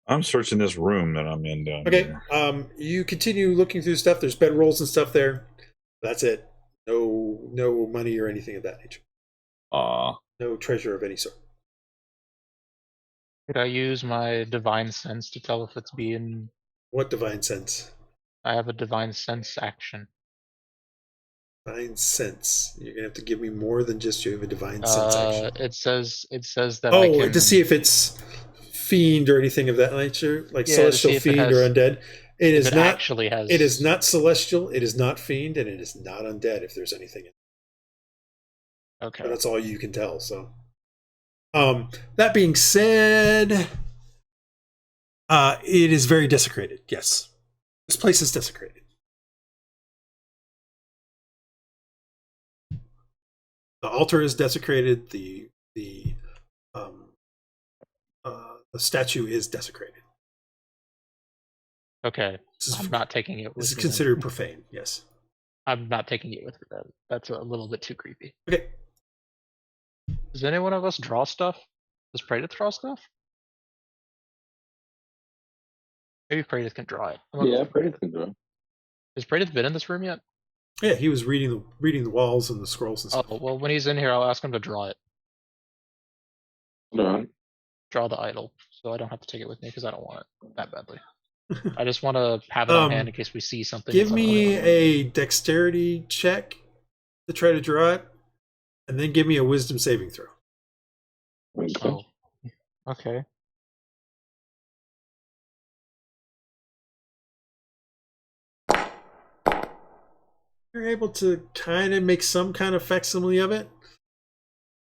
I'm searching this room that I'm in down Okay. here. You continue looking through stuff. There's bedrolls and stuff there. That's it. No money or anything of that nature. No treasure of any sort. Could I use my divine sense to tell if it's being? What divine sense? I have a divine sense action. Divine sense. You're gonna have to give me more than just you have a divine sense action. It says that I can to see if it's fiend or anything of that nature, like Yeah, to see celestial if it fiend has- or undead. It is it not. actually has. It is not celestial. It is not fiend, and it is not undead. If there's anything, Okay. but that's all you can tell. So, that being said, it is very desecrated. Yes, this place is desecrated. The altar is desecrated. The statue is desecrated. Okay. This I'm is, not taking it. this is with me then. considered profane. Yes. I'm not taking it with me then. That's a little bit too creepy. Okay. Does any one of us draw stuff? Does Praedyth draw stuff? Maybe Praedyth can draw it. Yeah, Praedyth can draw. Has Praedyth been in this room yet? Yeah, he was reading the walls and the scrolls and stuff. Oh, well, when he's in here, I'll ask him to draw it. No. Draw the idol, so I don't have to take it with me because I don't want it that badly. I just want to have it on hand in case we see something. Give that's me unrelated. a dexterity check to try to draw it, and then give me a wisdom saving throw. Okay. Oh, okay. You're able to kind of make some kind of facsimile of it.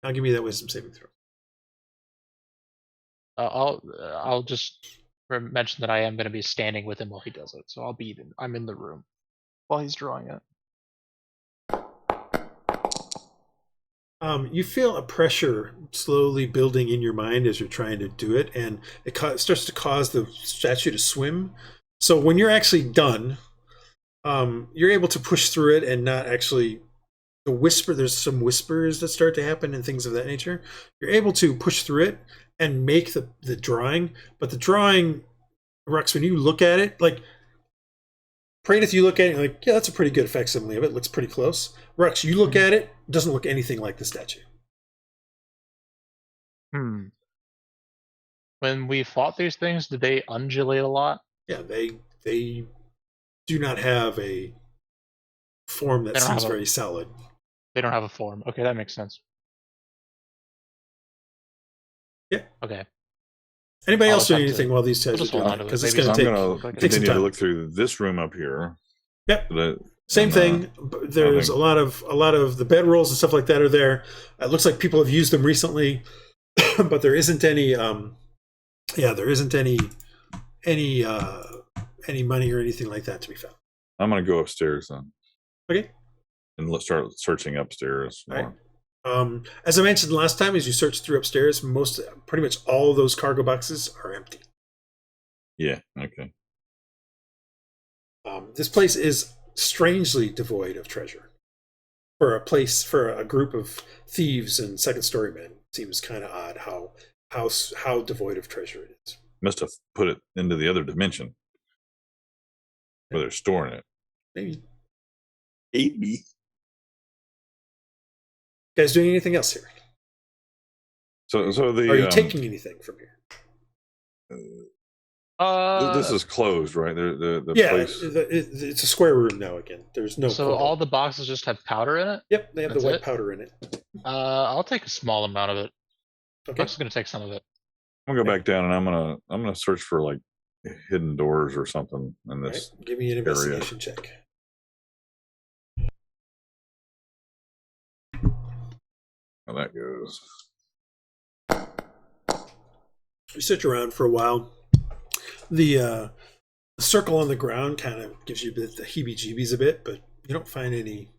Now give me that wisdom saving throw. I'll just mention that I am going to be standing with him while he does it, so I'm in the room while he's drawing it. You feel a pressure slowly building in your mind as you're trying to do it, and it starts to cause the statue to swim. So when you're actually done, you're able to push through it and not actually there's some whispers that start to happen and things of that nature. You're able to push through it and make the drawing, but the drawing, Rhux, when you look at it, like Praedyth, you look at it like, yeah, that's a pretty good facsimile of it. Looks pretty close. Rhux, you look at it, doesn't look anything like the statue. When we fought these things, did they undulate a lot? Yeah, they do not have a form that seems very solid. They don't have a form. Okay, that makes sense. Yeah. Okay. Anybody I'll else doing have anything to- while these guys I'll are just doing hold it? on to it. Because it's Maybe going to I'm take going to take some continue to time. look through this room up here. Yep. Same thing. There's a lot of the bedrolls and stuff like that are there. It looks like people have used them recently, but there isn't any. There isn't any money or anything like that to be found. I'm gonna go upstairs then. Okay. And let's start searching upstairs. All right. As I mentioned last time, as you search through upstairs, pretty much all of those cargo boxes are empty. Yeah. Okay. This place is strangely devoid of treasure. For a group of thieves and second-story men, it seems kind of odd how devoid of treasure it is. Must have put it into the other dimension where they're storing it. Maybe. Maybe. You guys doing anything else here? So the are you taking anything from here? This is closed, right? The place. It's a square room now. Again, there's no. So all the boxes just have powder in it. Yep, they have That's the white it? powder in it. I'll take a small amount of it. Okay. I'm just gonna take some of it. I'm gonna go back down and I'm gonna search for like hidden doors or something in this. Right. Give me an investigation check. How that goes. You search around for a while. The circle on the ground kind of gives you a bit the heebie-jeebies a bit, but you don't find any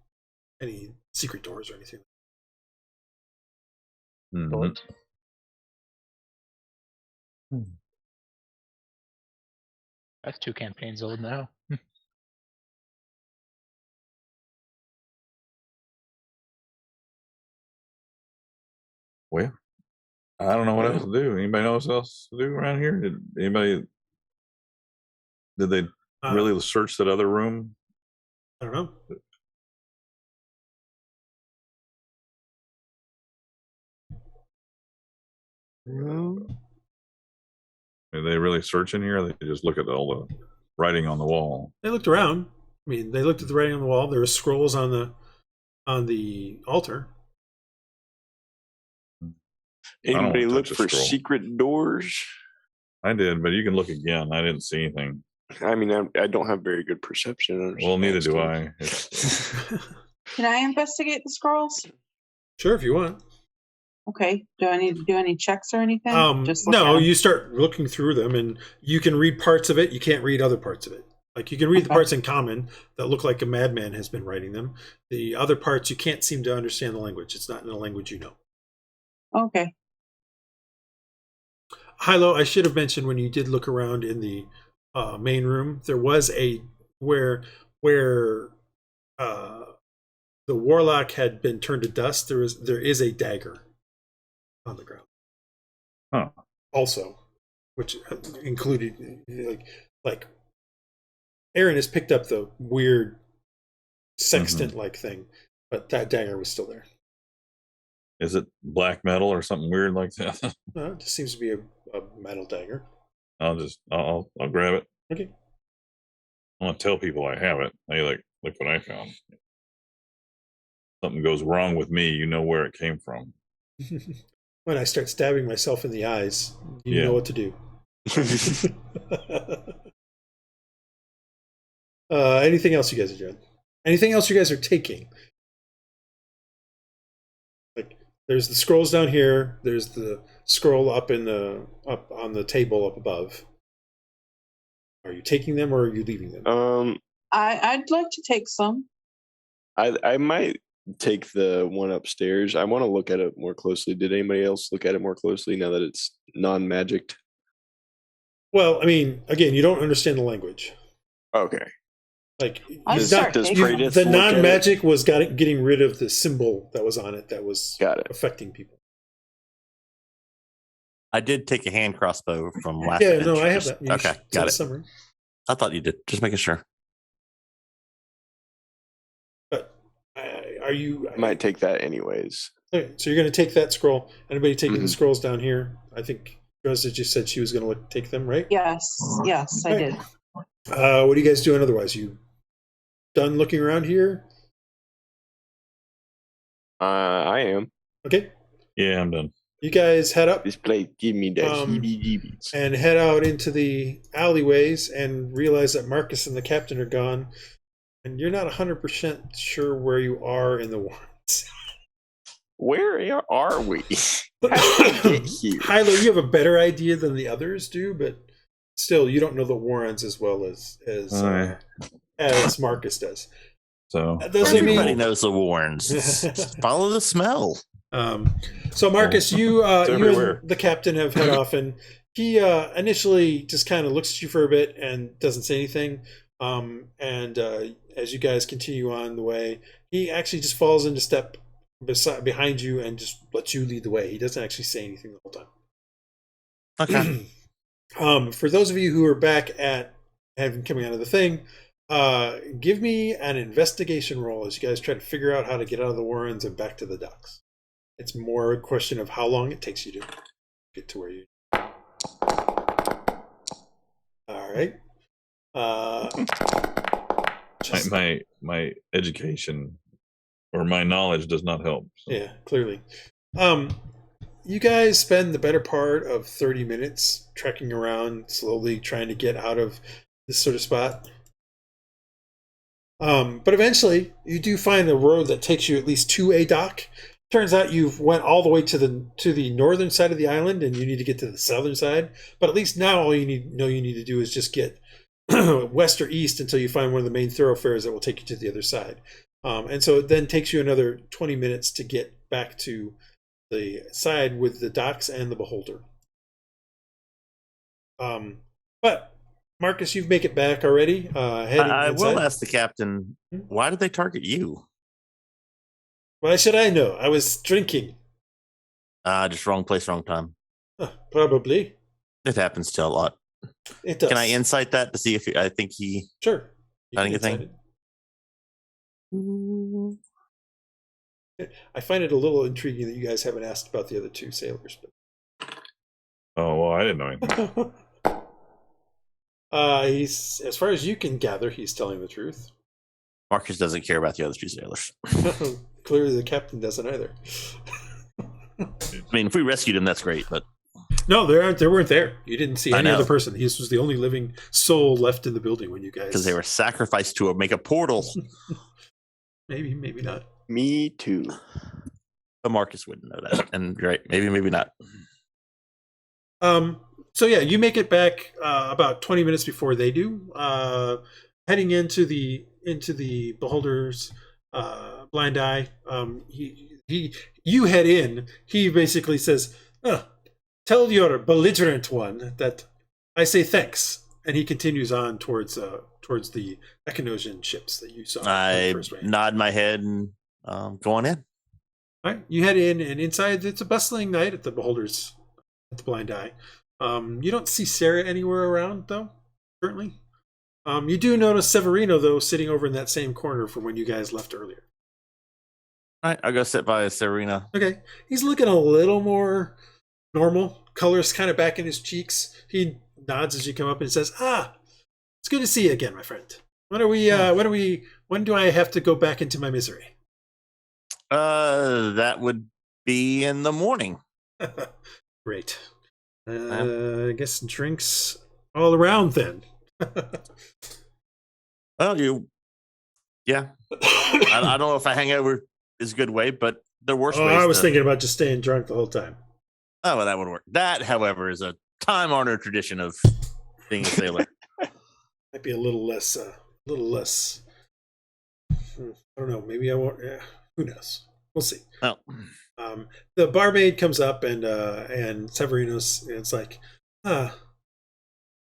secret doors or anything. Mm-hmm. That's 2 campaigns old now. Well, I don't know what else to do. Anybody know what else to do around here? Did they really search that other room? I don't know. Are they really searching here? Or they just look at all the writing on the wall? They looked around. I mean, they looked at the writing on the wall. There were scrolls on the altar. Anybody look for secret doors? I did, but you can look again. I didn't see anything. I mean, I don't have very good perception. Well, neither do I. Can I investigate the scrolls? Sure, if you want. Okay. Do I need to do any checks or anything? No, you start looking through them, and you can read parts of it. You can't read other parts of it. Like, you can read the parts in common that look like a madman has been writing them. The other parts, you can't seem to understand the language. It's not in a language you know. Okay. Hylough, I should have mentioned when you did look around in the main room, there was where the Warlock had been turned to dust. There is a dagger on the ground. Huh. Also, which included like Aaron has picked up the weird sextant-like thing, but that dagger was still there. Is it black metal or something weird like that? No, it just seems to be a metal dagger. I'll grab it. Okay. I want to tell people I have it. Hey, look what I found. Something goes wrong with me, you know where it came from. When I start stabbing myself in the eyes, you know what to do. Anything else you guys are doing? Anything else you guys are taking? Like, there's the scrolls down here. There's the scroll up on the table up above. Are you taking them or are you leaving them? I'd like to take some. I might take the one upstairs. I want to look at it more closely. Did anybody else look at it more closely now that it's non-magicked? Well, I mean, again, you don't understand the language. Okay. Like, the non-magic was getting rid of the symbol that was on it that was affecting people. I did take a hand crossbow from last. Yeah, no, I have that. Okay, got it. Summary. I thought you did. Just making sure. But I might take that anyways. Okay, so you're going to take that scroll. Anybody taking the scrolls down here? I think Dresd'a just said she was going to take them, right? Yes, I did. What are you guys doing otherwise? You done looking around here? I am. Okay. Yeah, I'm done. You guys head up. This place give me that heebie-jeebies. And head out into the alleyways and realize that Marcus and the captain are gone. and you're not 100% sure where you are in the warrants. Where are we? How did we get here? Hylough, you have a better idea than the others do, but still, you don't know the warrens as well as Marcus does. So everybody knows the warrens. Just follow the smell. So Marcus, you and the captain have head off, and he initially just kind of looks at you for a bit and doesn't say anything. And as you guys continue on the way, he actually just falls into step behind you and just lets you lead the way. He doesn't actually say anything the whole time. Okay. For those of you who are back at coming out of the thing, give me an investigation roll as you guys try to figure out how to get out of the warrens and back to the docks. It's more a question of how long it takes you to get to where you. All right. My education or my knowledge does not help. So. Yeah, clearly. You guys spend the better part of 30 minutes trekking around, slowly trying to get out of this sort of spot. But eventually, you do find a road that takes you at least to a dock. Turns out you've went all the way to the northern side of the island, and you need to get to the southern side. But at least now, all you need to do is just get west or east until you find one of the main thoroughfares that will take you to the other side. And so it then takes you another 20 minutes to get back to the side with the docks and the beholder. But Marcus, you make it back already. I will ask the captain, why did they target you? Why should I know? I was drinking. Just wrong place, wrong time. Probably. It happens to a lot. It does. Can I insight that to see if I think he... Sure. Anything? I find it a little intriguing that you guys haven't asked about the other two sailors. But... Oh, well, I didn't know anything. He's, as far as you can gather, he's telling the truth. Marcus doesn't care about the other two sailors. Clearly the captain doesn't either. I mean, if we rescued him, that's great, but... No, they weren't there. You didn't see any other person. He was the only living soul left in the building when you guys... Because they were sacrificed to make a portal. Maybe not. Me too. But Marcus wouldn't know that. And right, maybe not. So yeah, you make it back about 20 minutes before they do. Heading into the beholder's blind eye. You head in. He basically says, "Tell your belligerent one that I say thanks." And he continues on towards the Echinosian ships that you saw. I nod my head and go on in. All right, you head in, and inside it's a bustling night at the beholder's at the blind eye. You don't see Sarah anywhere around though. Currently. You do notice Severino, though, sitting over in that same corner from when you guys left earlier. All right, I'll go sit by Severino. Okay. He's looking a little more normal. Color's kind of back in his cheeks. He nods as you come up and says, it's good to see you again, my friend. When do I have to go back into my misery? That would be in the morning. Great. I guess drinks all around then. Well, yeah. I don't know if I hang over is a good way, but the worst way. I was thinking about just staying drunk the whole time. Oh, well, that would work. That, however, is a time-honored tradition of being a sailor. Might be a little less. I don't know. Maybe I won't. Who knows? We'll see. Oh. The barmaid comes up and Severino's. And it's like,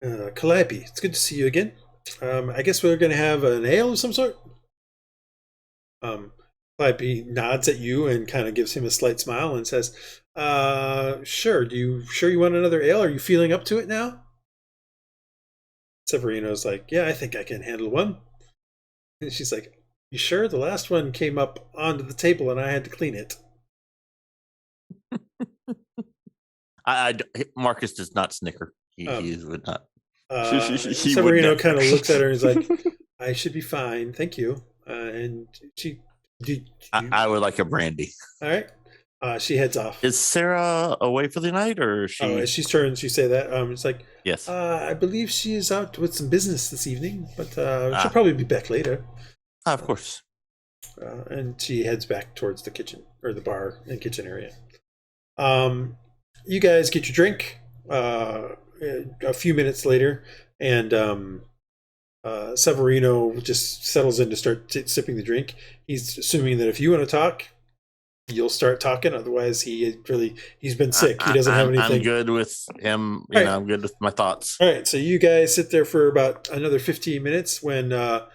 Calliope, it's good to see you again. I guess we're going to have an ale of some sort. Calliope nods at you and kind of gives him a slight smile and says, sure. You want another ale? Are you feeling up to it now? Severino's like, yeah, I think I can handle one. And she's like, you sure? The last one came up onto the table and I had to clean it. Marcus does not snicker. He would not. Severino kind of looks at her and is like, I should be fine, thank you. And she I would like a brandy. All right. She heads off. Is Sarah away for the night, or is she? As she turns, you say that. It's like, yes. I believe she is out with some business this evening, but she'll probably be back later. Of course. And she heads back towards the kitchen, or the bar and kitchen area. You guys get your drink a few minutes later, and Severino just settles in to start sipping the drink. He's assuming that if you want to talk, you'll start talking. Otherwise, he's been sick. He doesn't have anything. I'm good with him. Right. I'm good with my thoughts. All right, so you guys sit there for about another 15 minutes when the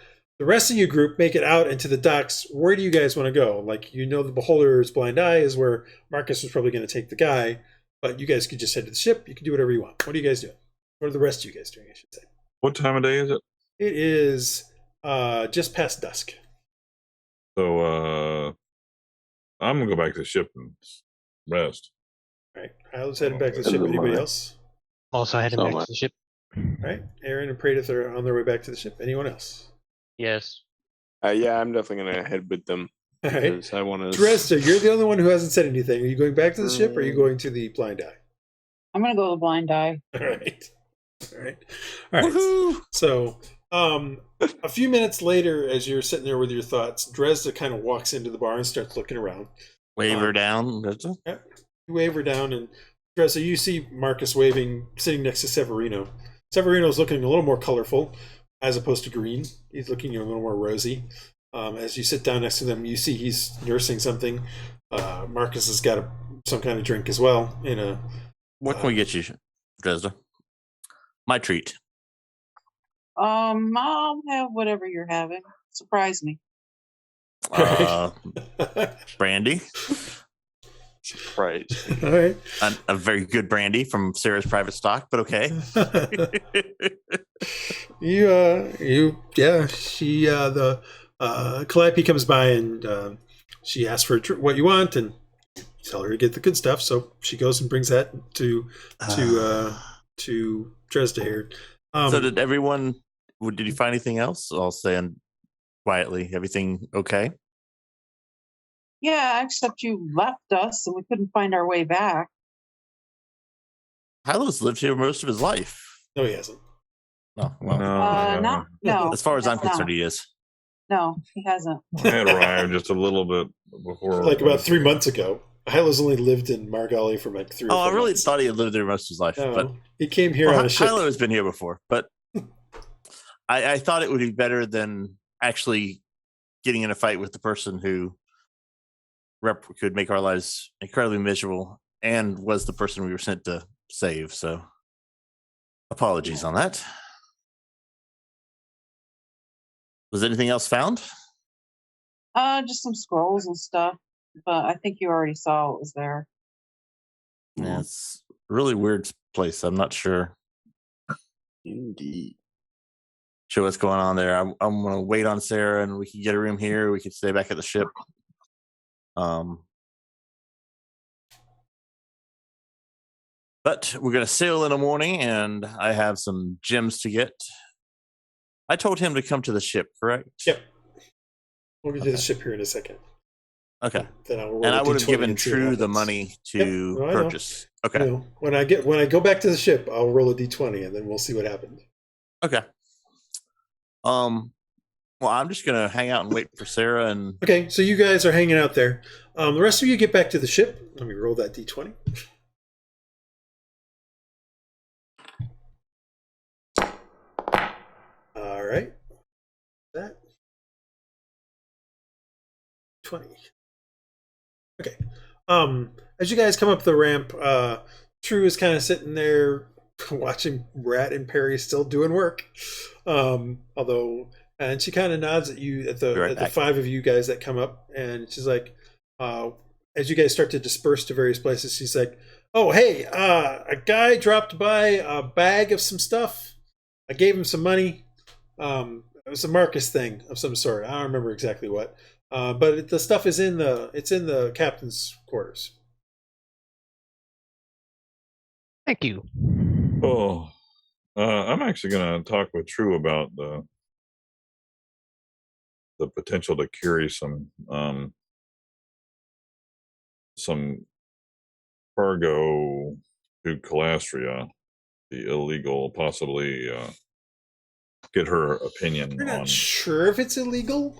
rest of your group make it out into the docks. Where do you guys want to go? Like, the Beholder's Blind Eye is where Marcus was probably going to take the guy, but you guys could just head to the ship. You can do whatever you want. What are you guys doing? What are the rest of you guys doing, I should say? What time of day is it? It is just past dusk. So I'm going to go back to the ship and rest. All right, Hylough's heading back to the ship. Anybody else? Also heading back to the ship. All right, Aaron and Praedyth are on their way back to the ship. Anyone else? Yes. Yeah, I'm definitely gonna head with them. All right. Because I want to. Dresd'a, you're the only one who hasn't said anything. Are you going back to the ship, or are you going to the Blind Eye? I'm gonna go with the Blind Eye. All right. Woohoo! So, a few minutes later, as you're sitting there with your thoughts, Dresd'a kind of walks into the bar and starts looking around. Wave her down. Yeah, you wave her down, and Dresd'a, you see Marcus waving, sitting next to Severino. Severino's looking a little more colorful, as opposed to green. He's looking a little more rosy. As you sit down next to them, you see he's nursing something. Marcus has got some kind of drink as well. What can we get you, Dresd'a? My treat. I'll have whatever you're having. Surprise me. Brandy. Surprise. All right. A very good brandy from Sarah's private stock, but okay. Calliope comes by and she asks for what you want, and you tell her to get the good stuff. So she goes and brings that to Dresd'a here. So did everyone? Did you find anything else? I'll say quietly. Everything okay? Yeah, except you left us and we couldn't find our way back. Hylough's lived here most of his life. No, he hasn't. No, well, no. As far as I'm concerned, he is. No, he hasn't. I had arrived just a little bit before. Like about 3 months ago. Hylough's only lived in Margali for like 3 or 4 months. I really thought he had lived there most of his life. No, but he came here on a ship. Hylough has been here before, but I thought it would be better than actually getting in a fight with the person who could make our lives incredibly miserable and was the person we were sent to save. So apologies on that. Was anything else found? Just some scrolls and stuff, but I think you already saw what was there. Yeah, it's a really weird place. I'm not sure. Indeed. Sure what's going on there. I'm going to wait on Sarah, and we can get a room here. We can stay back at the ship. But we're going to sail in the morning, and I have some gems to get. I told him to come to the ship, correct? Yep. We'll get to the ship here in a second. Okay. Then and I would have given True the money to purchase. Okay. When I go back to the ship, I'll roll a d20 and then we'll see what happens. Okay. Well, I'm just gonna hang out and wait for Sarah and. Okay, so you guys are hanging out there. The rest of you get back to the ship. Let me roll that d20. All right. That 20. Okay. As you guys come up the ramp, True is kind of sitting there watching Rat and Perry still doing work. And she kind of nods at you at the 5 of you guys that come up, and she's like, as you guys start to disperse to various places, she's like, "Oh, hey, a guy dropped by a bag of some stuff. I gave him some money. It was a Marcus thing of some sort. I don't remember exactly what. But the stuff is in the captain's quarters." Thank you. Oh, I'm actually going to talk with True about the potential to carry some cargo to Calastria, the illegal, possibly get her opinion. You're not on. sure if it's illegal.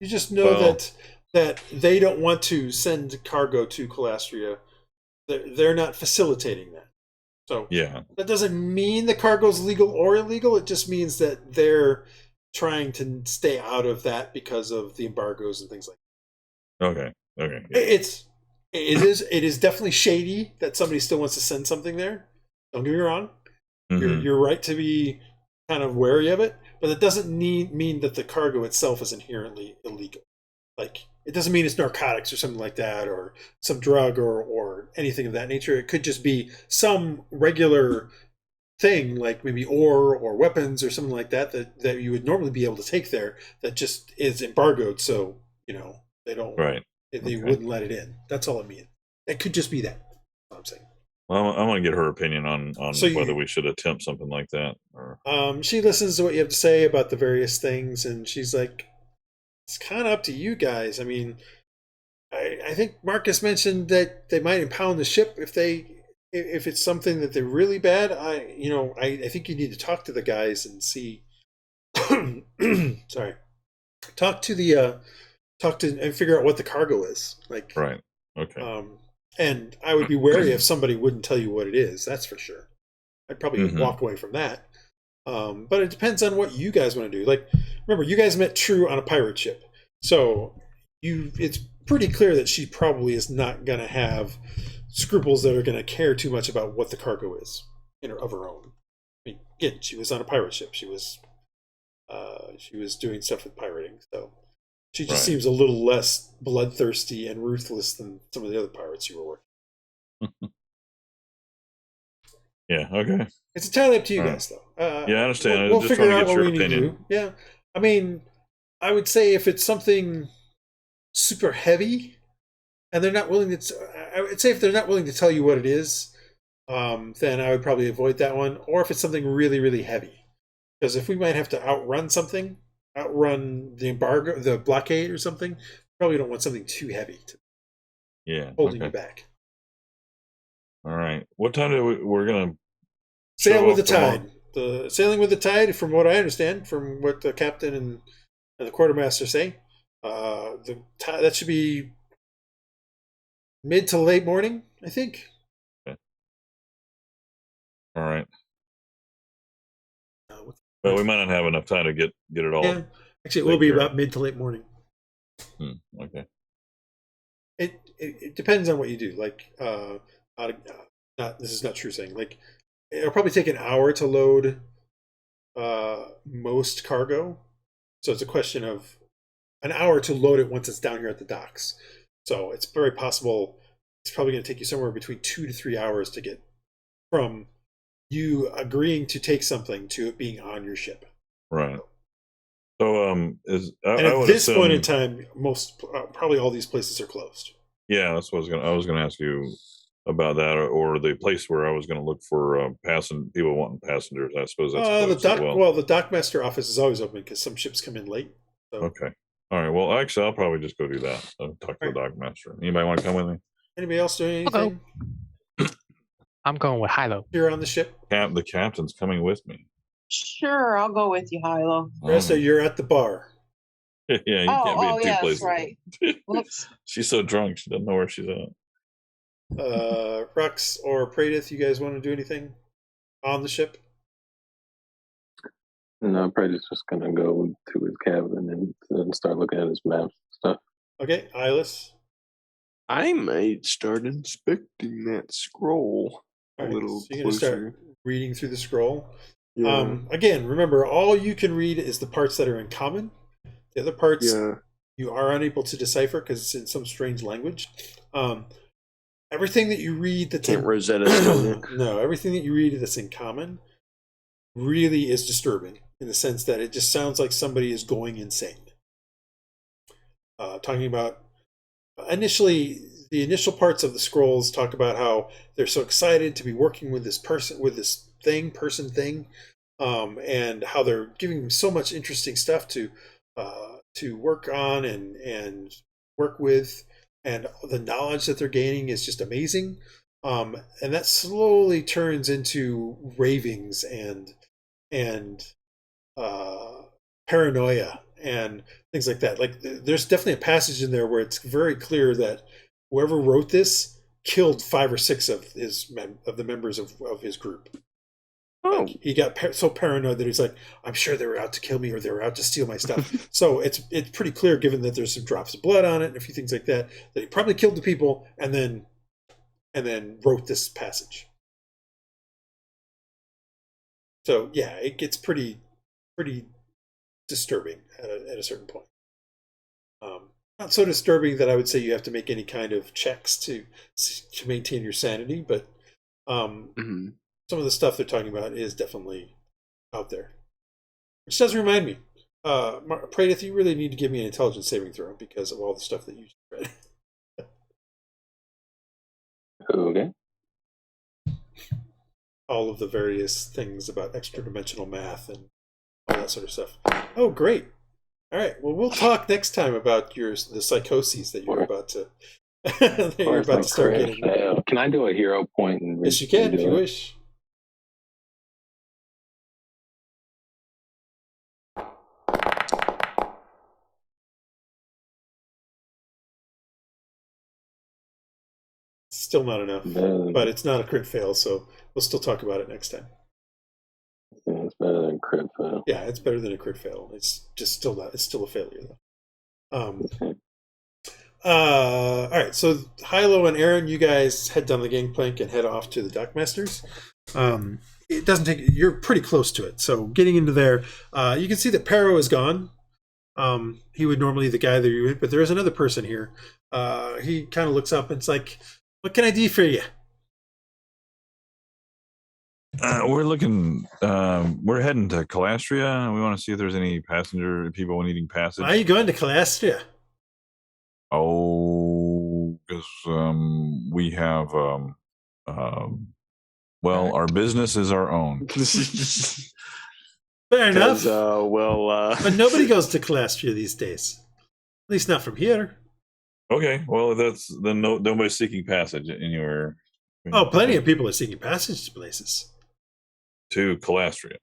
You just know that they don't want to send cargo to Calastria. They're not facilitating that. So that doesn't mean the cargo's legal or illegal. It just means that they're trying to stay out of that because of the embargoes and things like that. Okay. It is definitely shady that somebody still wants to send something there. Don't get me wrong. You're right to be kind of wary of it, but it doesn't mean that the cargo itself is inherently illegal. Like, it doesn't mean it's narcotics or something like that, or some drug or anything of that nature. It could just be some regular thing, like maybe ore or weapons or something like that you would normally be able to take there that just is embargoed, so they don't they wouldn't let it in. That's all it means. It could just be that. That's what I'm saying. Well, I want to get her opinion on whether we should attempt something like that. Or... she listens to what you have to say about the various things, and she's like, it's kind of up to you guys. I mean, I think Marcus mentioned that they might impound the ship if it's something that they're really bad. I think you need to talk to the guys and see. Sorry, talk to and figure out what the cargo is. Like, right. Okay. And I would be wary if somebody wouldn't tell you what it is. That's for sure. I'd probably walk away from that. But it depends on what you guys want to do. Like, remember, you guys met True on a pirate ship, so it's pretty clear that she probably is not going to have scruples that are going to care too much about what the cargo is of her own. I mean, again, she was on a pirate ship. She was doing stuff with pirating, so she just seems a little less bloodthirsty and ruthless than some of the other pirates you were working. Yeah. Okay. It's entirely up to you guys, though. I understand. We'll figure out what we need to do. Yeah. I mean, I would say if it's something super heavy, and they're not willing to, I would say if they're not willing to tell you what it is, then I would probably avoid that one. Or if it's something really, really heavy, because if we might have to outrun the embargo, the blockade or something, probably don't want something too heavy to holding you back. All right. What time we're gonna sail with the tide? The sailing with the tide, from what I understand, from what the captain and the quartermaster say, that should be mid to late morning, I think. Okay. All right. Well, we might not have enough time to get it all. Yeah, actually, it will be about mid to late morning. Okay. It depends on what you do. Like, this is not true saying. Like, it'll probably take an hour to load most cargo, so it's a question of an hour to load it once it's down here at the docks. So it's very possible it's probably going to take you somewhere between 2 to 3 hours to get from you agreeing to take something to it being on your ship. Right. So at this point in time, probably all these places are closed. Yeah, that's what I was gonna ask you about that, or the place where I was gonna look for people wanting passengers. I suppose that's the dockmaster office is always open because some ships come in late. So. Okay. All right. Well, actually, I'll probably just go do that. I'll talk to the dockmaster. Anybody want to come with me? Anybody else doing anything? I'm going with Hylough. You're on the ship? The captain's coming with me. Sure, I'll go with you, Hylough. Dresd'a, you're at the bar. Yeah, you can't be in two places. That's right. Whoops. She's so drunk, she doesn't know where she's at. Rhux or Praedyth, you guys want to do anything on the ship? No, Praedyth's just going to go to his cabin and start looking at his maps and stuff. Okay, Iylis? I might start inspecting that scroll a little so you're closer. You're going to start reading through the scroll. Yeah. Again, remember, all you can read is the parts that are in common. The other parts you are unable to decipher because it's in some strange language. Everything that you read that's everything that you read that's in common really is disturbing in the sense that it just sounds like somebody is going insane. Talking about the initial parts of the scrolls talk about how they're so excited to be working with this person thing, and how they're giving them so much interesting stuff to work on and work with, and the knowledge that they're gaining is just amazing. And that slowly turns into ravings and paranoia and things like that. Like there's definitely a passage in there where it's very clear that whoever wrote this killed 5 or 6 of the members of his group. Oh, like, he got so paranoid that he's like, I'm sure they were out to kill me or they were out to steal my stuff. So it's pretty clear, given that there's some drops of blood on it and a few things like that, that he probably killed the people and then wrote this passage. So yeah, it gets pretty disturbing at a certain point. Not so disturbing that I would say you have to make any kind of checks to maintain your sanity, but some of the stuff they're talking about is definitely out there. Which does remind me, Praedyth, you really need to give me an intelligence saving throw because of all the stuff that you just read. Okay. All of the various things about extra-dimensional math and all that sort of stuff. Oh, great. All right. Well, we'll talk next time about the psychoses that you're about to start getting. Can I do a hero point? Yes, you can if you wish. Still not enough, but it's not a crit fail, so we'll still talk about it next time. Yeah, it's better than a crit fail. Yeah, it's better than a crit fail. It's just still not. It's still a failure though. All right. So Hylough and Aaron, you guys head down the gangplank and head off to the dockmasters. It doesn't take. You're pretty close to it. So getting into there, you can see that Pero is gone. He would normally be the guy that you would, but there is another person here. He kind of looks up and it's like, "What can I do for you?" We're looking. We're heading to Calastria. We want to see if there's any people needing passage. Why are you going to Calastria? Oh, because we have. Well, our business is our own. Fair enough. But nobody goes to Calastria these days. At least not from here. Okay, well, then nobody's seeking passage anywhere. Oh, plenty of people are seeking passage to places. To Calastria.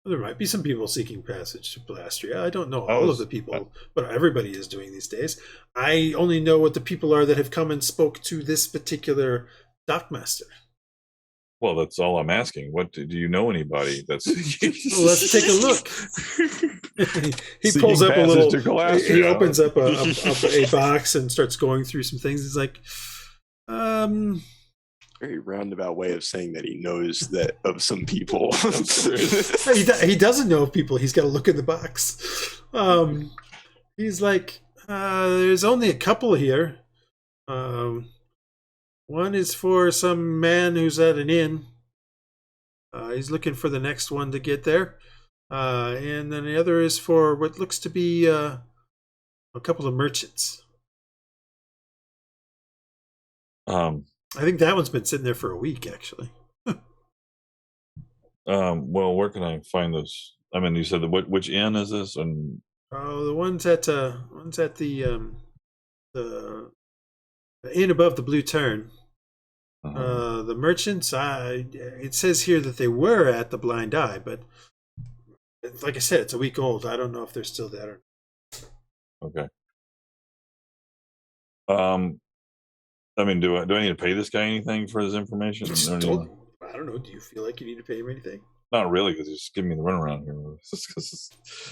There might be some people seeking passage to Calastria. I don't know all of the people, what everybody is doing these days. I only know what the people are that have come and spoke to this particular dockmaster. Well, that's all I'm asking. What do you know anybody that's? Well, let's take a look. He pulls up a little. He opens up a box and starts going through some things. He's like, very roundabout way of saying that he knows that of some people. He doesn't know of people. He's got to look in the box. He's like, there's only a couple here. One is for some man who's at an inn. He's looking for the next one to get there. And then the other is for what looks to be a couple of merchants. I think that one's been sitting there for a week, actually. Well, where can I find those? I mean, you said which inn is this? And the one's at the inn above the Blue Turn. The merchants, it says here that they were at the Blind Eye, but like I said, it's a week old. I don't know if they're still there. Okay. I mean, do I need to pay this guy anything for his information? I don't know. Do you feel like you need to pay him anything? Not really, because he's just giving me the runaround here.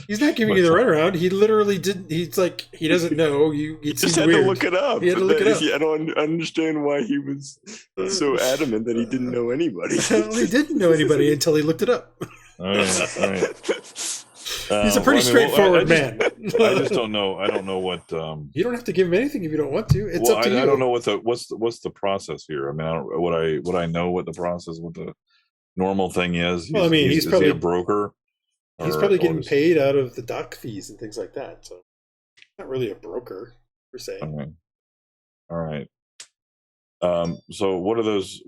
He's not giving you the runaround. He literally didn't. He's like, he doesn't know. He just had to look it up. He had to look it up. I don't understand why he was so adamant that he didn't know anybody. Well, he didn't know anybody until he looked it up. All right. He's a pretty straightforward man. I just don't know. I don't know what. You don't have to give him anything if you don't want to. It's up to you. I don't know what's the process here. I mean, would I know what the process, what the normal thing is? Well, I mean, he's probably a broker. He's probably getting paid out of the dock fees and things like that. So, not really a broker per se. Okay. All right. So what are those?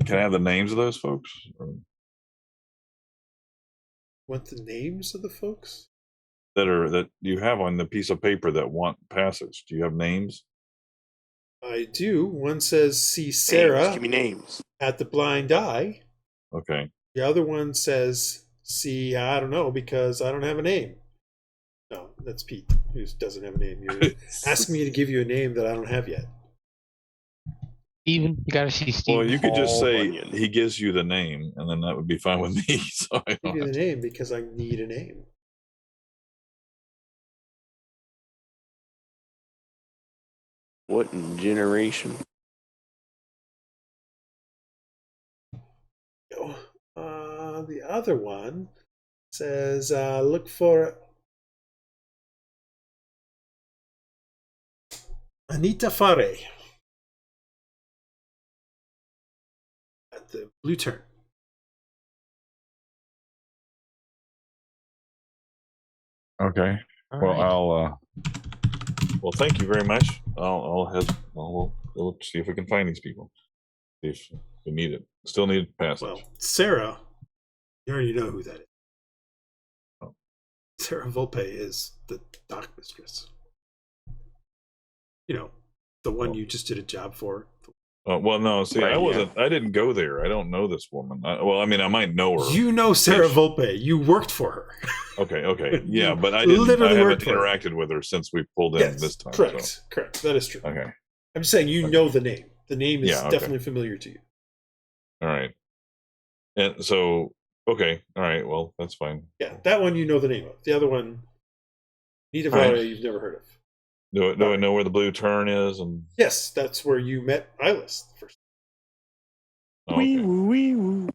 Can I have the names of those folks? Want the names of the folks that you have on the piece of paper that want passage? Do you have names? I do. One says, "See Sarah." Give me names. At the Blind Eye. Okay. The other one says, See, I don't know, because I don't have a name. No, that's Pete, who doesn't have a name. You're asking me to give you a name that I don't have yet. Steven, you gotta see Steven. Well, you could just say Onion. he gives you the name, and then that would be fine with me. So I Give don't you have the to- name because I need a name. What generation? The other one says, look for Anita Fare at the blue turn. Okay. All Well, right. I'll. Well, thank you very much. I'll go see if we can find these people. See if we need it. Still need passage. Well, Sarah, you already know who that is. Oh. Sarah Volpe is the dock mistress. You know, the one you just did a job for. Well, no. See, Right, I yeah. wasn't. I didn't go there. I don't know this woman. I mean, I might know her. You know Sarah Volpe. You worked for her. Okay. Yeah, You but I didn't. literally I haven't worked for her. interacted with her since we pulled in Yes, this time. correct. So. Correct. That is true. Okay. I'm just saying you know the name. The name is Yeah, okay. definitely familiar to you. All right. And so, okay. All right. Well, that's fine. Yeah, that one you know the name of. The other one, Nita All right. Vara, you've never heard of. Do I know where the blue turn is? And Yes, that's where you met Iylis the first oh, okay.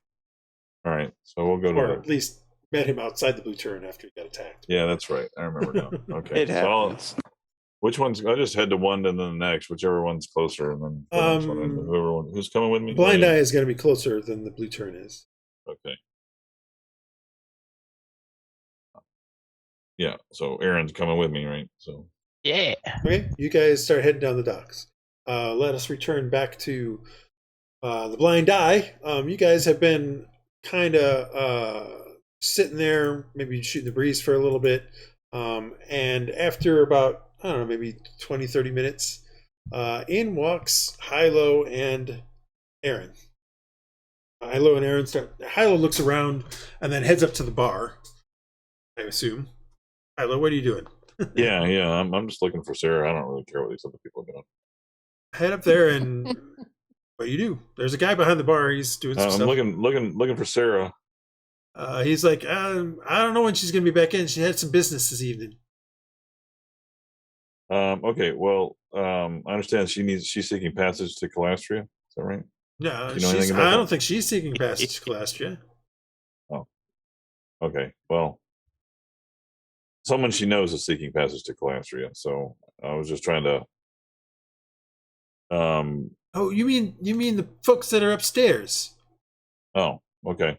All right. So we'll go time. Or to. at least met him outside the blue turn after he got attacked. Yeah, that's right. I remember now. Okay. It happens. Which one's? I just head to one and then the next, whichever one's closer, and then the next one, and who's coming with me. Blind Eye is going to be closer than the blue turn is. Okay. Yeah. So Aaron's coming with me, right? So. Yeah. Okay, you guys start heading down the docks. Let us return back to the Blind Eye. You guys have been kind of sitting there, maybe shooting the breeze for a little bit. And after about, I don't know, maybe 20, 30 minutes, in walks Hylough and Aaron. Hylough and Aaron start. Hylough looks around and then heads up to the bar, I assume. Hylough, what are you doing? Yeah. I'm just looking for Sarah. I don't really care what these other people are doing. Head up there and what do you do? There's a guy behind the bar. He's doing some I'm stuff. looking for Sarah. He's like, I don't know when she's going to be back in. She had some business this evening. Okay. Well, I understand she's seeking passage to Calastria. Is that right? No, Do you know anything about I that? don't think she's seeking passage to Calastria. Oh. Okay. Well, someone she knows is seeking passage to Calastria. So I was just trying to. Oh, you mean the folks that are upstairs? Oh. Okay. I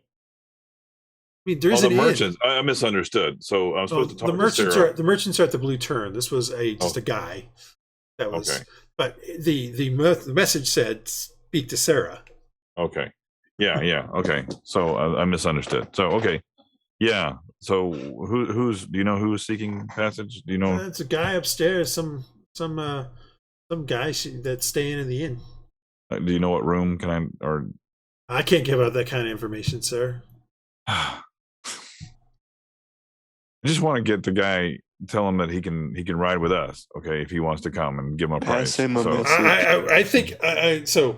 mean, there's an the inn. merchants. I misunderstood. So I'm supposed to talk the merchants to Sarah. the merchants are at the blue turn. This was just a guy that was. Okay. But the message said speak to Sarah. Okay. Yeah. Okay. So I misunderstood. So okay. Yeah. So who's? Do you know who's seeking passage? Do you know? It's a guy upstairs. Some guy that's staying in the inn. Do you know what room? Can I or? I can't give out that kind of information, sir. I just want to get the guy. Tell him that he can ride with us. Okay, if he wants to come and give him a price. Pass him a message. I think so.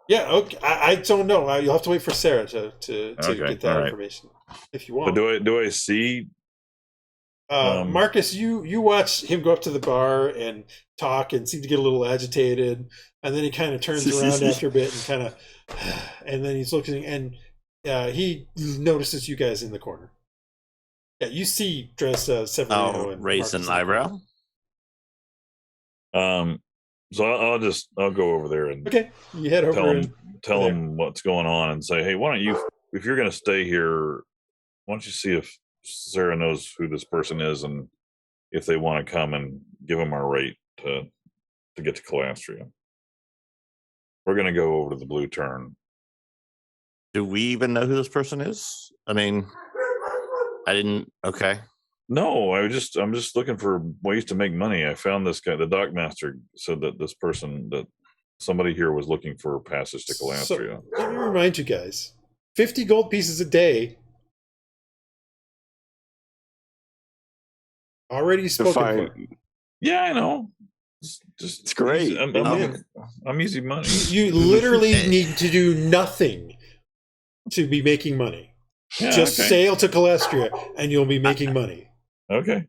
Yeah. Okay. I don't know. You'll have to wait for Sarah to Okay, get that all right. information if you want. But do I see? Marcus, you watch him go up to the bar and talk and seem to get a little agitated, and then he kind of turns around after a bit and and then he's looking and he notices you guys in the corner. Yeah, you see Dresd'a, Severino, and raise an Marcus eyebrow. So I'll go over there and okay, you head over. tell him what's going on and say, hey, why don't you, if you're going to stay here, why don't you see if Sarah knows who this person is and if they want to come and give them our rate to get to Calastria. We're going to go over to the blue turn. Do we even know who this person is? I mean, I didn't. Okay. No, I'm just looking for ways to make money. I found this guy, the dockmaster said that this person, that somebody here was looking for passage to Calastria. So, let me remind you guys, 50 gold pieces a day Already spoken for. Yeah, I know. It's great. I'm easy money. You literally need to do nothing to be making money. Yeah, Just okay. sail to Calestria and you'll be making money. Okay.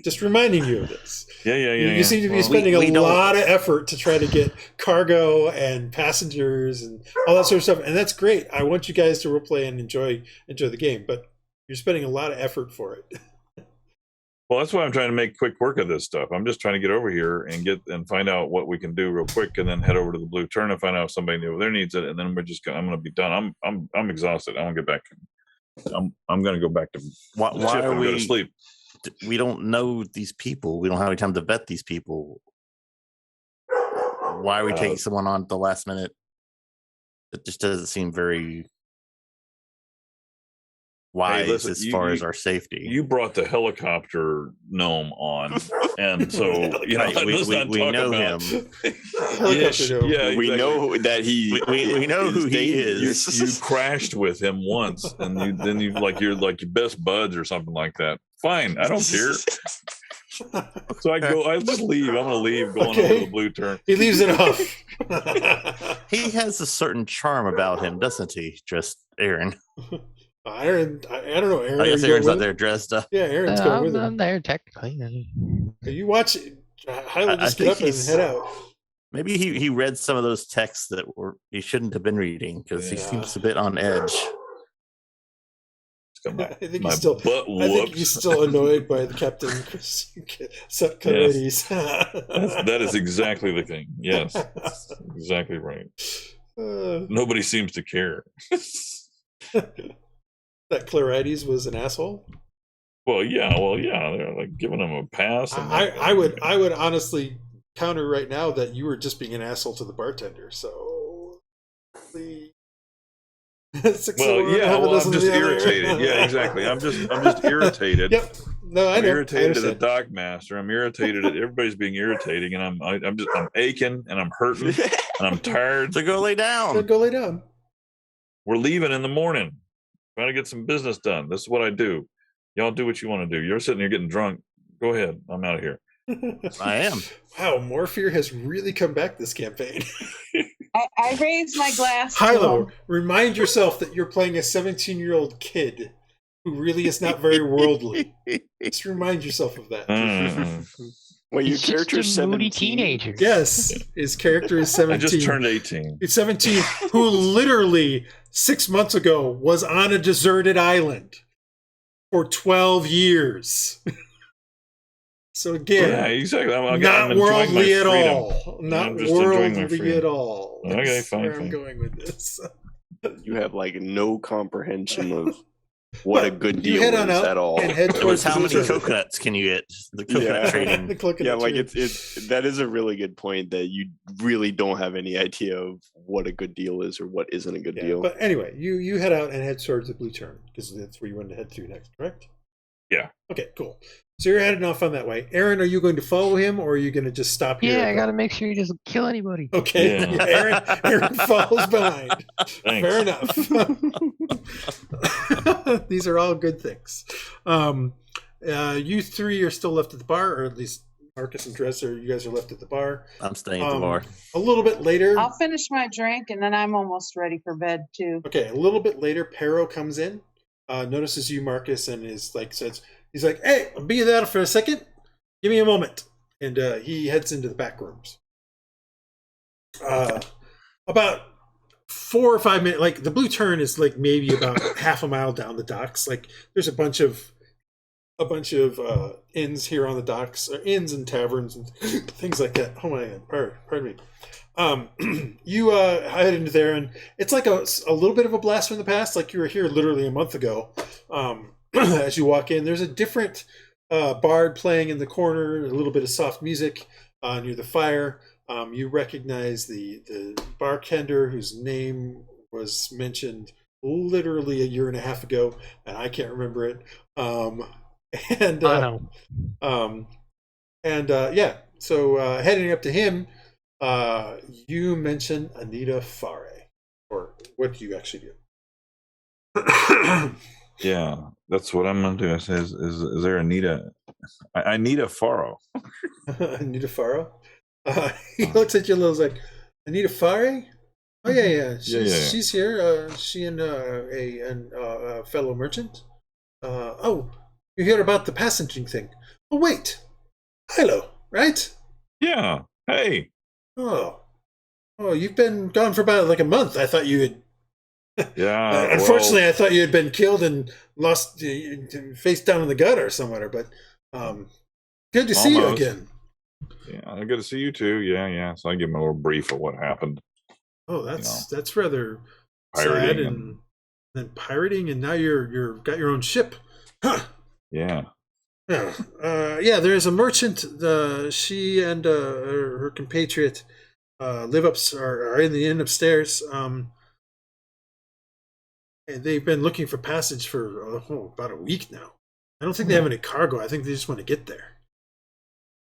Just reminding you of this. Yeah. You seem to be spending a lot of effort to try to get cargo and passengers and all that sort of stuff, and that's great. I want you guys to roleplay and enjoy the game, but you're spending a lot of effort for it. Well, that's why I'm trying to make quick work of this stuff. I'm just trying to get over here and find out what we can do real quick, and then head over to the Blue Turn and find out if somebody over there needs it, and then I'm going to be done. I'm exhausted. I want to get back. I'm going to go back to why are we go to sleep. We don't know these people. We don't have any time to vet these people. Why are we taking someone on at the last minute? It just doesn't seem very wise as far as our safety. You brought the helicopter gnome on, and so we know him. Yeah, we know that we know who he is. You crashed with him once, and then you're like your best buds or something like that. Fine, I don't care. So I just leave. I'm going to leave, going over to the Blue Turn. He leaves it off. He has a certain charm about him, doesn't he? Just Aaron. Aaron, I don't know. Aaron, I guess Aaron's not there, Dresd'a. Yeah, Aaron's going with him. I'm there technically. You watch Hylough just get up and head out. Maybe he read some of those texts that he shouldn't have been reading because he seems a bit on edge. I think he's still annoyed by the Captain Yes. That is exactly the thing. Yes, that's exactly right. Nobody seems to care. That Praedyth was an asshole. Well, yeah, they're like giving him a pass. And I would honestly counter right now that you were just being an asshole to the bartender. So, please. I'm just irritated. Yeah, exactly. I'm just irritated. Yep. No, I'm irritated at the dock master. I'm irritated at everybody's being irritating, and I'm aching and I'm hurting and I'm tired. So go lay down. Go lay down. We're leaving in the morning. Trying to get some business done. This is what I do. Y'all do what you want to do. You're sitting here getting drunk. Go ahead. I'm out of here. I am. Wow, Morpheer has really come back this campaign. I raised my glass. Hylough, remind yourself that you're playing a 17-year-old kid who really is not very worldly. Just remind yourself of that. Well, your character's 17. Moody teenager. Yes, his character is 17. I just turned 18. He's 17, who literally 6 months ago was on a deserted island for 12 years. So again, yeah, exactly. Not worldly at all. Not worldly at all. Okay, That's fine. where I'm going with this. You have like no comprehension of what a good deal head on is out at all. and head towards How many the coconuts can you get? The coconut trading. That is a really good point that you really don't have any idea of what a good deal is or what isn't a good deal. But anyway, you head out and head towards the Blue Turn because that's where you wanted to head through next, correct? Yeah. Okay, cool. So you're heading off on that way. Aaron, are you going to follow him or are you going to just stop here? Yeah, I got to make sure he doesn't kill anybody. Okay, Yeah. Aaron follows behind. Thanks. Fair enough. These are all good things. You three are still left at the bar, or at least Marcus and Dresd'a, you guys are left at the bar. I'm staying at the bar. A little bit later. I'll finish my drink and then I'm almost ready for bed too. Okay, a little bit later, Pero comes in, notices you, Marcus, and says, he's like, "Hey, I'll be there for a second. Give me a moment." And he heads into the back rooms. About 4 or 5 minutes, like the Blue Turn is like maybe about half a mile down the docks. Like there's a bunch of inns here on the docks, or inns and taverns and things like that. Oh my God, pardon me. You head into there, and it's like a little bit of a blast from the past. Like you were here literally a month ago. As you walk in, there's a different bard playing in the corner, a little bit of soft music near the fire. You recognize the bartender whose name was mentioned literally a year and a half ago, and I can't remember it. So heading up to him, you mention Anita Fare, or what do you actually do? Yeah, that's what I'm gonna do. I says, is there a Nita? I need a faro. Anita Faro? He looks at you a little like, Anita Fari? Oh yeah. She's here. She and a fellow merchant. Oh, you hear about the passaging thing? Oh wait, Hylough, right? Yeah. Hey. Oh, you've been gone for about like a month. I thought you had. Yeah. Unfortunately, I thought you had been killed and lost face down in the gutter somewhere. But good to see you again. Yeah, good to see you too. Yeah. So I give him a little brief of what happened. Oh, that's rather sad and then pirating, and now you're got your own ship. Huh. Yeah. Yeah. There is a merchant. She and her compatriot are in the inn upstairs. And they've been looking for passage for about a week now. I don't think they have any cargo. I think they just want to get there.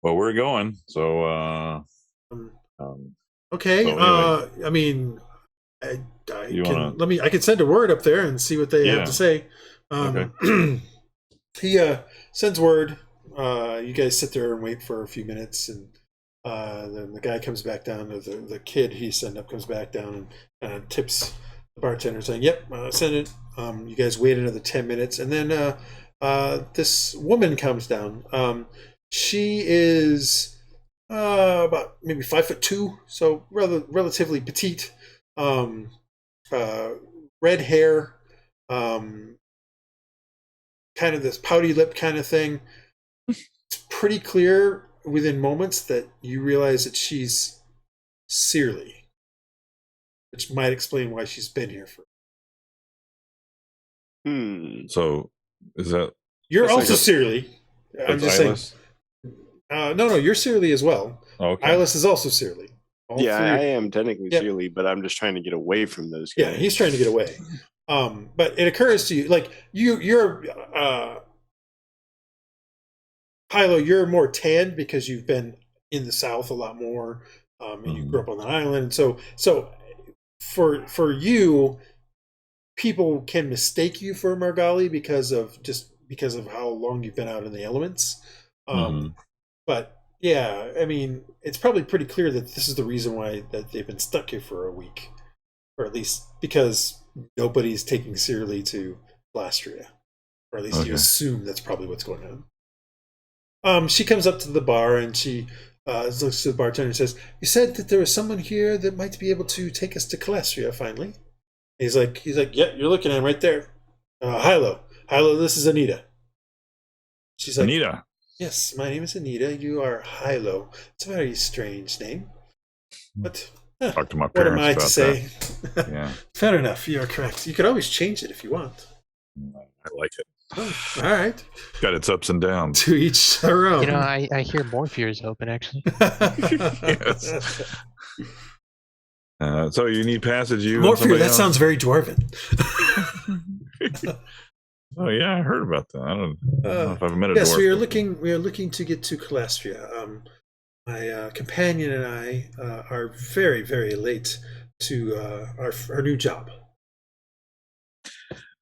Well, we're going. So. Okay. So anyway. I mean, I can send a word up there and see what they have to say. Okay. He sends word. You guys sit there and wait for a few minutes, and then the guy comes back down. The kid he sent up comes back down and tips the bartender saying, "Yep, send it." You guys wait another 10 minutes, and then this woman comes down. She is about maybe 5'2", so relatively petite. Red hair, kind of this pouty lip kind of thing. It's pretty clear within moments that you realize that she's Searly, which might explain why she's been here for. So is that you're also Searly? I'm just Iylis? saying. No, you're Searly as well. Okay. Iylis is also Searly. I am technically Searly, but I'm just trying to get away from those guys. Yeah, he's trying to get away. But it occurs to you, like you're Hylough, you're more tanned because you've been in the South a lot more, and you grew up on the island. So for you, people can mistake you for Margali because of how long you've been out in the elements. But yeah, I mean, it's probably pretty clear that this is the reason why that they've been stuck here for a week, or at least because nobody's taking Searly to Blastria, or at least you assume that's probably what's going on. She comes up to the bar and she looks to the bartender and says, "You said that there was someone here that might be able to take us to Calastria finally." He's like, "Yeah, you're looking at him right there, Hylough. This is Anita." She's like, Anita. "Yes, my name is Anita. You are Hylough. It's a very strange name, but talk to my what am I parents to say?" That. Yeah, fair enough. You are correct. You could always change it if you want. I like it. Oh, all right. Got its ups and downs. To each their own. You know, I hear Morphew is open actually. Yes. So you need passage. Morphew. That sounds very dwarven. Oh yeah, I heard about that. I don't know if I've met a dwarf. Yes, we are looking to get to Calastria. My companion and I are very, very late to our new job.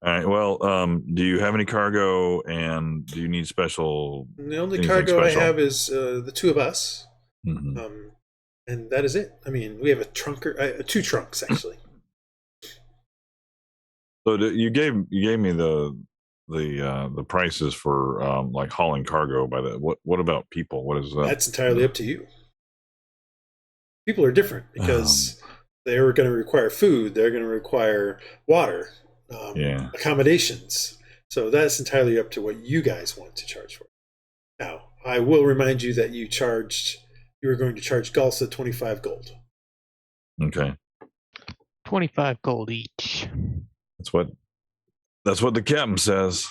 All right. Well, do you have any cargo, and do you need special? The only cargo I have is the two of us, and that is it. I mean, we have two trunks actually. So you gave me the prices for like hauling cargo by the what about people? What is that? That's entirely up to you. People are different because they are going to require food. They're going to require water, accommodations. So that's entirely up to what you guys want to charge for. Now, I will remind you that you were going to charge Galsa 25 gold. Okay. 25 gold each. That's what the captain says.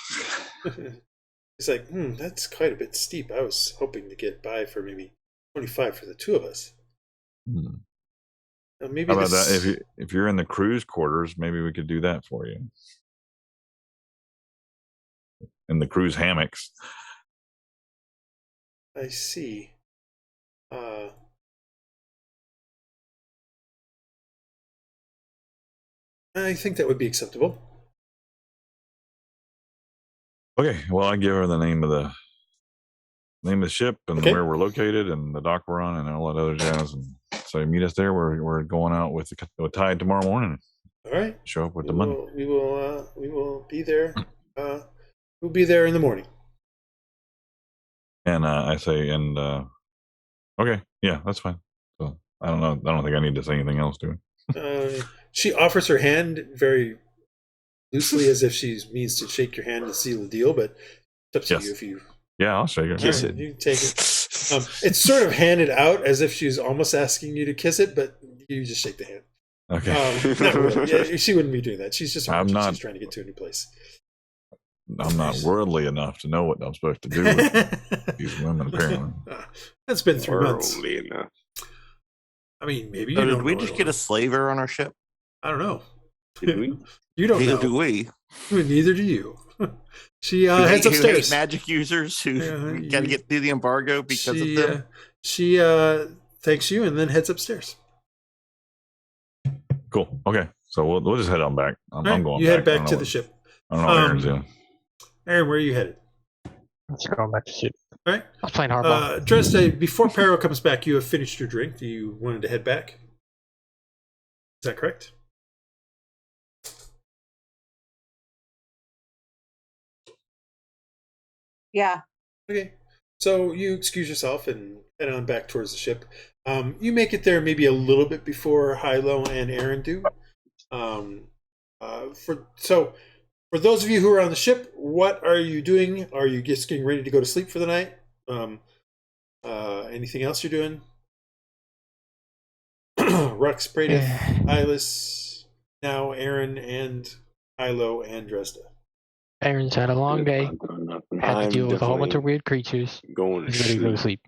He's like, that's quite a bit steep. I was hoping to get by for maybe 25 for the two of us. Maybe how about that? If you're in the crew's quarters, maybe we could do that for you. In the crew's hammocks. I see. I think that would be acceptable. Okay, well, I give her the name of the ship and where we're located and the dock we're on and all that other jazz. And so meet us there. We're going out with the tide tomorrow morning. All right. Show up with the money. We will be there. We'll be there in the morning. And I say, okay, yeah, that's fine. So I don't think I need to say anything else to her. She offers her hand very loosely, as if she means to shake your hand to seal the deal. But it's up to you if you. Yeah, I'll shake her. Kiss it. You take it. It's sort of handed out as if she's almost asking you to kiss it, but you just shake the hand. Okay. Not really. Yeah, she wouldn't be doing that. She's just she's trying to get to a new place. I'm not worldly enough to know what I'm supposed to do with these women, apparently. That's been 3 months. Worldly enough. I mean, maybe did we just get a slaver on our ship? I don't know. Did we? You don't know. Neither do we. Neither do you. She heads upstairs. Magic users who got to get through the embargo because of them. She thanks you and then heads upstairs. Cool. Okay, so we'll just head on back. I'm going. You head back to the ship. I don't know what Aaron's doing. Aaron, where are you headed? I'm going back to ship. All right. I was playing hardball. Dresd'a, before Pero comes back, you have finished your drink. Do you wanted to head back? Is that correct? Yeah. Okay. So you excuse yourself and head on back towards the ship. You make it there maybe a little bit before Hylough and Aaron do. For those of you who are on the ship, what are you doing? Are you just getting ready to go to sleep for the night? Anything else you're doing? Rhux, Praedyth, Iylis, now Aaron and Hylough and Dresd'a. Aaron's had a long day. Had to deal with a whole bunch of weird creatures. He's ready to go to sleep.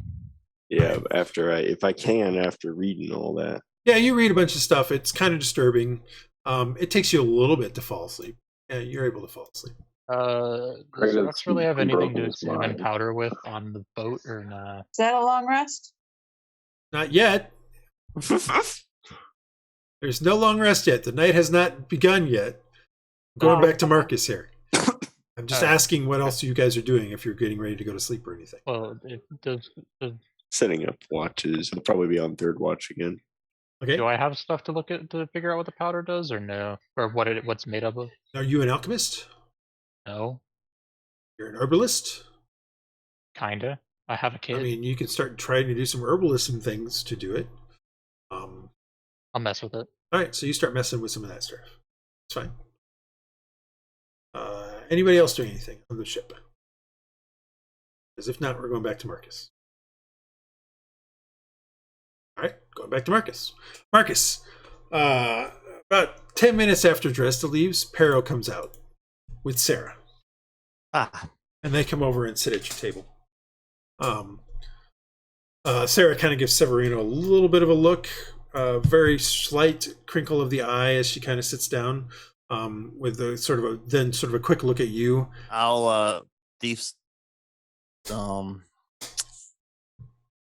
Yeah, if I can, after reading all that. Yeah, you read a bunch of stuff. It's kind of disturbing. It takes you a little bit to fall asleep. Yeah, you're able to fall asleep. Does Rhux really have anything to examine powder with on the boat or not? Is that a long rest? Not yet. There's no long rest yet. The night has not begun yet. Going back to Marcus here. I'm just asking what else you guys are doing if you're getting ready to go to sleep or anything. Well, it does. Setting up watches. I'll probably be on third watch again. Okay. Do I have stuff to look at to figure out what the powder does, or no, or what's made up of? Are you an alchemist? No. You're an herbalist? Kinda. I have a kid. I mean, you can start trying to do some herbalism things to do it. I'll mess with it. All right, so you start messing with some of that stuff. It's fine. Anybody else doing anything on the ship? Because if not, we're going back to Marcus. All right, going back to Marcus. Marcus, about 10 minutes after Dresd'a leaves, Pero comes out with Sarah. And they come over and sit at your table. Sarah kind of gives Severino a little bit of a look, very slight crinkle of the eye as she kind of sits down, with a sort of a quick look at you. I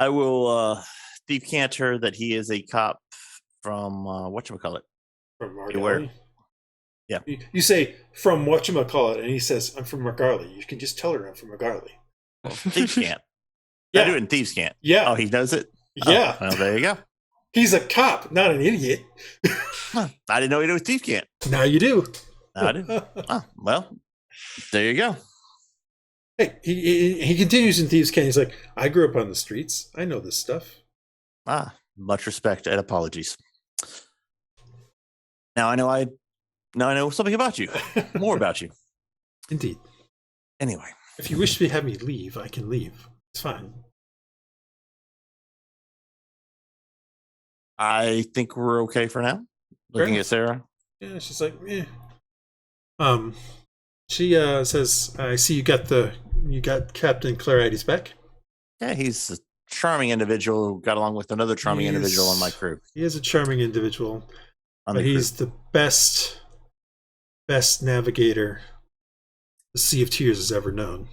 will decant her that he is a cop from whatchamacallit. From Margarley? Yeah. You say from whatchamacallit, and he says, I'm from Margarley. You can just tell her I'm from Margarley. Well, Thieves can't. Yeah. I do it in Thieves can't. Yeah. Oh, he does it? Yeah. Oh, well, there you go. He's a cop, not an idiot. I didn't know he knew Thieves can't. Now you do. I do. Oh, well, there you go. Hey, he continues in Thieves' Can't. He's like, I grew up on the streets. I know this stuff. Much respect and apologies. Now I know something about you. More about you. Indeed. Anyway. If you wish to have me leave, I can leave. It's fine. I think we're okay for now. Looking at Sarah. Yeah, she's like, eh. She says, I see you got Captain Clarides back. Yeah, he's a charming individual who got along with another charming individual on my crew. He is a charming individual, but he's the best navigator the Sea of Tears has ever known.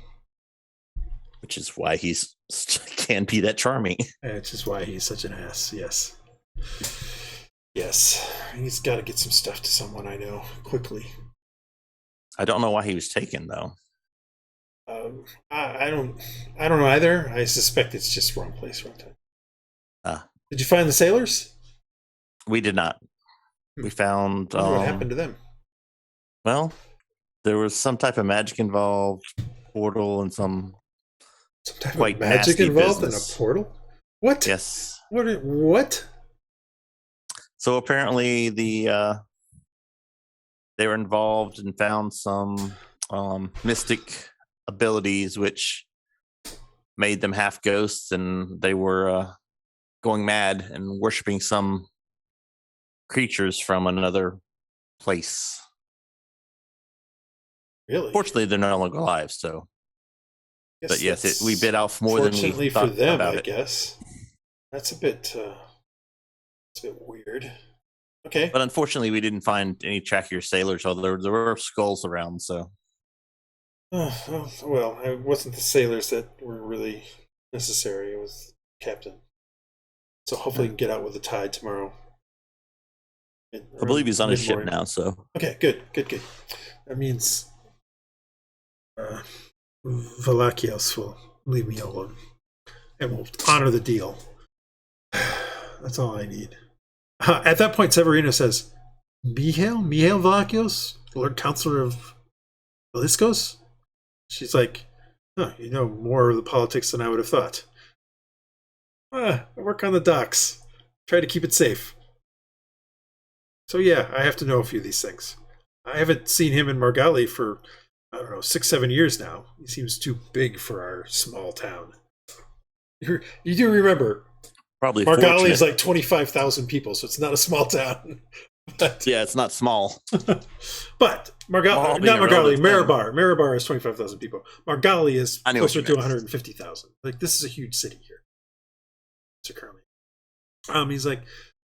Which is why can be that charming. Which is why he's such an ass, yes. Yes, he's got to get some stuff to someone I know quickly. I don't know why he was taken, though. I don't know either. I suspect it's just wrong place, wrong time. Did you find the sailors? We did not. We found. What happened to them? Well, there was some type of magic involved, portal, and some type quite of magic involved business. In a portal. What? Yes. What? So apparently they were involved and found some mystic abilities which made them half ghosts, and they were going mad and worshiping some creatures from another place. Really? Fortunately, they're no longer alive. So, but yes, we bit off more than we thought for them, about I it. guess that's a bit weird. Okay, but unfortunately, we didn't find any track of your sailors. Although there were skulls around. So, well, it wasn't the sailors that were really necessary. It was the captain. So hopefully, we can get out with the tide tomorrow. I believe he's on his ship now. So, okay, good. That means Valakios will leave me alone and will honor the deal. That's all I need. At that point, Severino says, Mihail Valakios, Lord Counselor of Veliscos? She's like, you know more of the politics than I would have thought. I work on the docks. Try to keep it safe. So yeah, I have to know a few of these things. I haven't seen him in Margali for, 6-7 years now. He seems too big for our small town. You do remember, probably Margali is like 25,000 people, so it's not a small town. But, yeah, it's not small. But Marabar is 25,000 people. Margali is closer to 150,000. Like, this is a huge city here. So currently, he's like,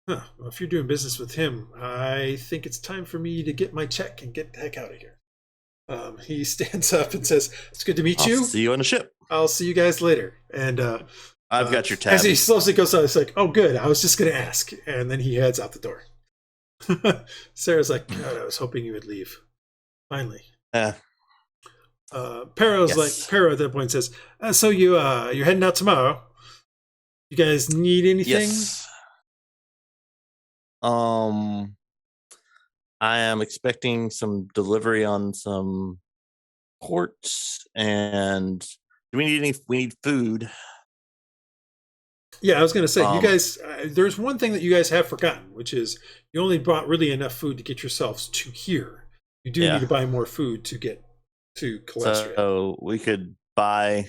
well, if you're doing business with him, I think it's time for me to get my check and get the heck out of here. He stands up and says, "It's good to meet you. I'll see you on the ship. I'll see you guys later." And I've got your tab. As he slowly goes out, it's like, "Oh, good. I was just going to ask." And then he heads out the door. Sarah's like, "God, I was hoping you would leave. Finally." Pero at that point says, "So you're heading out tomorrow? You guys need anything?" Yes. I am expecting some delivery on some ports, and do we need food? Yeah, I was going to say, you guys, there's one thing that you guys have forgotten, which is you only brought really enough food to get yourselves to here. You do need to buy more food to get to Calestria. So you could find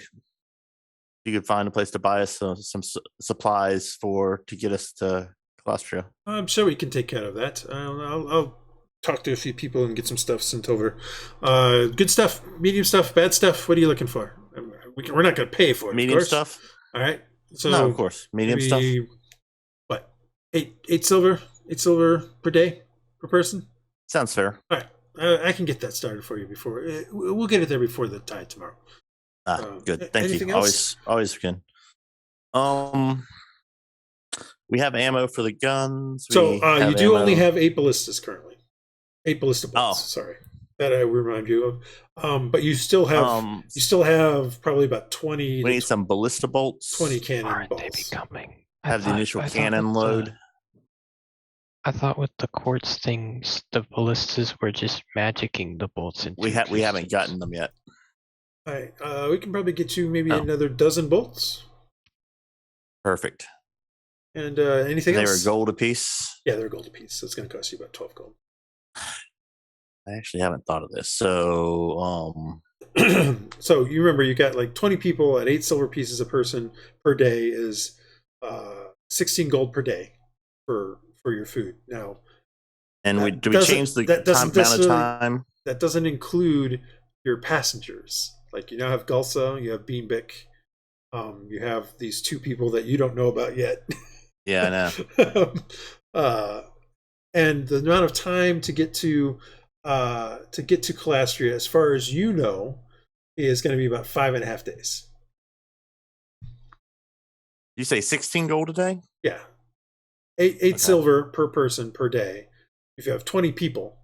a place to buy us some supplies to get us to Calestria. I'm sure we can take care of that. I'll talk to a few people and get some stuff sent over. Good stuff, medium stuff, bad stuff. What are you looking for? We're not going to pay for it. Medium stuff. All right. So no, of course, medium stuff. What? Eight silver per day per person. Sounds fair. All right. I can get that started for you before. We'll get it there before the tide tomorrow. Good. Thank you. Else? Always can. We have ammo for the guns. So you do only have 8 ballistas currently. 8 ballista bolts. Sorry, that I remind you of. But you still have probably about 20. We need some ballista bolts. 20 cannon Aren't bolts. they becoming? Have the initial cannon load. I thought with the quartz things, the ballistas were just magicking the bolts into. We haven't gotten them yet. All right, we can probably get you maybe another dozen bolts. Perfect. And anything else? They were gold apiece. Yeah, they're gold apiece. So it's going to cost you about 12 gold. I actually haven't thought of this. So, so you remember you got like 20 people at 8 silver pieces a person per day is 16 gold per day for your food. Now, and do we change the amount of time? That doesn't include your passengers. Like you now have Gulsa, you have Beanbick, you have these 2 people that you don't know about yet. Yeah, I know. And the amount of time to get to Calestria, as far as you know, is going to be about 5.5 days. You say 16 gold a day? Yeah, 8 silver per person per day. If you have 20 people,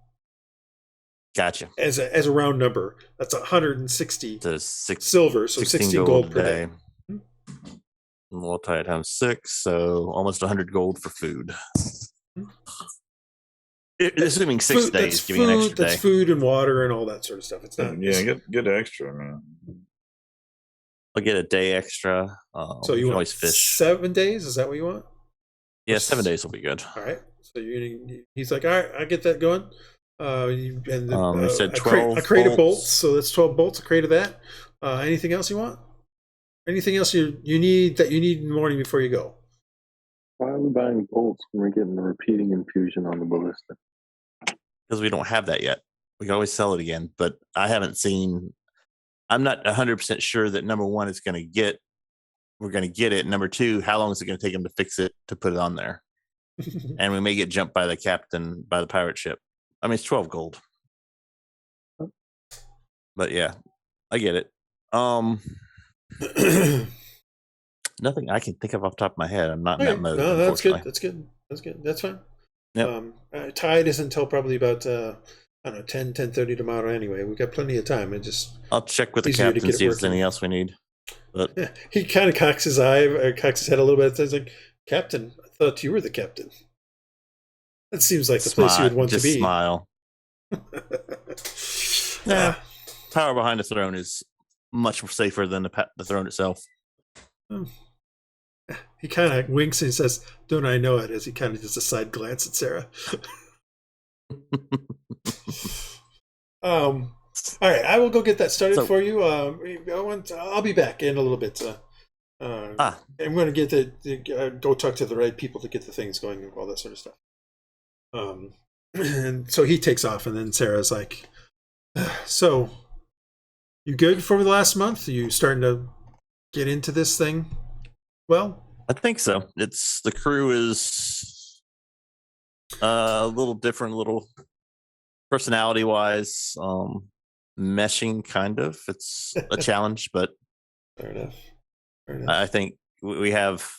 Gotcha. As a round number, that's 160 silver, so 16 gold per day. Multi times 6, so almost 100 gold for food. Assuming 6 days, give me an extra day. That's food and water and all that sort of stuff. It's not. Yeah, get extra, man. I'll get a day extra. So you want always fish 7 days? Is that what you want? Yeah, 7 days will be good. All right. So he's like, all right, I get that going. And then, we said 12 a crate of bolts, so that's 12 bolts. A crate of that. Anything else you want? Anything else you need in the morning before you go? Why are we buying bolts when we're getting the repeating infusion on the ballista? Because we don't have that yet. We can always sell it again, but I haven't seen. I'm not 100% sure that number one is going to get. We're going to get it. Number two, how long is it going to take them to fix it to put it on there? And we may get jumped by the captain by the pirate ship. I mean, it's 12 gold. But yeah, I get it. Nothing I can think of off the top of my head. I'm not in that mode. No, that's good. That's good. That's fine. Yep. Tide isn't until probably about I don't know, 10:30 tomorrow anyway. We've got plenty of time. I'll check with the captain and see if there's anything else we need. But he kind of cocks his head a little bit. He's like, "Captain, I thought you were the captain." That seems like the place you would want to be. Smile. Yeah, power behind the throne is much safer than the throne itself. He kind of winks and he says, "Don't I know it?" As he kind of does a side glance at Sarah. All right, I will go get that started for you. I'll be back in a little bit. I'm going to go talk to the right people to get the things going and all that sort of stuff. And so he takes off, and then Sarah's like, "So, you good for the last month? Are you starting to get into this thing? Well, I think so. The crew is a little different, little personality-wise, meshing kind of. It's a challenge, but fair enough. I think we have.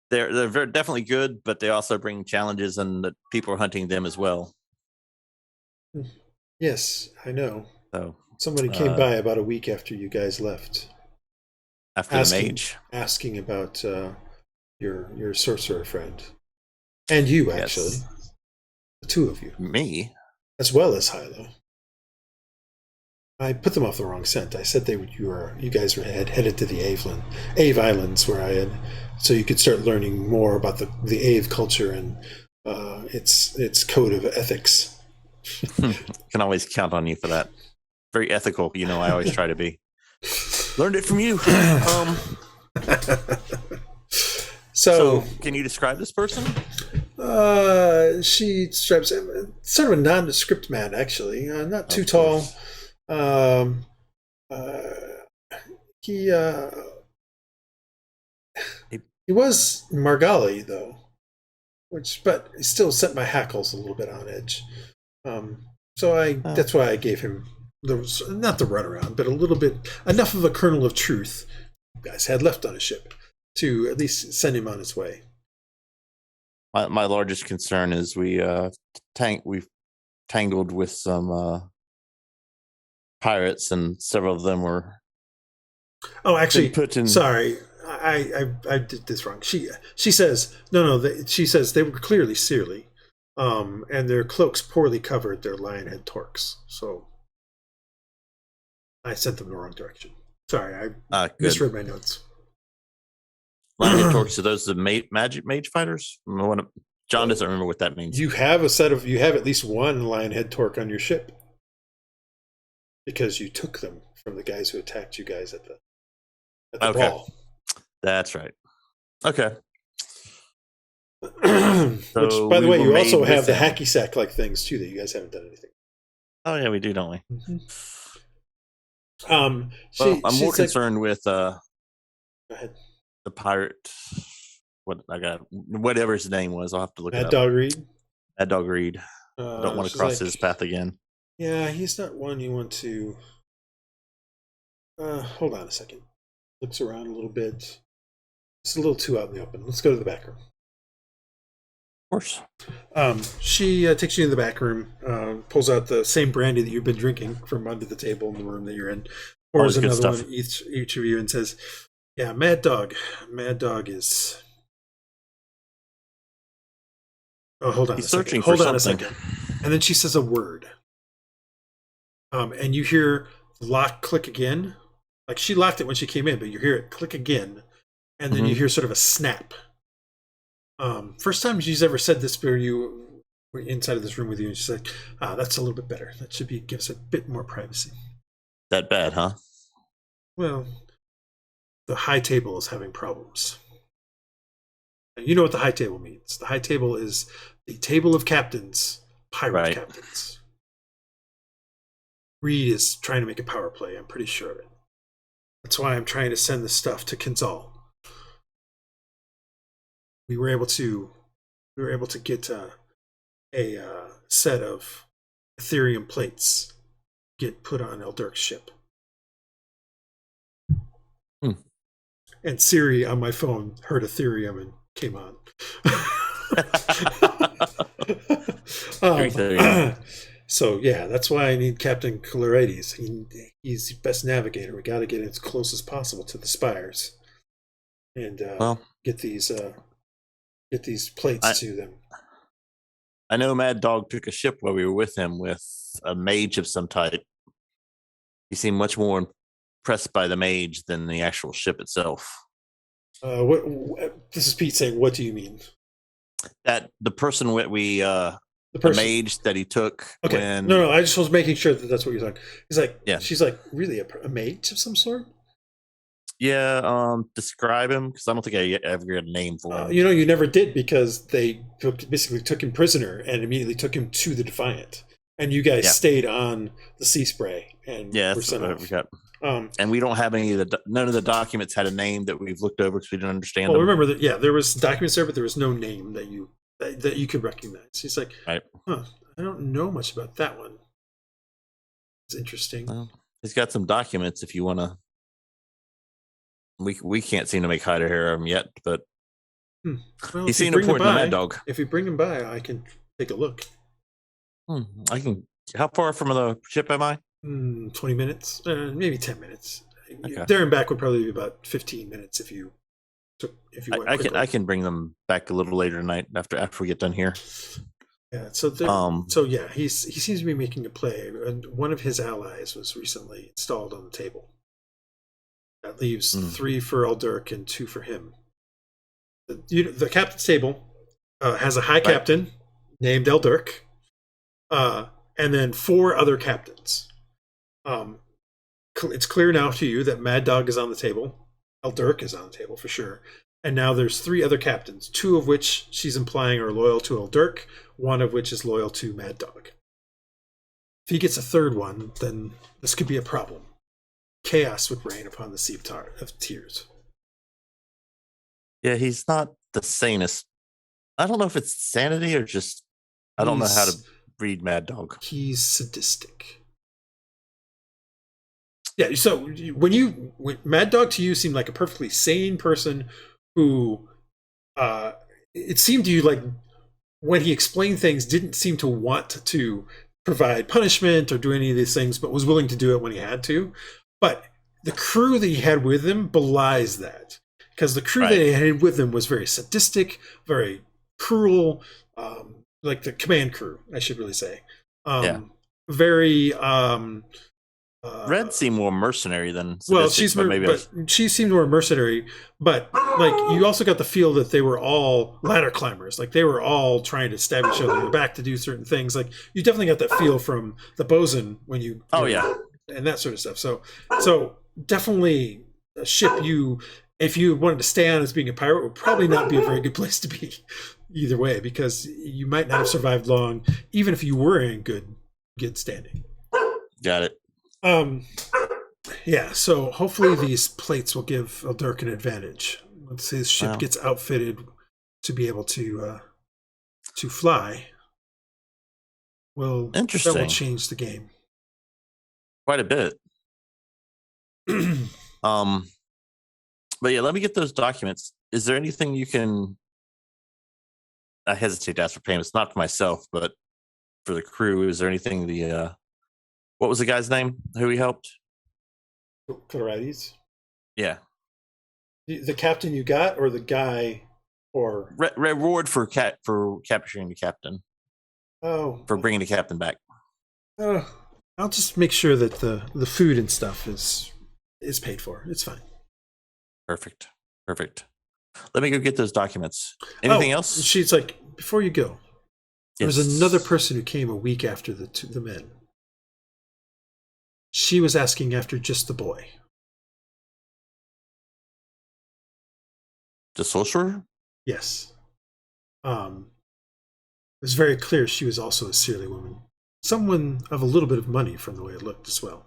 They're very definitely good, but they also bring challenges, and that people are hunting them as well. Yes, I know. So somebody came by about a week after you guys left. After the mage, asking about your sorcerer friend, and you actually, the two of you, me, as well as Hylough. I put them off the wrong scent. I said you guys had headed to the Ave Islands, where I had, so you could start learning more about the Ave culture and its code of ethics. Can always count on you for that. Very ethical, I always try to be. Learned it from you. So, can you describe this person? She describes him sort of a nondescript man, actually. Not too tall. He was Margali, though, but he still set my hackles a little bit on edge. So that's why I gave him not the runaround, but a little bit, enough of a kernel of truth you guys had left on a ship to at least send him on his way. My largest concern is we've tangled with some pirates, and several of them were. Oh, actually, sorry, I did this wrong. She says no. She says they were clearly Searly, and their cloaks poorly covered their lionhead torques. So I sent them the wrong direction. Sorry, I misread my notes. Lionhead torques, are those the mage fighters? John doesn't remember what that means. You have at least one lionhead torque on your ship, because you took them from the guys who attacked you guys at the ball. That's right. Okay. Which, by the way, you also have the hacky sack like things too that you guys haven't done anything. Oh yeah, we do, don't we? Mm-hmm. I'm more concerned with go ahead. The pirate. Whatever his name was, I'll have to look it up. Mad Dog Reed. I don't want to cross his path again. Yeah, he's not one you want to. Hold on a second. Looks around a little bit. It's a little too out in the open. Let's go to the back room. course. She takes you in the back room, pulls out the same brandy that you've been drinking from under the table in the room that you're in, pours another one each of you, and says, "Yeah, Mad Dog is." Oh, hold on. He's searching for something. a second. And then she says a word, and you hear the lock click again. Like she locked it when she came in, but you hear it click again, and then you hear sort of a snap. First time she's ever said this where you were inside of this room with you, and she's like, that's a little bit better. That should give us a bit more privacy. That bad, huh? Well, the high table is having problems. And you know what the high table means. The high table is the table of captains, pirate captains. Reed is trying to make a power play, I'm pretty sure of it. That's why I'm trying to send the stuff to Kinzal. We were able to get a set of Ethereum plates get put on Eldurk's ship. And Siri on my phone heard Ethereum and came on. So yeah, that's why I need Captain Clarides. He's the best navigator. We got to get as close as possible to the spires, and get these plates to them. I know Mad Dog took a ship while we were with him with a mage of some type. He seemed much more impressed by the mage than the actual ship itself. This is Pete saying, what do you mean? That the person the mage that he took. Okay. When... No, I just was making sure that's what you're talking. He's like, she's like, really a mage of some sort? Yeah, describe him, because I don't think I ever got a name for him. You never did, because they basically took him prisoner and immediately took him to the Defiant. And you guys stayed on the Sea Spray and were sent off. And we don't have none of the documents had a name that we've looked over because we didn't understand them. Well, remember that, there was documents there, but there was no name that you could recognize. He's like, I don't know much about that one. It's interesting. Well, he's got some documents if you want to. We can't seem to make hide or hair of him yet, but he's seen important to Mad Dog. If you bring him by, I can take a look. I can. How far from the ship am I? 20 minutes, maybe 10 minutes. Okay. There and back would probably be about 15 minutes if you went I can bring them back a little later tonight after we get done here. Yeah. So he seems to be making a play, and one of his allies was recently installed on the table. That leaves 3 for Eldurk and 2 for him. The captain's table has a high captain named Eldurk, and then 4 other captains. It's clear now to you that Mad Dog is on the table. Eldurk is on the table for sure. And now there's 3 other captains, 2 of which she's implying are loyal to Eldurk, 1 of which is loyal to Mad Dog. If he gets a 3rd one, then this could be a problem. Chaos would reign upon the Sea of Tears. Yeah, he's not the sanest. I don't know if it's sanity or just I don't know how to read Mad Dog. He's sadistic. Yeah, so when Mad Dog to you seemed like a perfectly sane person who it seemed to you like when he explained things didn't seem to want to provide punishment or do any of these things, but was willing to do it when he had to. But the crew that he had with him belies that, because the crew that he had with him was very sadistic, very cruel, like the command crew, I should really say. Very. Red seemed more mercenary than sadistic, she seemed more mercenary. But like you also got the feel that they were all ladder climbers, like they were all trying to stab each other in the back to do certain things. Like you definitely got that feel from the bosun when you. And that sort of stuff. So definitely a ship if you wanted to stay on as being a pirate, would probably not be a very good place to be either way, because you might not have survived long, even if you were in good standing. Got it. Yeah, so hopefully these plates will give Eldurk an advantage. Once his ship gets outfitted to be able to fly, that will change the game. Quite a bit. But yeah, let me get those documents. Is there anything you can I hesitate to ask for payments, not for myself, but for the crew. Is there anything what was the guy's name who he helped? Praedyth? Yeah. The captain you got, or the guy, or reward for capturing the captain. Oh, for bringing the captain back. I'll just make sure that the food and stuff is paid for. It's fine. Perfect. Let me go get those documents. Anything else? She's like, before you go, there was another person who came a week after the men. She was asking after just the boy. The sorcerer? Yes. It was very clear she was also a Seerly woman. Someone of a little bit of money from the way it looked as well.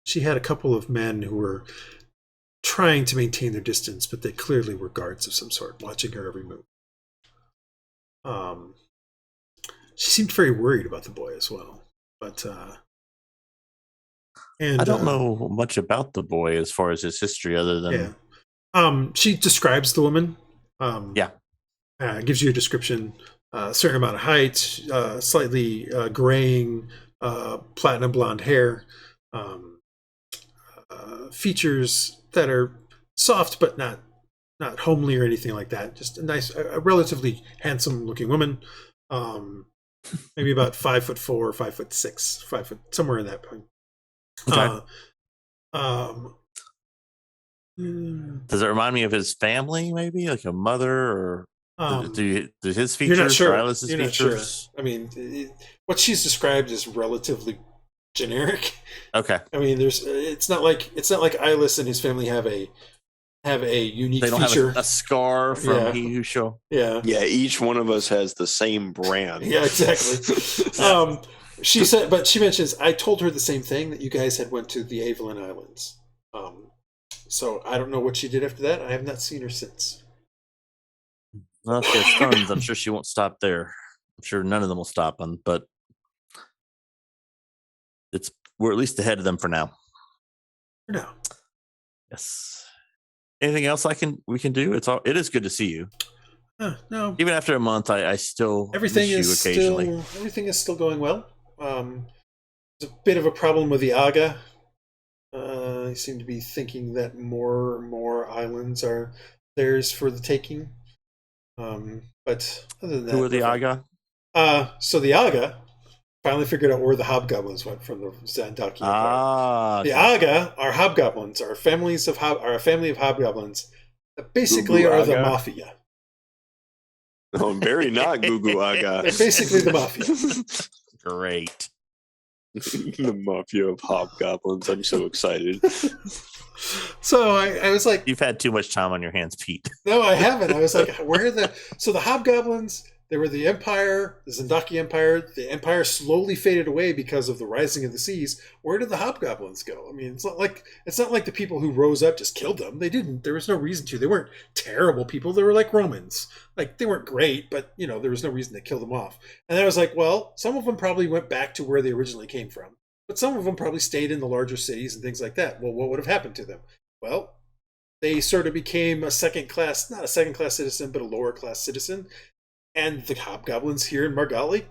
She had a couple of men who were trying to maintain their distance, but they clearly were guards of some sort, watching her every move. She seemed very worried about the boy as well. But and I don't know much about the boy as far as his history, other than she describes the woman. Gives you a description. A certain amount of height, slightly graying, platinum blonde hair, features that are soft but not homely or anything like that. Just a relatively handsome-looking woman. Maybe about 5'4", 5'6", 5 foot, somewhere in that point. Okay. Does it remind me of his family? Maybe like a mother or. Do his features? You're not sure. Iylis's You're features? not sure. I mean, what she's described is relatively generic. Okay. I mean, it's not like Iylis and his family have a unique they don't feature. Have a scar from He Who Shall. Yeah. Each one of us has the same brand. Yeah, exactly. She said, but she mentions, I told her the same thing, that you guys had went to the Avalon Islands. So I don't know what she did after that. I have not seen her since. Well, if there's tons, I'm sure she won't stop there. I'm sure none of them will stop them, but we're at least ahead of them for now. For now. Yes. Anything else we can do? It is good to see you. No. Even after a month, I still everything miss is you occasionally. Everything is still going well. There's a bit of a problem with the Aga. They seem to be thinking that more islands are theirs for the taking. But other than that, who are the Aga? So the Aga finally figured out where the hobgoblins went from the Zandaki Empire. The Aga are hobgoblins, are a family of hobgoblins that basically are the mafia. Oh, very not Gugu Aga. They're basically the mafia. Great. The mafia of hobgoblins. I'm so excited. So I was like, you've had too much time on your hands, Pete. No, I haven't. I was like, where are the hobgoblins? They were the Empire, the Zandaki Empire. The Empire slowly faded away because of the rising of the seas. Where did the hobgoblins go? I mean, it's not like the people who rose up just killed them. They didn't. There was no reason to. They weren't terrible people. They were like Romans. Like, they weren't great, but there was no reason to kill them off. And I was like, well, some of them probably went back to where they originally came from, but some of them probably stayed in the larger cities and things like that. Well, what would have happened to them? Well, they sort of became not a second class citizen, but a lower class citizen. And the hobgoblins here in Margali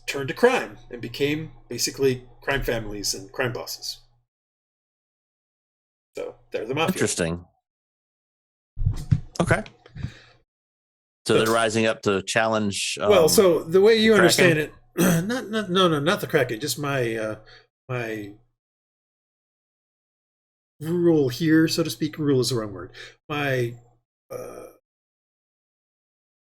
turned to crime and became basically crime families and crime bosses. So they're the mafia. Interesting. Okay. So they're rising up to challenge. Well, so the way you understand it, not the Kraken, just my rule here, so to speak. Rule is the wrong word.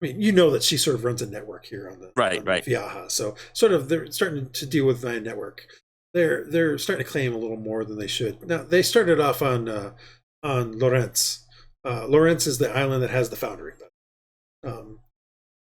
I mean, that she sort of runs a network here on the right. Viaja. So sort of they're starting to deal with my network. They're starting to claim a little more than they should. Now they started off on Lawrence. Lawrence is the island that has the foundry.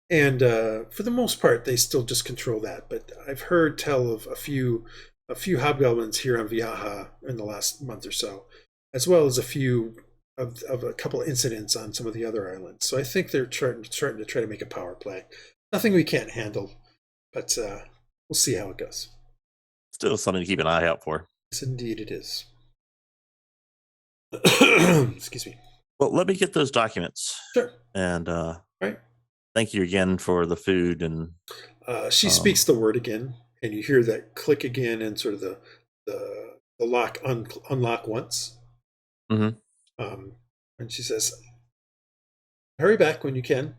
And for the most part, they still just control that. But I've heard tell of a few hobgoblins here on Viaja in the last month or so, as well as a few of a couple of incidents on some of the other islands. So I think they're starting to try to make a power play. Nothing we can't handle, but we'll see how it goes. Still something to keep an eye out for. Yes, indeed it is. Excuse me. Well, let me get those documents. Sure. And right. thank you again for the food. And she speaks the word again, and you hear that click again, and sort of the lock unlock once. Mm-hmm. And she says, "Hurry back when you can.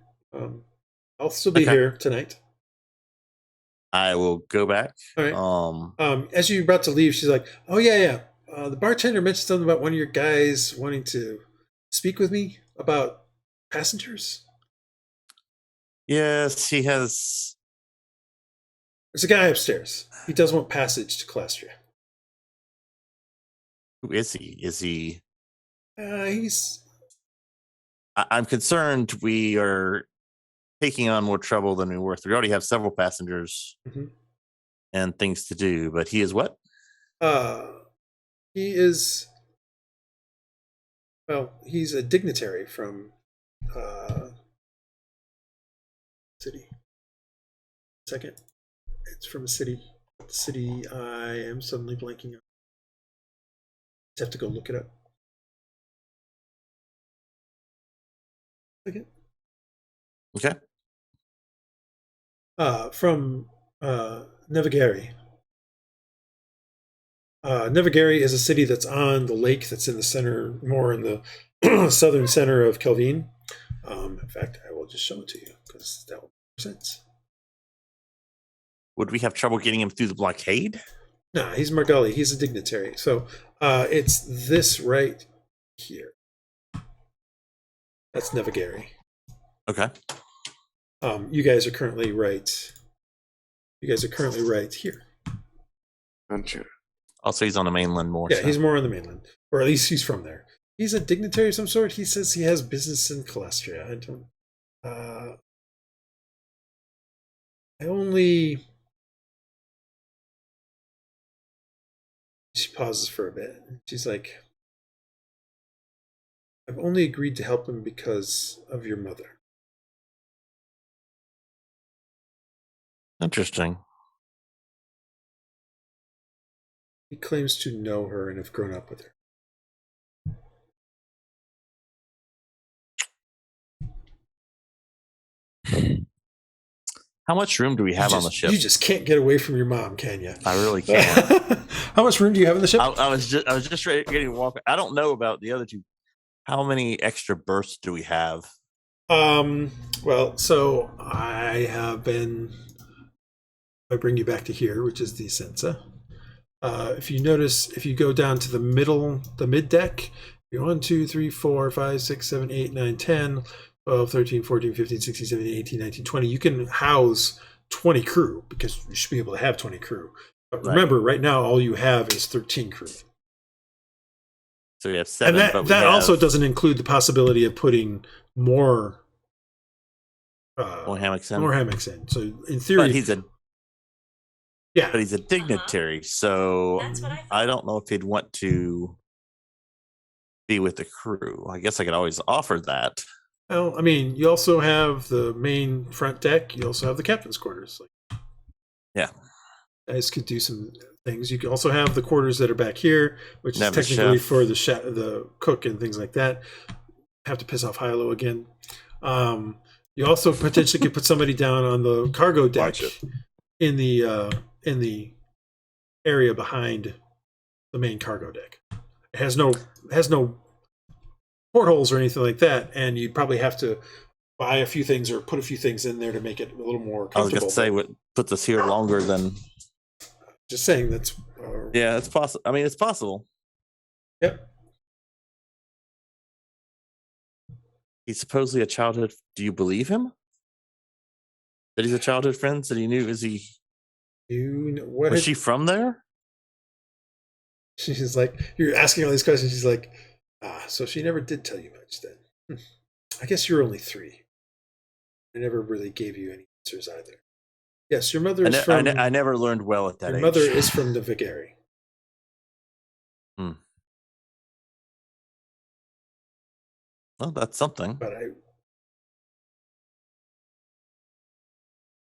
I'll still be here tonight." I will go back. All right. As you're about to leave, she's like, "Oh yeah. The bartender mentioned something about one of your guys wanting to speak with me about passengers." Yes, he has. There's a guy upstairs. He does want passage to Calastria. Who is he? Is he? He's. I'm concerned we are taking on more trouble than we're worth. We already have several passengers and things to do, but he is what? He is. Well, he's a dignitary from city. Second, it's from a city. The city I am suddenly blanking on. Just have to go look it up. Second. Okay. From Nevigeri. Nevigeri is a city that's on the lake that's in the center, more in the southern center of Kelvin. In fact, I will just show it to you because that will make sense. Would we have trouble getting him through the blockade? No, he's Margully. He's a dignitary. So it's this right here. That's Nevigeri. Okay. You guys are currently right. You guys are currently right here. Gotcha. Also, he's on the mainland more. Yeah, so. he's more on the mainland, or at least he's from there. He's a dignitary of some sort. He says he has business in Calastria. I don't. I only. She pauses for a bit. She's like, "I've only agreed to help him because of your mother." Interesting. He claims to know her and have grown up with her. How much room do we have on the ship? You just can't get away from your mom, can you? I really can't. How much room do you have in the ship? I was just ready getting to walk. I don't know about the other two. How many extra berths do we have? Well, so I bring you back to here, which is the Essenza. If you notice, if you go down to the mid deck, you're 1, 2, 3, 4, 5, 6, 7, 8, 9, 10, 12, 13, 14, 15, 16, 17, 18, 19, 20. You can house 20 crew because you should be able to have 20 crew. But remember, right now, all you have is 13 crew. So we have 7. And that also doesn't include the possibility of putting more hammocks in. More hammocks in. So in theory, but he's a dignitary. So I don't know if he'd want to be with the crew. I guess I could always offer that. Well, I mean, you also have the main front deck. You also have the captain's quarters. Yeah. You guys could do some things. You can also have the quarters that are back here, which is technically for the cook and things like that. Have to piss off Hylough again. You also potentially could put somebody down on the cargo deck in the area behind the main cargo deck. It has no portholes or anything like that, and you'd probably have to buy a few things or put a few things in there to make it a little more comfortable. I was going to say, what puts us here longer than... Just saying that's... yeah, it's possible. I mean, it's possible. Yep. He's supposedly a childhood... Do you believe him? That he's a childhood friend? That he knew? Is he... Was she from there? She's like... You're asking all these questions. She's like... so she never did tell you much then. I guess you're only 3. I never really gave you any answers either. Yes, your mother is from... I never learned well at that age. Your mother is from the Vigeri. Well, that's something. But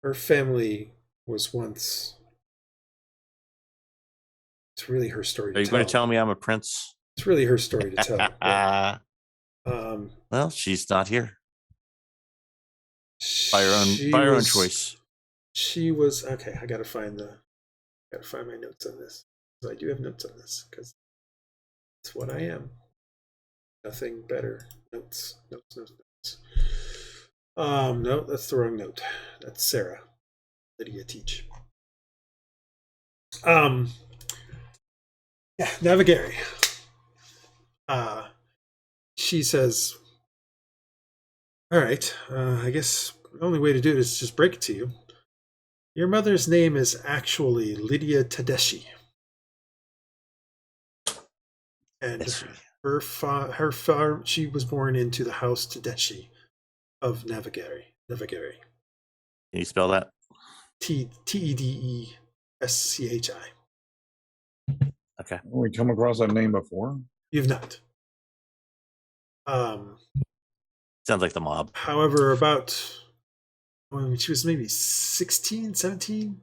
her family was once... It's really her story to tell. Are you going to tell me I'm a prince? It's really her story to tell. Yeah. Well, she's not here. By your own choice. She was okay. I gotta find my notes on this. I do have notes on this because it's what I am. Nothing better. Notes. No, that's the wrong note. That's Sarah. Lydia teach. Yeah, Navigary. She says, all right, I guess the only way to do it is just break it to you. Your mother's name is actually Lydia Tedeschi. And she was born into the house Tedeschi of Navigary. Can you spell that? Tedeschi. Okay. Have we come across that name before? You've not. Sounds like the mob. However, about when she was maybe 16, 17.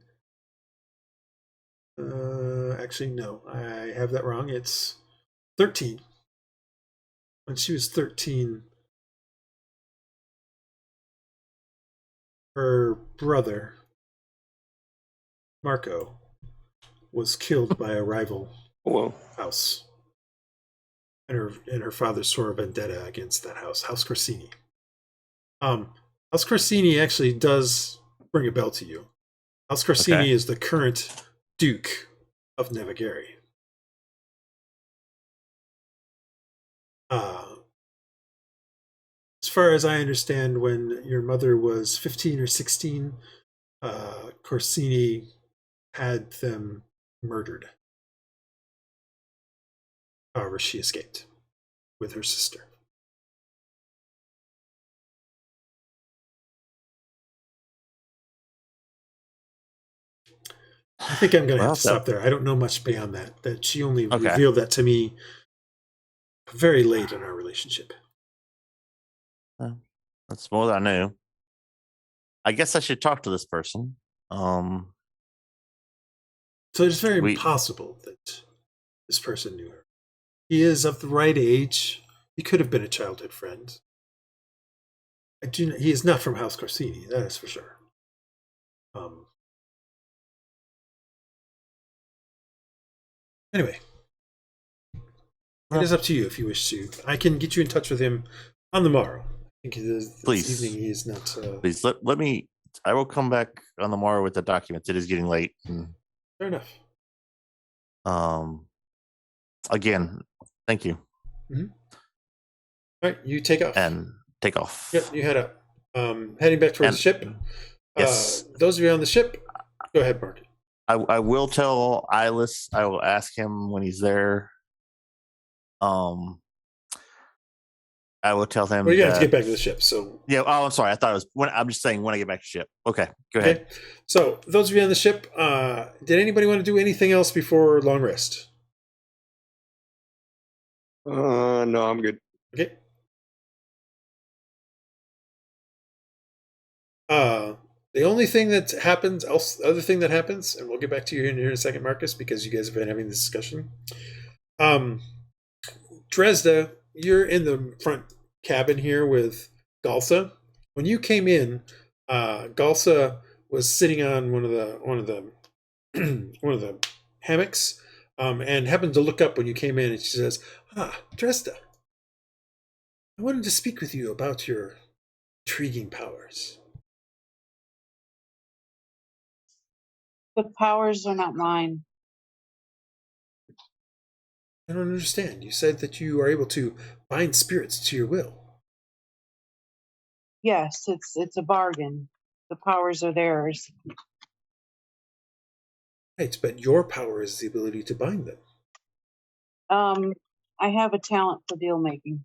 Actually, no, I have that wrong. It's 13. When she was 13, her brother, Marco, was killed by a rival house. And her father swore a vendetta against that house, House Corsini. House Corsini actually does ring a bell to you. House Corsini is the current Duke of Navigary. As far as I understand, when your mother was 15 or 16, Corsini had them murdered. However, she escaped with her sister. I think I'm going to have to stop there. I don't know much beyond that. That she only revealed that to me very late in our relationship. That's more than I knew. I guess I should talk to this person. So it's very possible that this person knew her. He is of the right age. He could have been a childhood friend. He is not from House Corsini, that is for sure. Anyway, it is up to you if you wish to. I can get you in touch with him on the morrow. I think this evening he is not. Please let me. I will come back on the morrow with the documents. It is getting late. Fair enough. Again, thank you. Mm-hmm. All right, you take off. And take off. Yep, you head up. Heading back towards the ship. Yes. Those of you on the ship, go ahead, Mark. I will tell Iylis. I will ask him when he's there. I will tell him. Well, you have to get back to the ship. So yeah. Oh, I'm sorry. I thought it was I'm just saying when I get back to the ship. Okay, go ahead. So those of you on the ship, did anybody want to do anything else before long rest? No, I'm good. Okay. The only thing that happens, other thing that happens, and we'll get back to you here in a second, Marcus, because you guys have been having this discussion. Dresd'a, you're in the front cabin here with Galsa. When you came in, Galsa was sitting on one of the hammocks, and happened to look up when you came in, and she says, Dresd'a, I wanted to speak with you about your intriguing powers. The powers are not mine. I don't understand. You said that you are able to bind spirits to your will. Yes, it's a bargain. The powers are theirs. Right, but your power is the ability to bind them. I have a talent for deal making.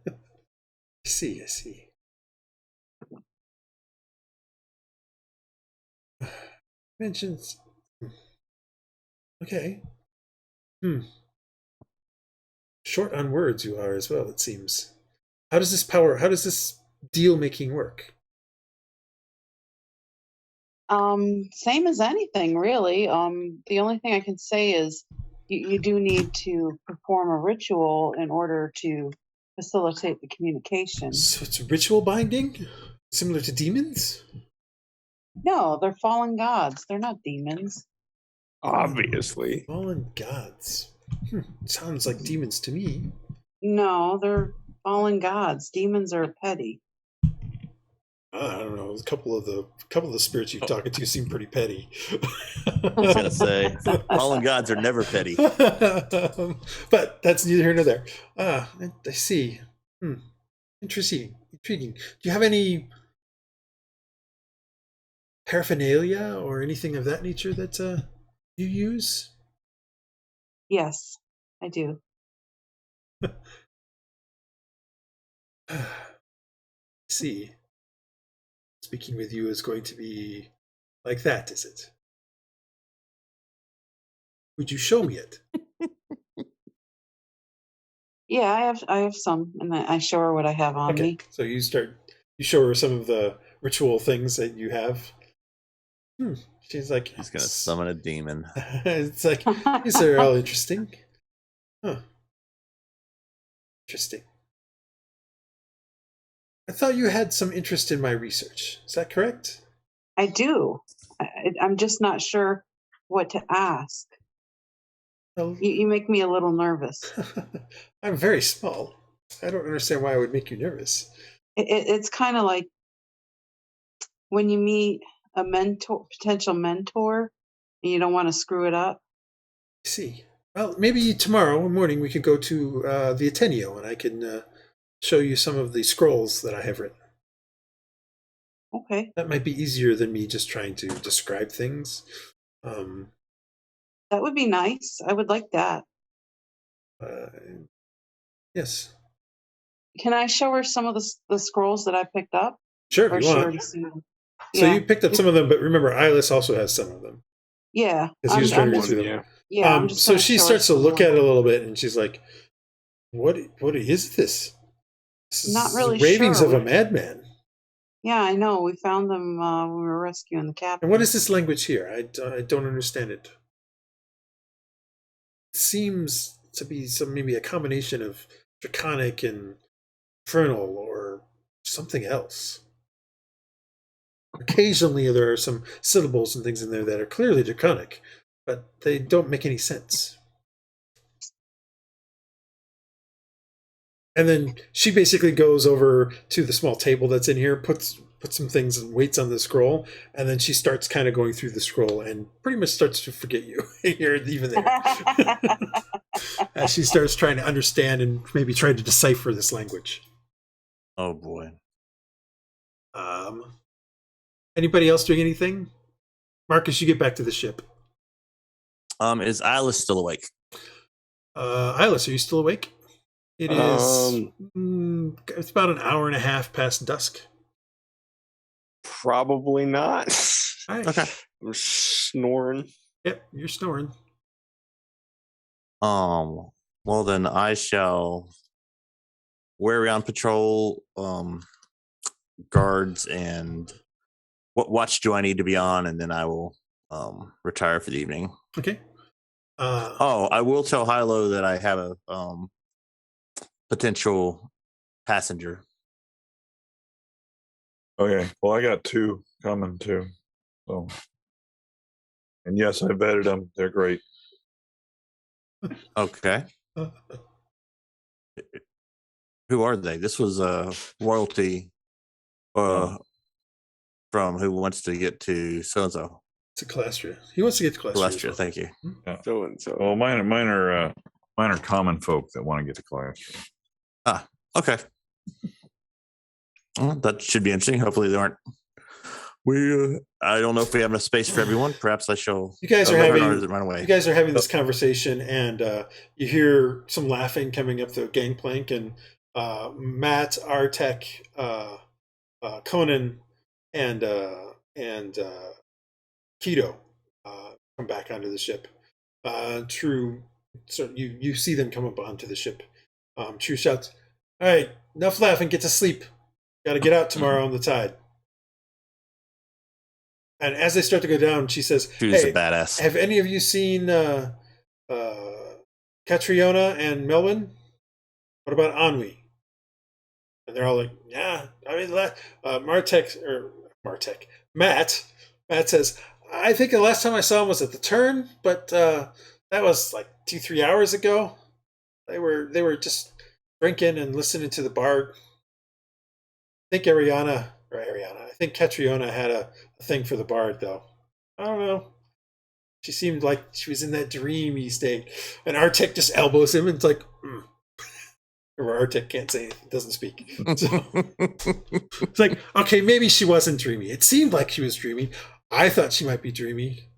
I see. Mentions. Okay. Short on words you are as well, it seems. How does this deal making work? Same as anything, really. The only thing I can say is you do need to perform a ritual in order to facilitate the communication. So it's ritual binding? Similar to demons? No, they're fallen gods. They're not demons. Obviously. Fallen gods. Sounds like demons to me. No, they're fallen gods. Demons are petty. I don't know. A couple of the spirits you're talking to seem pretty petty. I was gonna say, fallen gods are never petty. But that's neither here nor there. I see. Interesting. Intriguing. Do you have any paraphernalia or anything of that nature that you use? Yes, I do. See. Speaking with you is going to be like that, is it? Would you show me it? Yeah, I have some, and I show her what I have on me. So you show her some of the ritual things that you have. She's like, he's gonna summon a demon. It's like, these are all interesting. Huh. Interesting. I thought you had some interest in my research. Is that correct? I do. I'm just not sure what to ask. Well, you make me a little nervous. I'm very small. I don't understand why I would make you nervous. It's kind of like when you meet a potential mentor, and you don't want to screw it up. I see. Well, maybe tomorrow morning we could go to the Ateneo, and I can show you some of the scrolls that I have written. Okay. That might be easier than me just trying to describe things. That would be nice. I would like that. Yes. Can I show her some of the scrolls that I picked up? Sure, if you want. So you picked up some of them, but remember, Iylis also has some of them. Yeah. Because he was trying to read through them. Yeah. So she starts to look at it a little bit, and she's like, "What is this? This is not really ravings sure. of a madman." Yeah, I know. We found them when we were rescuing the captain. And what is this language here? I don't understand it. It seems to be maybe a combination of Draconic and Infernal or something else. Occasionally there are some syllables and things in there that are clearly Draconic, but they don't make any sense. And then she basically goes over to the small table that's in here, puts some things and waits on the scroll, and then she starts kind of going through the scroll and pretty much starts to forget you. You're even there. As she starts trying to understand and maybe try to decipher this language. Oh boy. Anybody else doing anything? Marcus, you get back to the ship. Is Iylis still awake? Iylis, are you still awake? It is. It's about an hour and a half past dusk. Probably not. Right. Okay. I'm snoring. Yep, you're snoring. Well then I shall wear on patrol, guards, and what watch do I need to be on, and then I will retire for the evening. Okay. I will tell Hylough that I have a potential passenger. Okay. Well, I got 2 coming too. So, and yes, I vetted them. They're great. Okay. Who are they? This was royalty from who wants to get to so-and-so. It's a Calastria. He wants to get to Calastria. Calastria, thank you. Yeah. So. Well, mine are common folk that want to get to Calastria. Ah, okay. Well, that should be interesting. Hopefully they aren't. I don't know if we have enough space for everyone. Perhaps I shall. You guys are run away. You guys are having this conversation, and you hear some laughing coming up the gangplank, and Matt, Artek, Conan, and Keto come back onto the ship. True, so you see them come up onto the ship. True shouts, "All right, enough laughing. Get to sleep. Got to get out tomorrow on the tide." And as they start to go down, she says, "She's a badass. Have any of you seen Catriona and Melwyn? What about Ennui?" And they're all like, yeah, I mean, Matt says, I think the last time I saw him was at the turn, but that was like 2-3 hours ago. They were just drinking and listening to the bard. I think I think Catriona had a thing for the bard, though. I don't know. She seemed like she was in that dreamy state. And Artek just elbows him and it's like, Or Artek can't say anything, doesn't speak. So it's like, okay, maybe she wasn't dreamy. It seemed like she was dreaming. I thought she might be dreamy.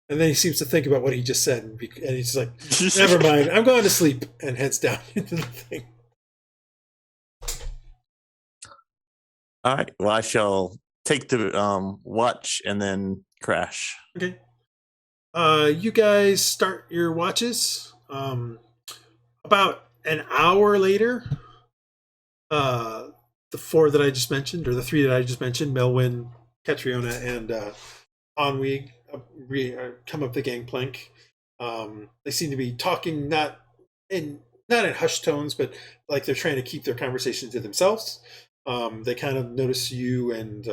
And then he seems to think about what he just said. And he's like, never mind, I'm going to sleep. And heads down into the thing. All right. Well, I shall take the watch and then crash. Okay. You guys start your watches. About an hour later, the four that I just mentioned, or the three that I just mentioned, Melwyn, Catriona, and Ennui, come up the gangplank. They seem to be talking not in hushed tones, but like they're trying to keep their conversation to themselves. They kind of notice you and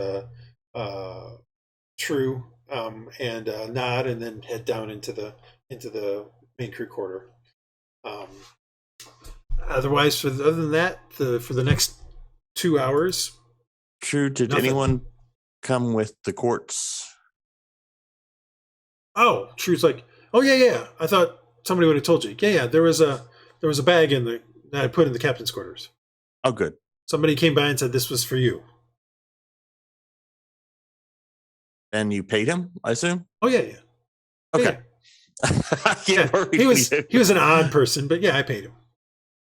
True, and nod, and then head down into the main crew quarter. Otherwise, other than that, for the next 2 hours. True. Did anyone come with the quartz? Oh, True's like, oh yeah. I thought somebody would have told you. Yeah. There was a bag that I put in the captain's quarters. Oh, good. Somebody came by and said this was for you. And you paid him, I assume? Oh yeah. Okay. Yeah. He was an odd person, but yeah, I paid him.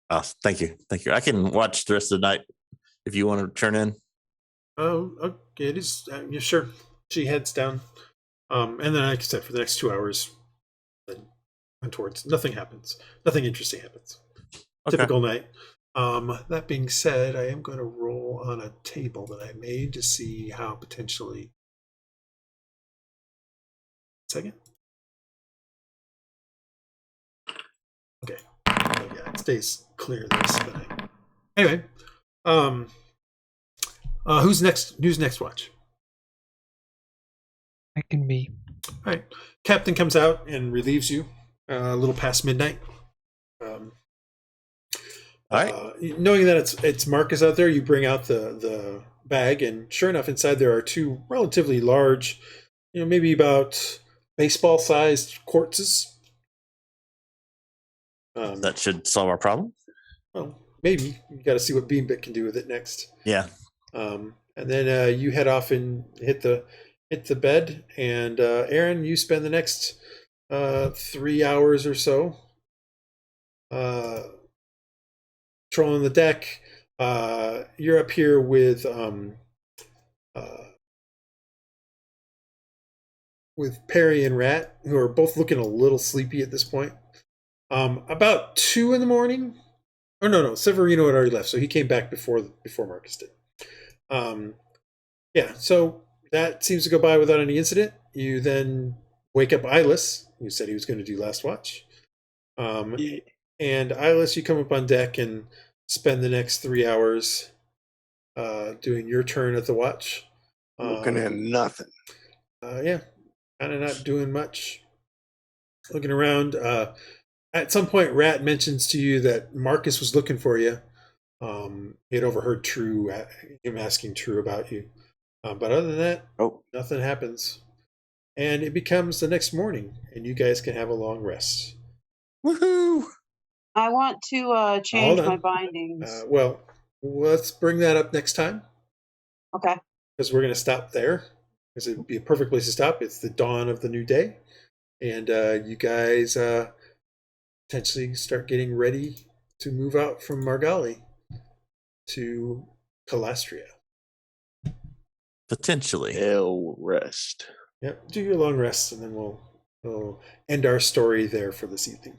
Oh, thank you. I can watch the rest of the night if you want to turn in. Oh, okay. It is. Yeah, sure. She heads down. And then, like I said, for the next 2 hours, then towards nothing happens. Nothing interesting happens. Okay. Typical night. That being said, I am going to roll on a table that I made to see how potentially. Second. Okay. Oh, yeah, it stays clear this tonight. Anyway, who's next? Who's next watch? That can be. All right. Captain comes out and relieves you a little past midnight. All right. Knowing that it's Marcus out there, you bring out the bag, and sure enough, inside there are two relatively large, maybe about baseball-sized quartzes. That should solve our problem. Well, maybe. You got to see what Beambit can do with it next. Yeah. And then you head off and hit the bed, and Aaron, you spend the next 3 hours or so patrolling the deck. You're up here with Perry and Rat, who are both looking a little sleepy at this point. About 2 a.m. Oh no, Severino had already left, so he came back before Marcus did. Yeah, so that seems to go by without any incident. You then wake up Iylis, who said he was going to do last watch. And Iylis, you come up on deck and spend the next 3 hours doing your turn at the watch. Looking at nothing. Yeah, kind of not doing much. Looking around. At some point, Rat mentions to you that Marcus was looking for you. He had overheard him asking True about you. But other than that, nothing happens. And it becomes the next morning, and you guys can have a long rest. Woohoo! I want to change my bindings. Well, let's bring that up next time. Okay. Because we're going to stop there. Because it would be a perfect place to stop. It's the dawn of the new day. And you guys potentially start getting ready to move out from Margali to Calastria. Potentially. Hell rest. Yep, do your long rest, and then we'll end our story there for this evening.